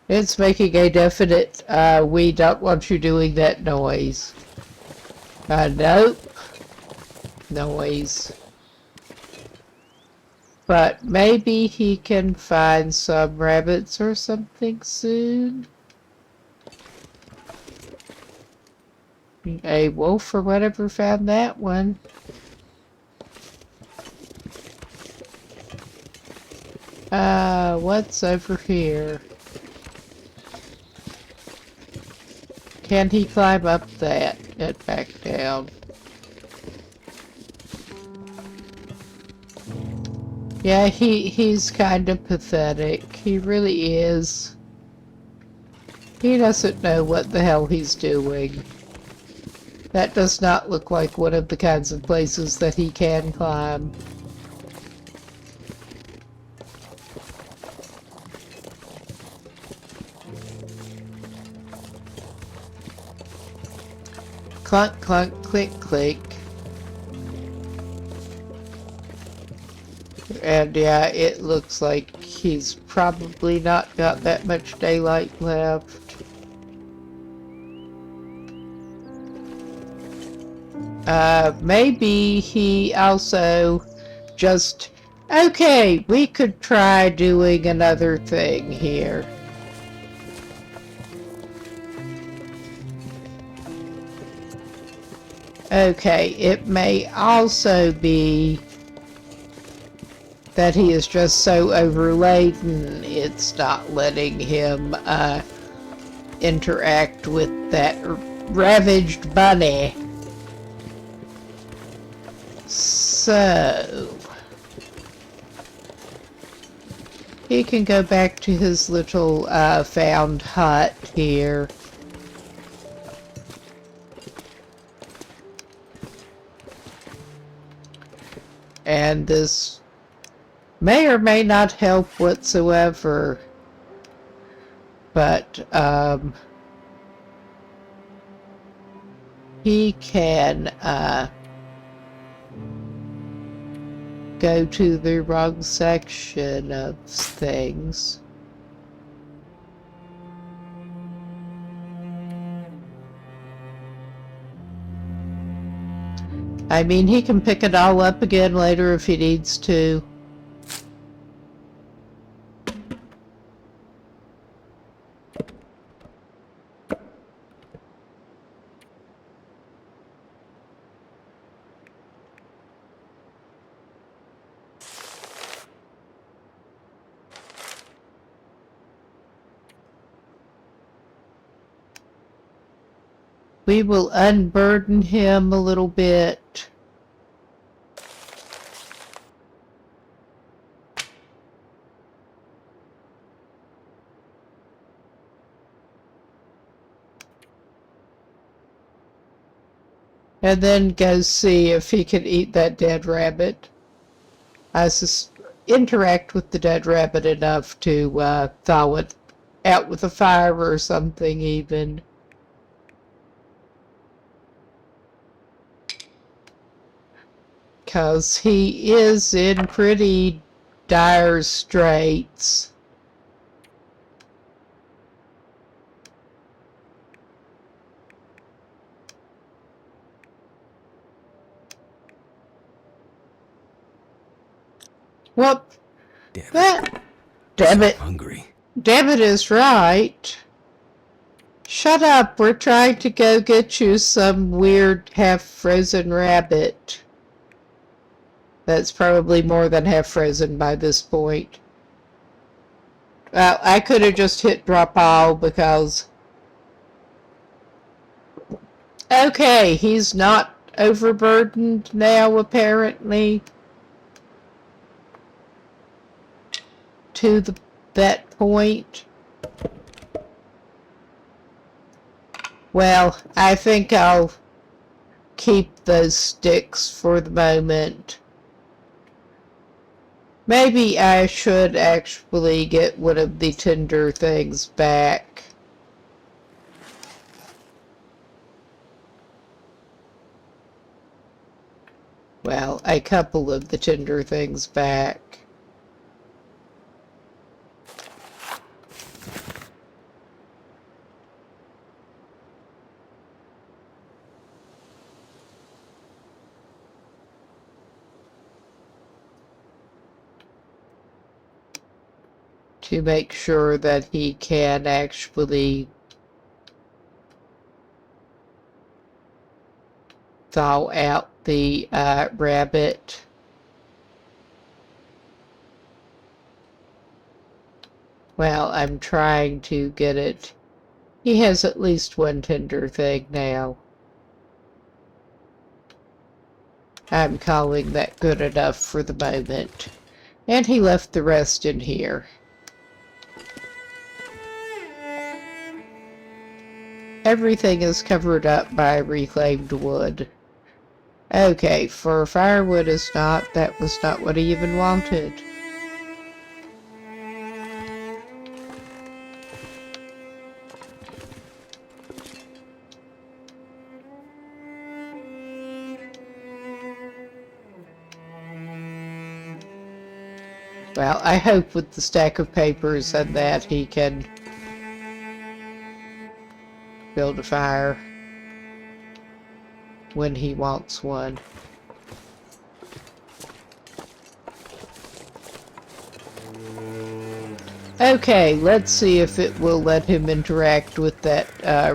It's making a definite, we don't want you doing that noise. Nope. Noise. But maybe he can find some rabbits or something soon. A wolf or whatever found that one. What's over here? Can he climb up that and back down? Yeah, he's kind of pathetic. He really is. He doesn't know what the hell he's doing. That does not look like one of the kinds of places that he can climb. Clunk, clunk, click, click. And yeah, it looks like he's probably not got that much daylight left. Maybe he also just... Okay, we could try doing another thing here. Okay, it may also be that he is just so overladen, it's not letting him interact with that ravaged bunny. So he can go back to his little found hut here. And this may or may not help whatsoever, but he can go to the wrong section of things. I mean, he can pick it all up again later if he needs to. We will unburden him a little bit. And then go see if he can eat that dead rabbit. Interact with the dead rabbit enough to thaw it out with a fire or something even. Because he is in pretty dire straits. Whoop. Damn it. That. Damn it. Hungry. David is right. Shut up. We're trying to go get you some weird half-frozen rabbit. That's probably more than half-frozen by this point. Well, I could have just hit drop all because... Okay, he's not overburdened now, apparently. To that point. Well, I think I'll keep those sticks for the moment. Maybe I should actually get one of the tinder things back. Well, a couple of the tinder things back. To make sure that he can actually thaw out the rabbit. Well, I'm trying to get it. He has at least one tender thing now. I'm calling that good enough for the moment. And he left the rest in here. Everything is covered up by reclaimed wood. Okay, for firewood is not, that was not what he even wanted. Well, I hope with the stack of papers and that he can build a fire when he wants one. Okay, let's see if it will let him interact with that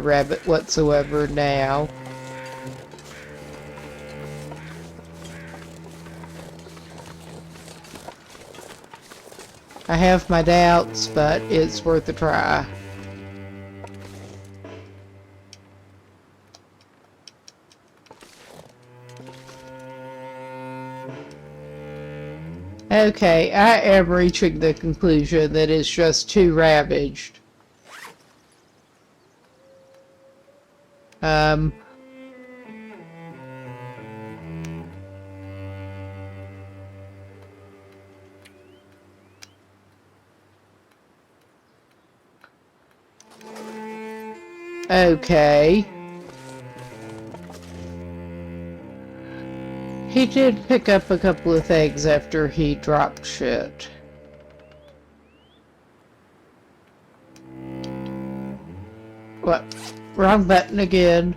rabbit whatsoever now. I have my doubts, but it's worth a try. Okay, I am reaching the conclusion that it's just too ravaged. Okay. He did pick up a couple of things after he dropped shit. What? Wrong button again.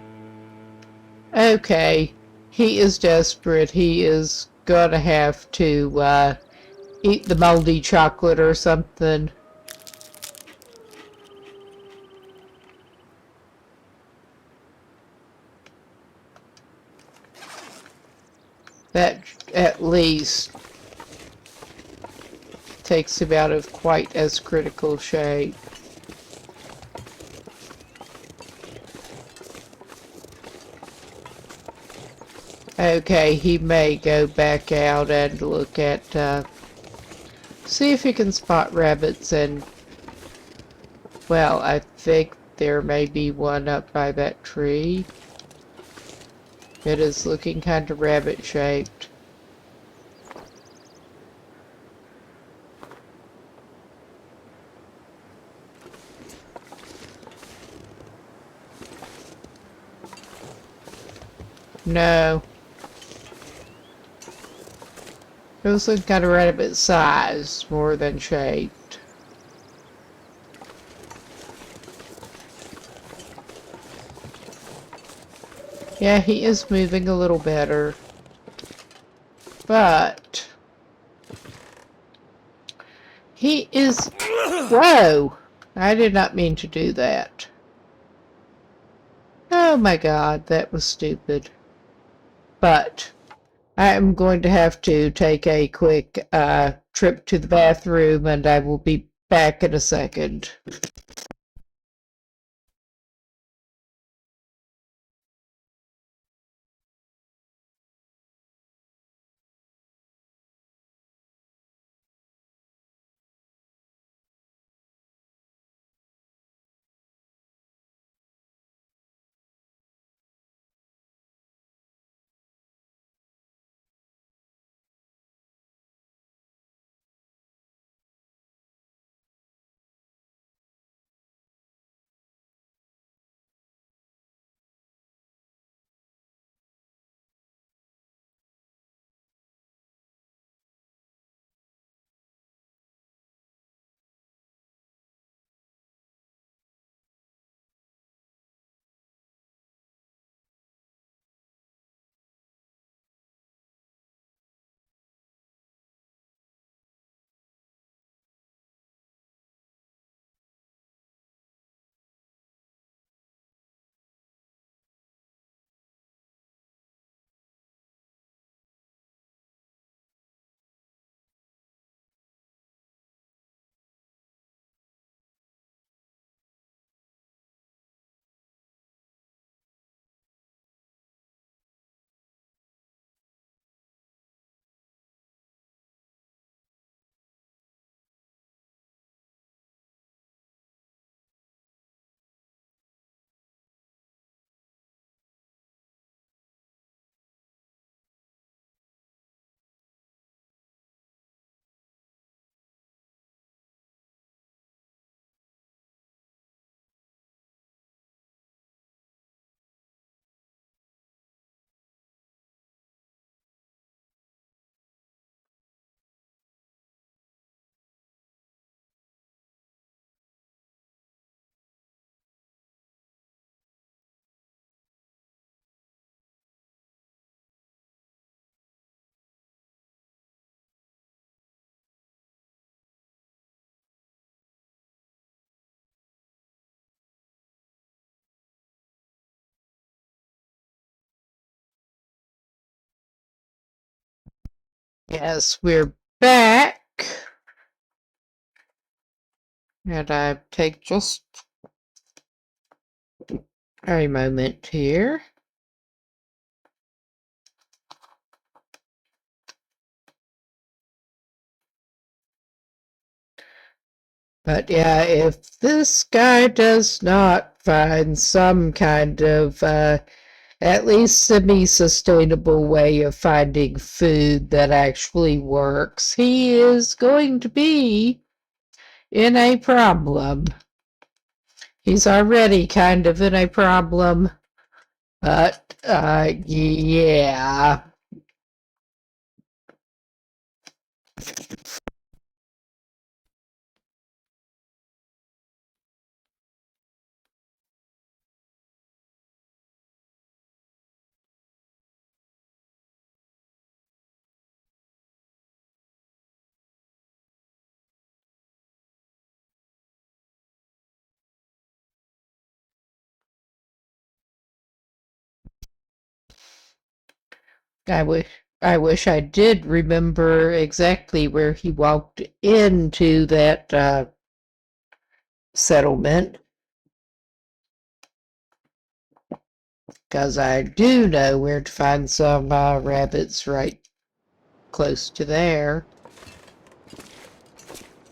Okay. He is desperate. He is gonna have to eat the moldy chocolate or something. That, at least, takes him out of quite as critical shape. Okay, he may go back out and look at, see if he can spot rabbits and, well, I think there may be one up by that tree. It is looking kind of rabbit-shaped. No. It was looking kind of rabbit size more than shaped. Yeah, he is moving a little better. But he is... Whoa! I did not mean to do that. Oh my god, that was stupid. But I am going to have to take a quick trip to the bathroom, and I will be back in a second. Yes, we're back. And I take just a moment here. But yeah, if this guy does not find some kind of at least semi-sustainable way of finding food that actually works, he is going to be in a problem. He's already kind of in a problem, but yeah. I wish I did remember exactly where he walked into that settlement. because I do know where to find some rabbits right close to there.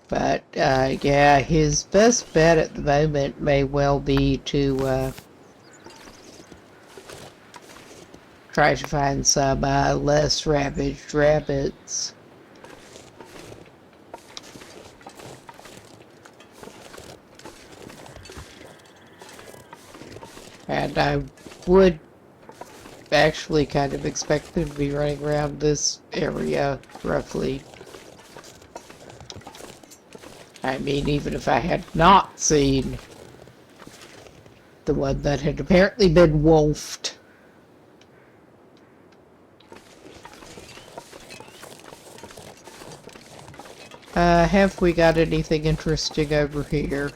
But, yeah, his best bet at the moment may well be to try to find some less ravaged rabbits. And I would actually kind of expect them to be running around this area, roughly. I mean, even if I had not seen the one that had apparently been wolfed. Have we got anything interesting over here?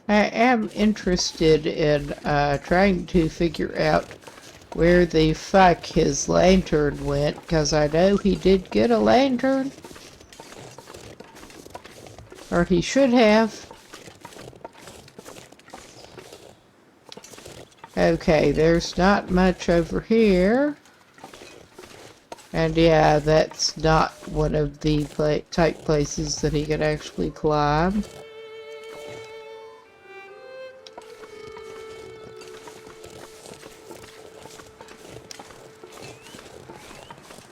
I am interested in trying to figure out where the fuck his lantern went, because I know he did get a lantern. Or he should have. Okay, there's not much over here. And yeah, that's not one of the type places that he could actually climb.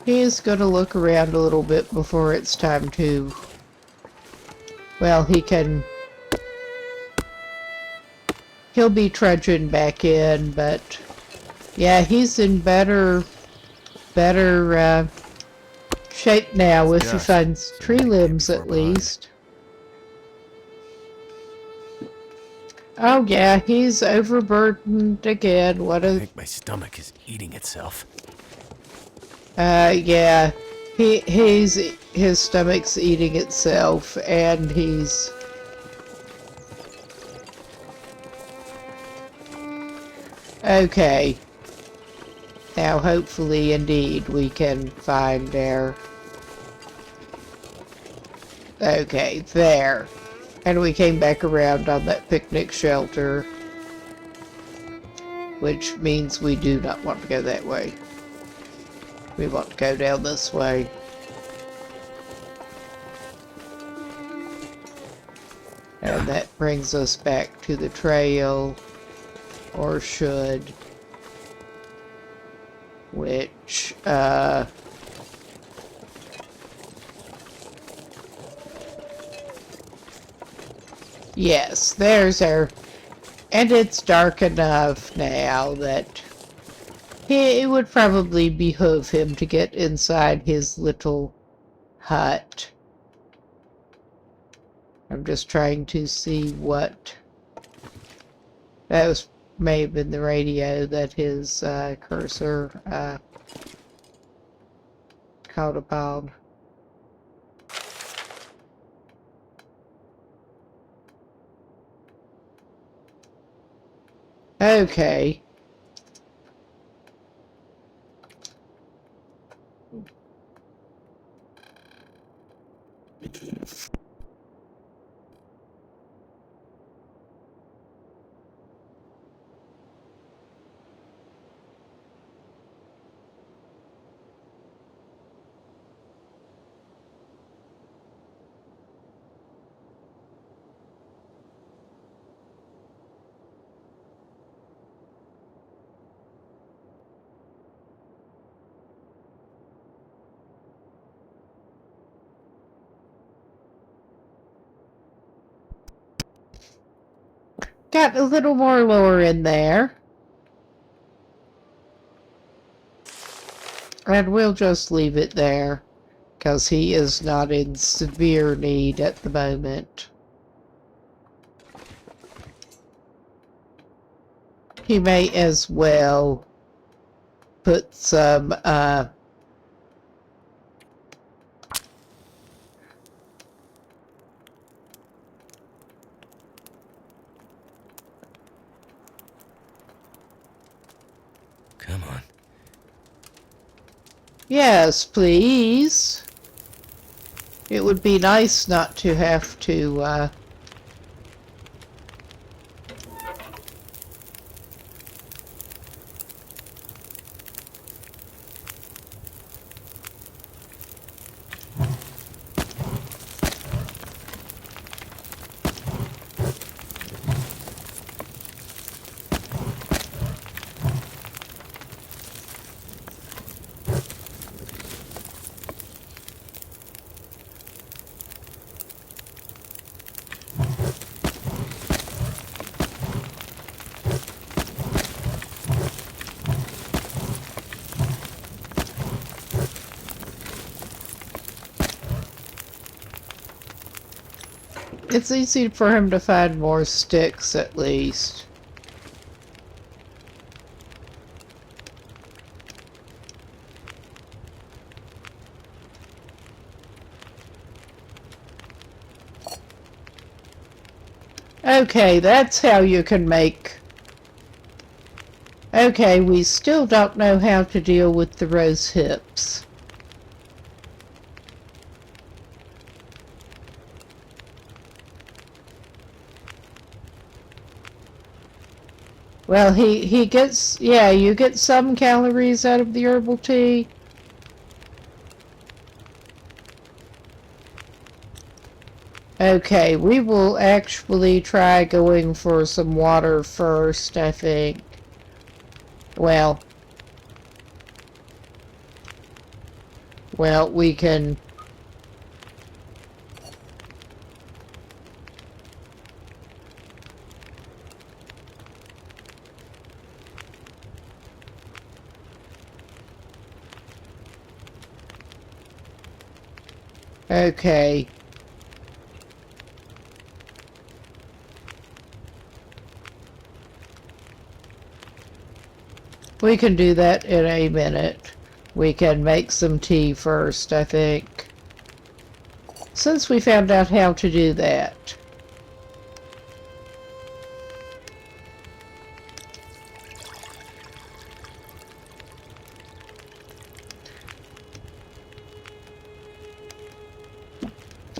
He is going to look around a little bit before it's time to... Well, he'll be trudging back in, but... Yeah, he's in better shape now if he finds tree limbs at least. Oh yeah, he's overburdened again. I think my stomach is eating itself. Yeah, his stomach's eating itself, and he's... Okay. Now, hopefully, indeed, we can find our... Okay, there. And we came back around on that picnic shelter, which means we do not want to go that way. We want to go down this way. And that brings us back to the trail, or should, which, yes, there's our, and it's dark enough now that it would probably behoove him to get inside his little hut. I'm just trying to see what... That may have been the radio that his cursor called upon. Okay. Got a little more lore in there. And we'll just leave it there, because he is not in severe need at the moment. He may as well put some, Come on. Yes, please. It would be nice not to have to, It's easy for him to find more sticks, at least. Okay, that's how you can make... Okay, we still don't know how to deal with the rose hips. Well, he gets... Yeah, you get some calories out of the herbal tea. Okay, we will actually try going for some water first, I think. Well, we can... Okay. We can do that in a minute. We can make some tea first, I think. Since we found out how to do that.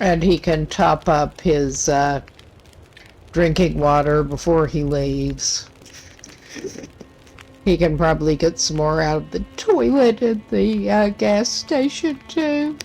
And he can top up his drinking water before he leaves. He can probably get some more out of the toilet at the gas station, too.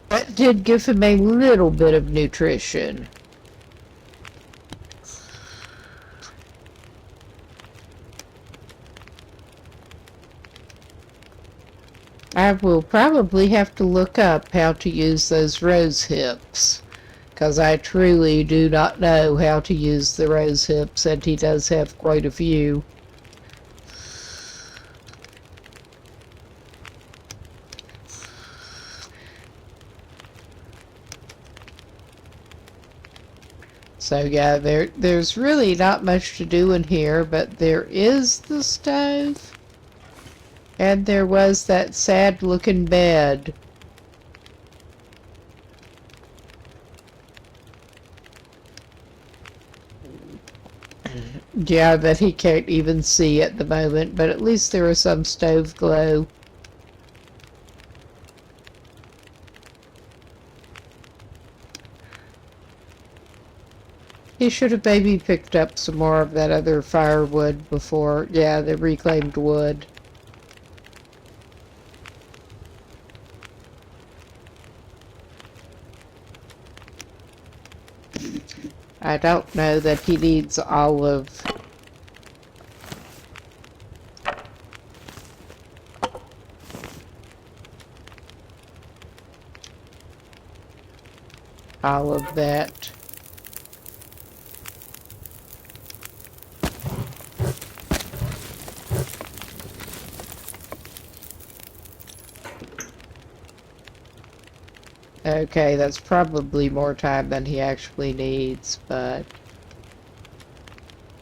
That did give him a little bit of nutrition. I will probably have to look up how to use those rose hips, because I truly do not know how to use the rose hips, and he does have quite a few. So yeah, there's really not much to do in here, but there is the stove. And there was that sad looking bed. Yeah, that he can't even see at the moment, but at least there is some stove glow. He should have maybe picked up some more of that other firewood before, yeah, the reclaimed wood. I don't know that he needs all of that. Okay, that's probably more time than he actually needs, but...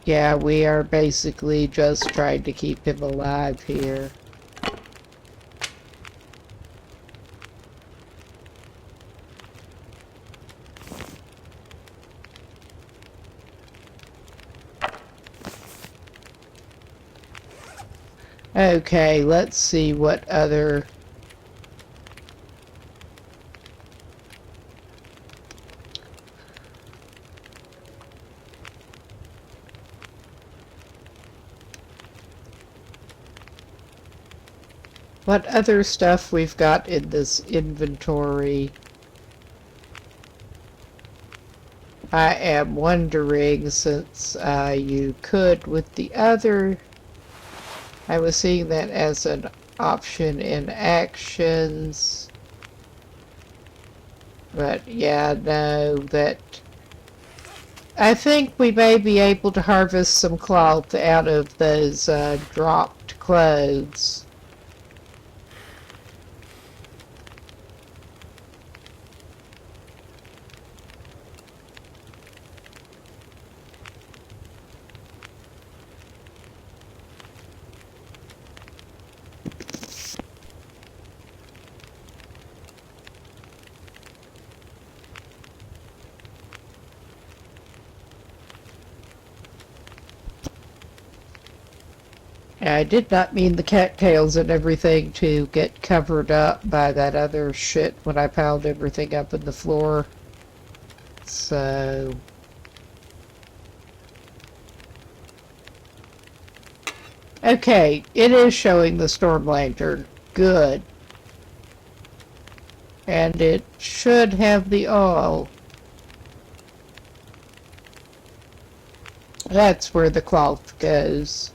Yeah, we are basically just trying to keep him alive here. Okay, let's see what other... What other stuff we've got in this inventory? I am wondering, since you could with the other... I was seeing that as an option in actions. But yeah, no, that... I think we may be able to harvest some cloth out of those dropped clothes. I did not mean the cattails and everything to get covered up by that other shit when I piled everything up in the floor. So... Okay, it is showing the storm lantern. Good. And it should have the oil. That's where the cloth goes.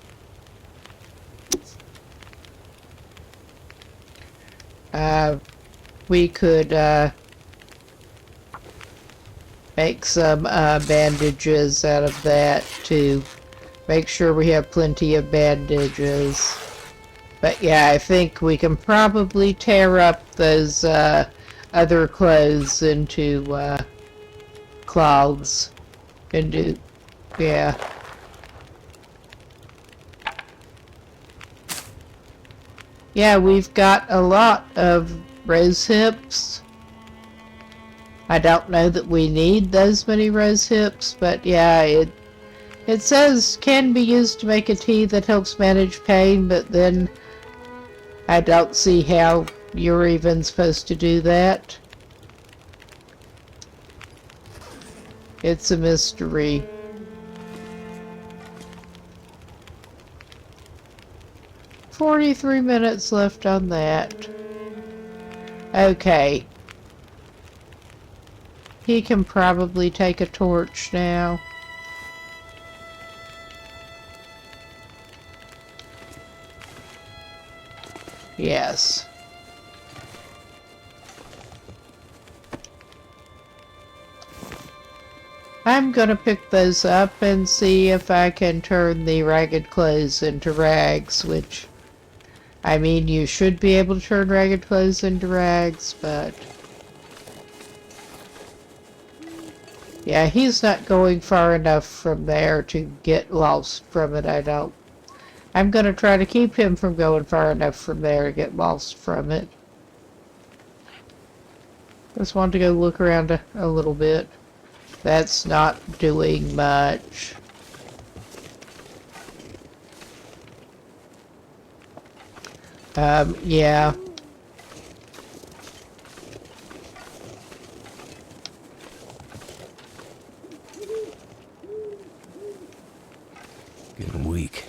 We could make some bandages out of that to make sure we have plenty of bandages. But yeah, I think we can probably tear up those other clothes into cloths. Yeah. Yeah, we've got a lot of rose hips. I don't know that we need those many rose hips, but yeah, it says can be used to make a tea that helps manage pain, but then I don't see how you're even supposed to do that. It's a mystery. "43 minutes left on that." Okay. He can probably take a torch now. Yes. I'm gonna pick those up and see if I can turn the ragged clothes into rags, which... I mean, you should be able to turn ragged clothes into rags, but... Yeah, he's not going far enough from there to get lost from it, I don't. I'm gonna try to keep him from going far enough from there to get lost from it. Just want to go look around a little bit. That's not doing much. Yeah. Getting weak.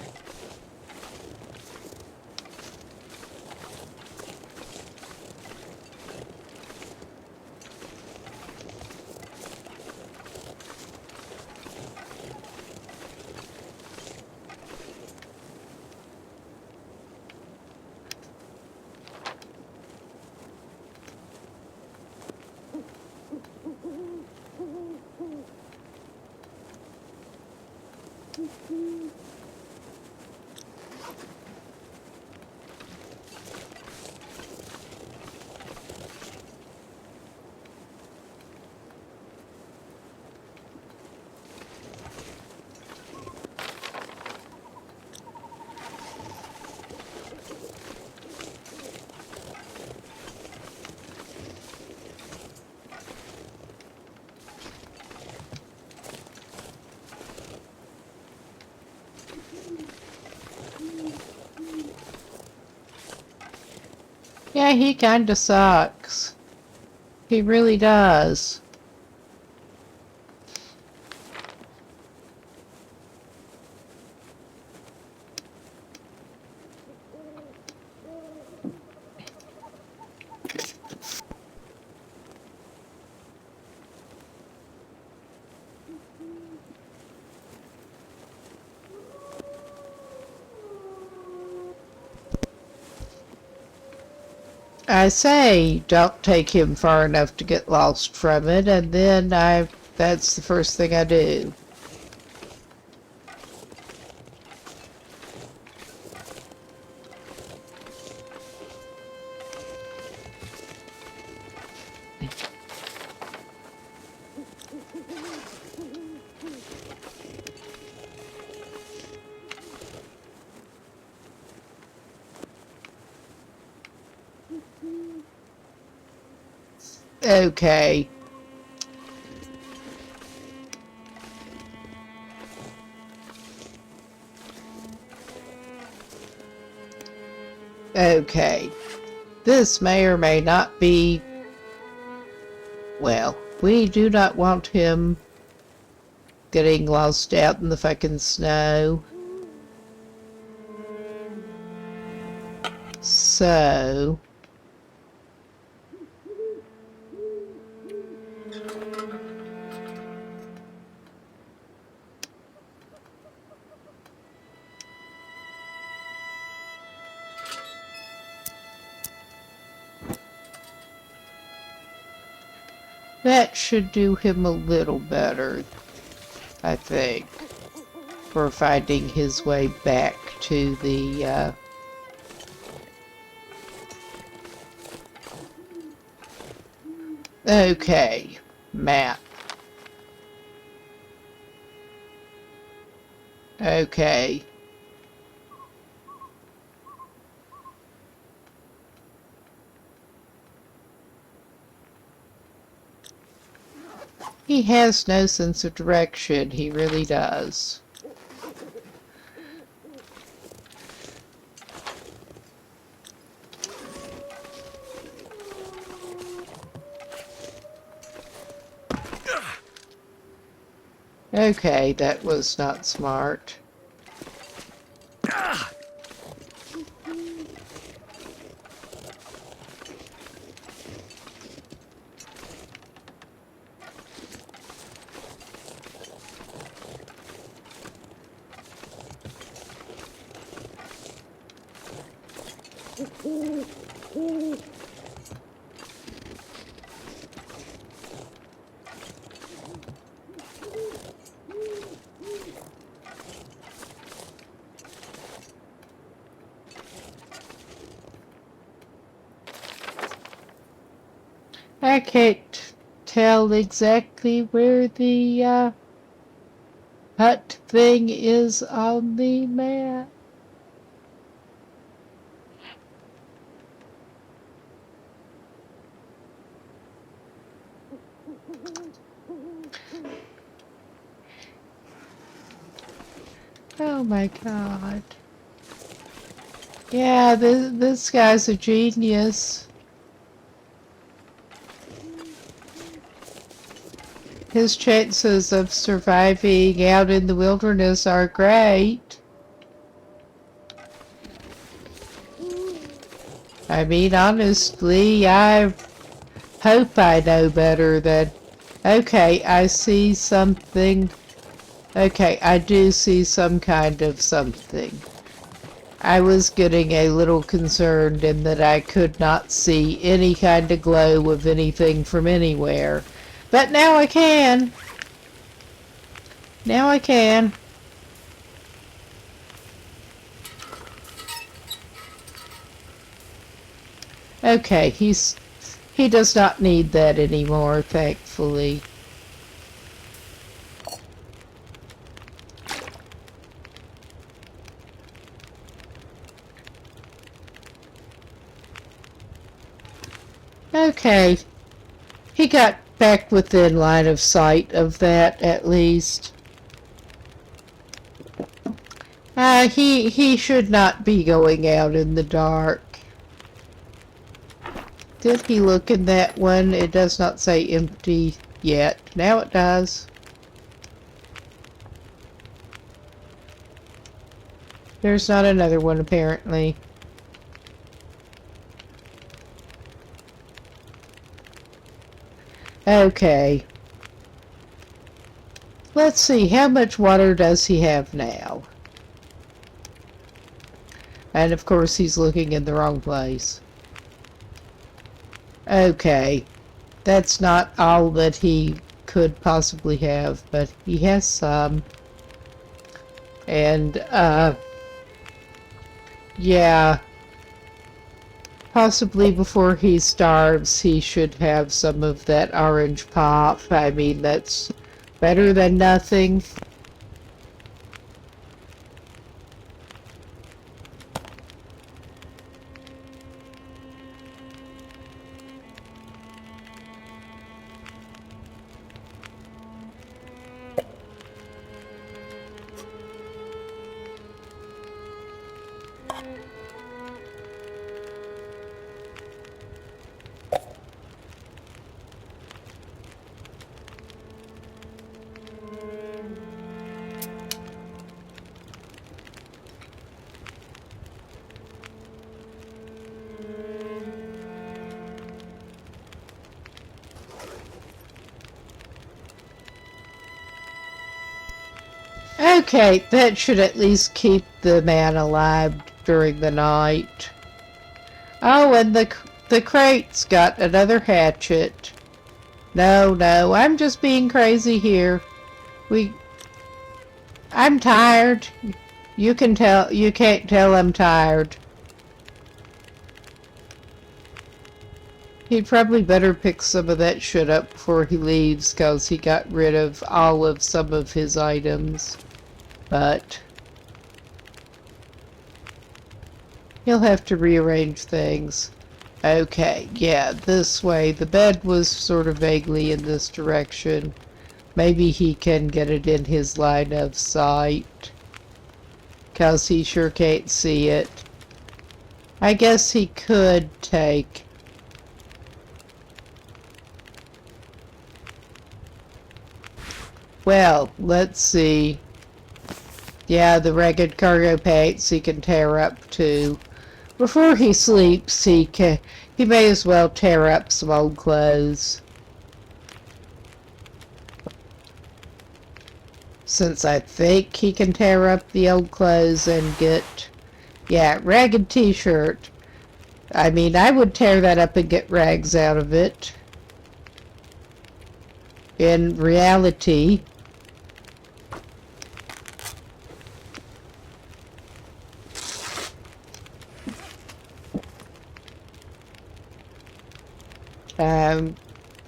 Yeah, he kinda sucks. He really does. I say, don't take him far enough to get lost from it, and then that's the first thing I do. Okay. Okay. This may or may not be... Well, we do not want him getting lost out in the fucking snow. So... that should do him a little better, I think, for finding his way back to the, Okay, map. Okay. He has no sense of direction, he really does. Okay, that was not smart. I can't tell exactly where the hut thing is on the map. Oh my god. Yeah, this guy's a genius. His chances of surviving out in the wilderness are great. I mean, honestly, I hope I know better than... Okay, I see something. Okay, I do see some kind of something. I was getting a little concerned in that I could not see any kind of glow of anything from anywhere. But now I can. Now I can. Okay, he does not need that anymore, thankfully. Okay. He got back within line of sight of that, at least. He should not be going out in the dark. Did he look in that one? It does not say empty yet. Now it does. There's not another one, apparently. Okay. Let's see, how much water does he have now? And of course he's looking in the wrong place. Okay. That's not all that he could possibly have, but he has some. And, yeah. Possibly before he starves, he should have some of that orange pop. I mean, that's better than nothing. Okay, that should at least keep the man alive during the night. Oh, and the crate's got another hatchet. No, I'm just being crazy here. I'm tired. You can't tell I'm tired. He'd probably better pick some of that shit up before he leaves, 'cause he got rid of some of his items. But he'll have to rearrange things. Okay, yeah, this way. The bed was sort of vaguely in this direction. Maybe he can get it in his line of sight, 'cause he sure can't see it. I guess he could take... Well, let's see. Yeah, the ragged cargo pants he can tear up too. Before he sleeps, he may as well tear up some old clothes. Since I think he can tear up the old clothes and get, yeah, ragged t-shirt. I mean, I would tear that up and get rags out of it. In reality,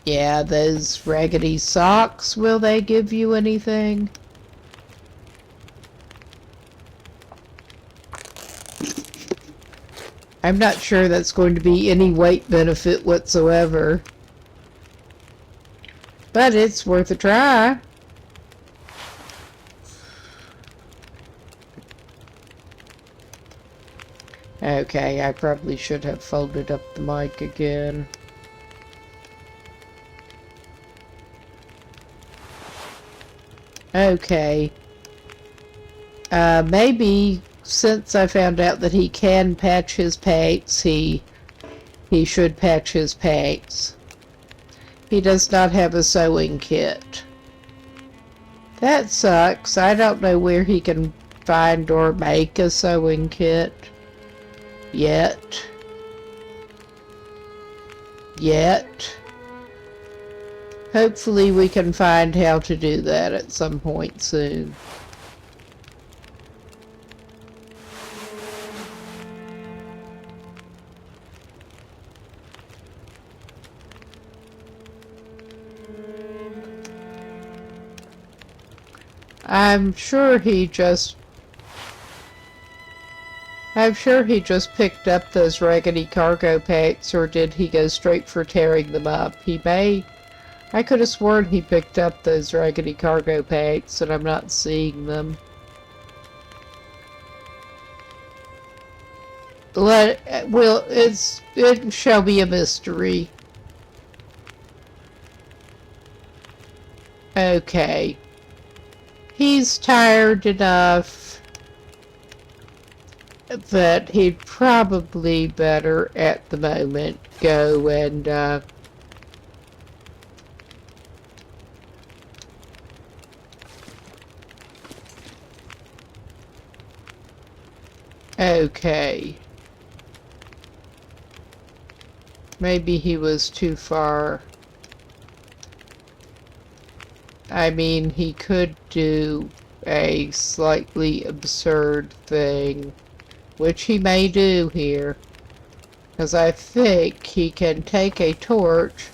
yeah, those raggedy socks, will they give you anything? I'm not sure that's going to be any weight benefit whatsoever. But it's worth a try. Okay, I probably should have folded up the mic again. Okay. Maybe since I found out that he can patch his pants, he should patch his pants. He does not have a sewing kit. That sucks. I don't know where he can find or make a sewing kit. Yet. Hopefully we can find how to do that at some point soon. I'm sure he just picked up those raggedy cargo packs, or did he go straight for tearing them up? I could have sworn he picked up those raggedy cargo packs, and I'm not seeing them. it shall be a mystery. Okay. He's tired enough that he'd probably better at the moment go and okay. Maybe he was too far. I mean, he could do a slightly absurd thing, which he may do here, because I think he can take a torch,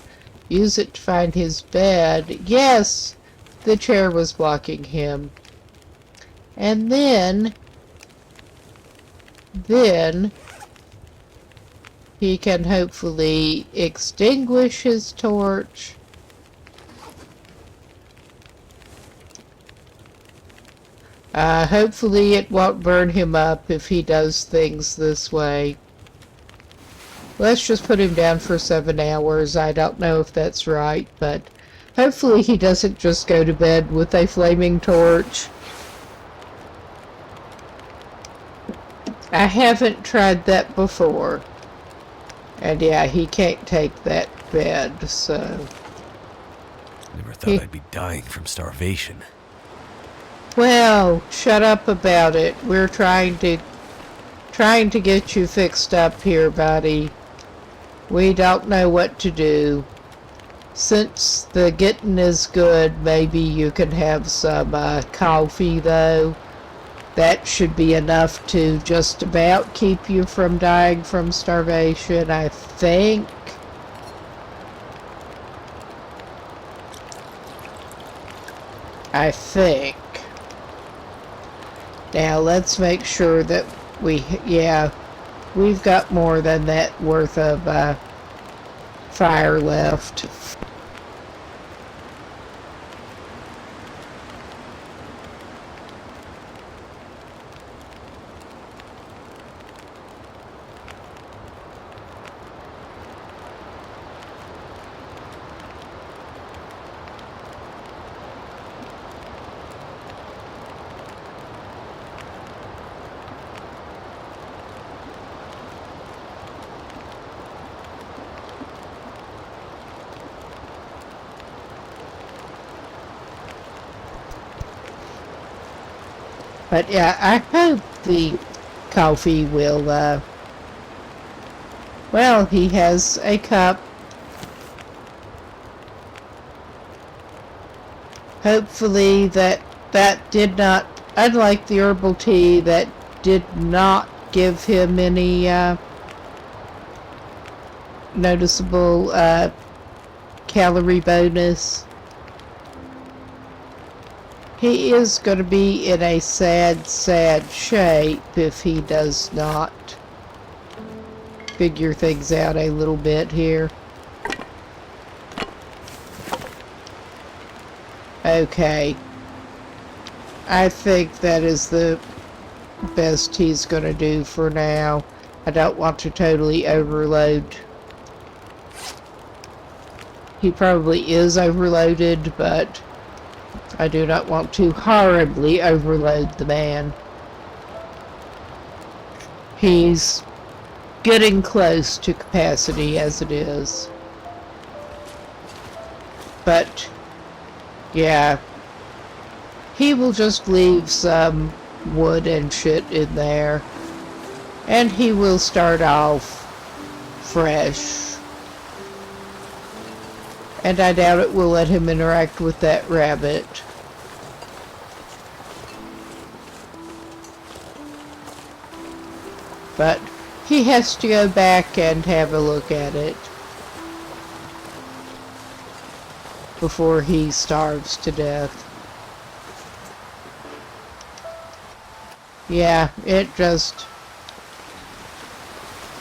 use it to find his bed. Yes, the chair was blocking him. And then he can hopefully extinguish his torch. Hopefully it won't burn him up if he does things this way. Let's just put him down for 7 hours. I don't know if that's right, but hopefully he doesn't just go to bed with a flaming torch. I haven't tried that before. And yeah, he can't take that bed, so... Never thought I'd be dying from starvation. Well, shut up about it. We're trying to get you fixed up here, buddy. We don't know what to do. Since the getting is good, maybe you can have some coffee, though. That should be enough to just about keep you from dying from starvation, I think. Now let's make sure that we've got more than that worth of fire left. But yeah, I hope the coffee will, well, he has a cup. Hopefully that did not, unlike the herbal tea, that did not give him any, noticeable, calorie bonus. He is going to be in a sad, sad shape if he does not figure things out a little bit here. Okay. I think that is the best he's going to do for now. I don't want to totally overload. He probably is overloaded, but I do not want to horribly overload the man. He's getting close to capacity as it is. But, yeah, he will just leave some wood and shit in there. And he will start off fresh. And I doubt it will let him interact with that rabbit. But he has to go back and have a look at it before he starves to death. Yeah, it just...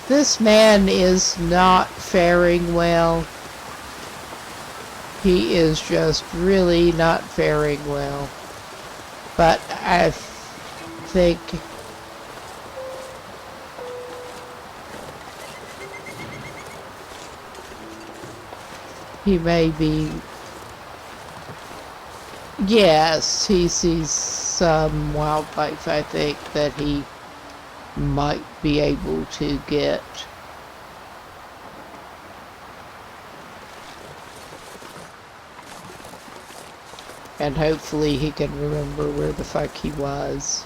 This man is not faring well. He is just really not faring well. But I think he may be... Yes, he sees some wildlife, I think, that he might be able to get. And hopefully he can remember where the fuck he was.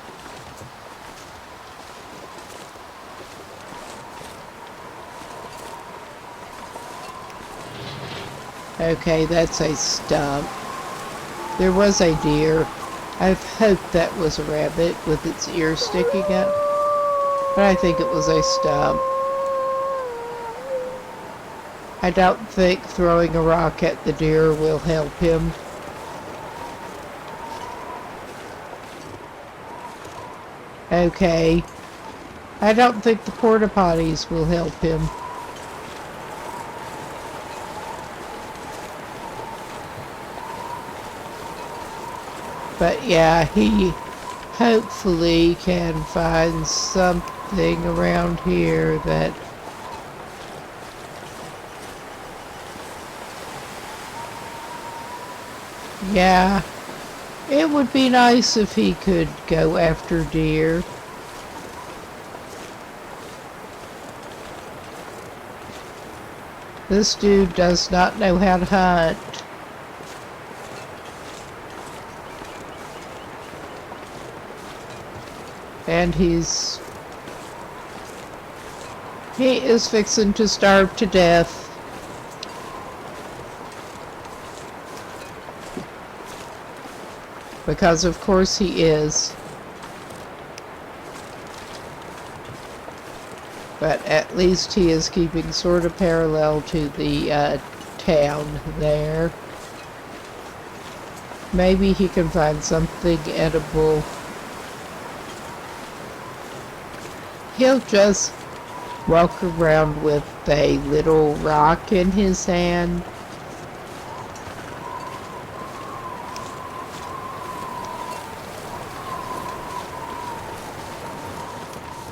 Okay, that's a stump. There was a deer. I hoped that was a rabbit with its ear sticking up. But I think it was a stump. I don't think throwing a rock at the deer will help him. Okay. I don't think the porta potties will help him. But yeah, he hopefully can find something around here that... Yeah. It would be nice if he could go after deer. This dude does not know how to hunt. And he is fixing to starve to death. Because of course he is. But at least he is keeping sort of parallel to the town there. Maybe he can find something edible. He'll just walk around with a little rock in his hand.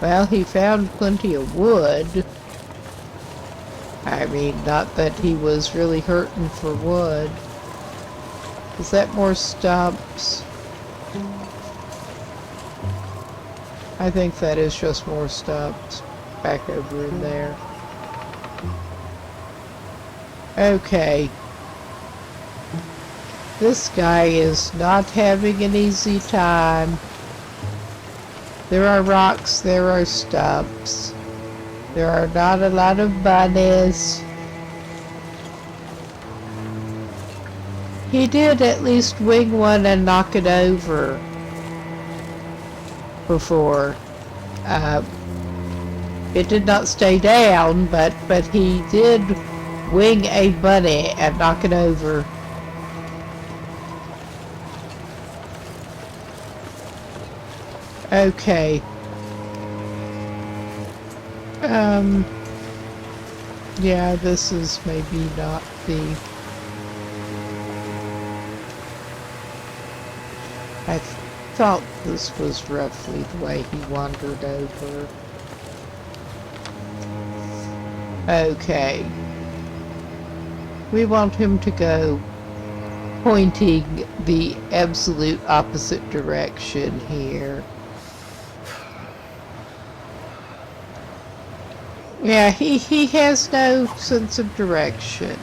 Well, he found plenty of wood. I mean, not that he was really hurting for wood. Is that more stumps? I think that is just more stumps back over in there. Okay. This guy is not having an easy time. There are rocks, there are stumps. There are not a lot of bunnies. He did at least wing one and knock it over before. It did not stay down, but he did wing a bunny and knock it over. Okay. Yeah, this is maybe not the... I thought this was roughly the way he wandered over. Okay. We want him to go pointing the absolute opposite direction here. Yeah, he has no sense of direction.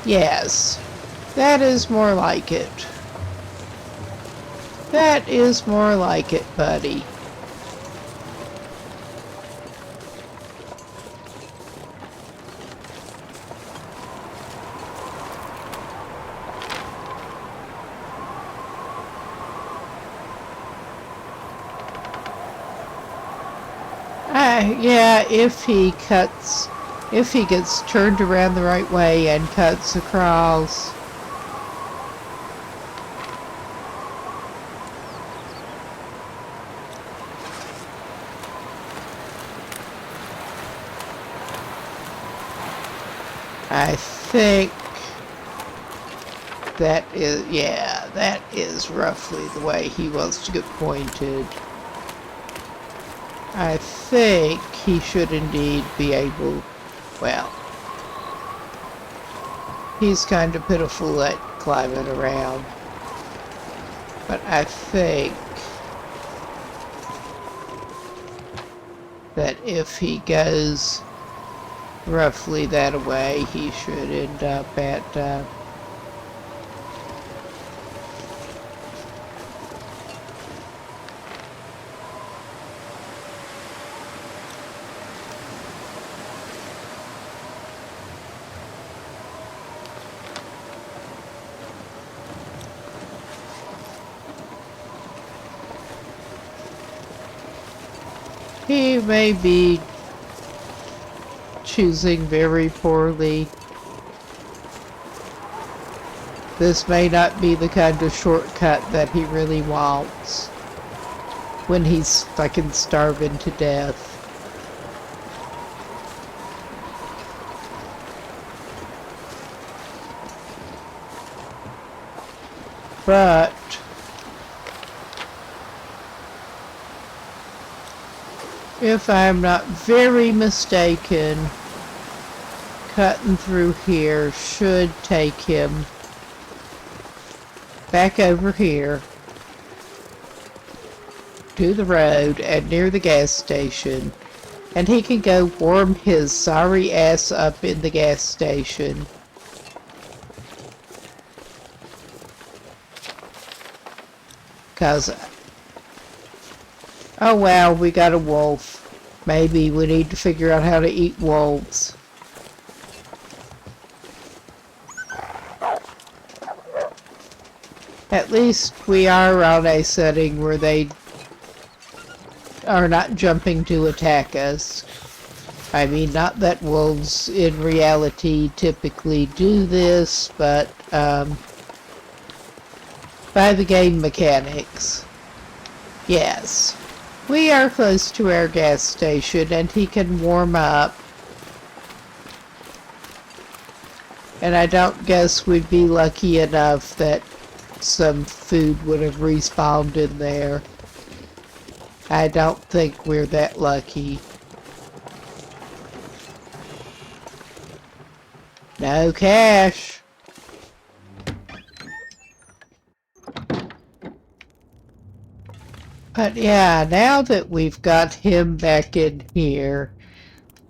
Yes, that is more like it. That is more like it, buddy. Yeah, if he gets turned around the right way and cuts across. I think that is, yeah, that is roughly the way he wants to get pointed. I think he should indeed be able, well, he's kind of pitiful at climbing around. But I think that if he goes roughly that way, he should end up at he may be choosing very poorly. This may not be the kind of shortcut that he really wants when he's fucking starving to death. But if I'm not very mistaken, cutting through here should take him back over here to the road and near the gas station, and he can go warm his sorry ass up in the gas station. Cause, oh wow, we got a wolf. Maybe we need to figure out how to eat wolves. At least we are on a setting where they are not jumping to attack us. I mean, not that wolves in reality typically do this, but by the game mechanics. Yes. We are close to our gas station and he can warm up. And I don't guess we'd be lucky enough that some food would have respawned in there. I don't think we're that lucky. No cash. But yeah, now that we've got him back in here,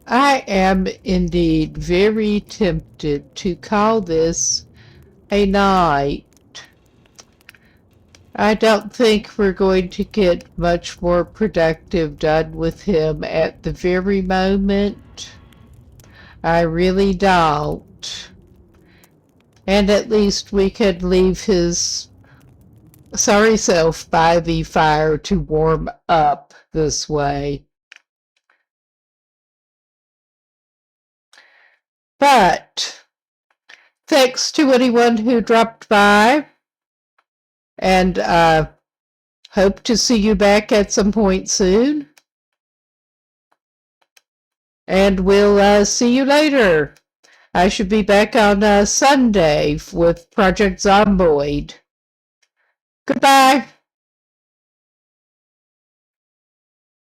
I am indeed very tempted to call this a night. I don't think we're going to get much more productive done with him at the very moment. I really don't. And at least we could leave his sorry self by the fire to warm up this way. But thanks to anyone who dropped by, and hope to see you back at some point soon. And we'll see you later. I should be back on Sunday with Project Zomboid. Goodbye.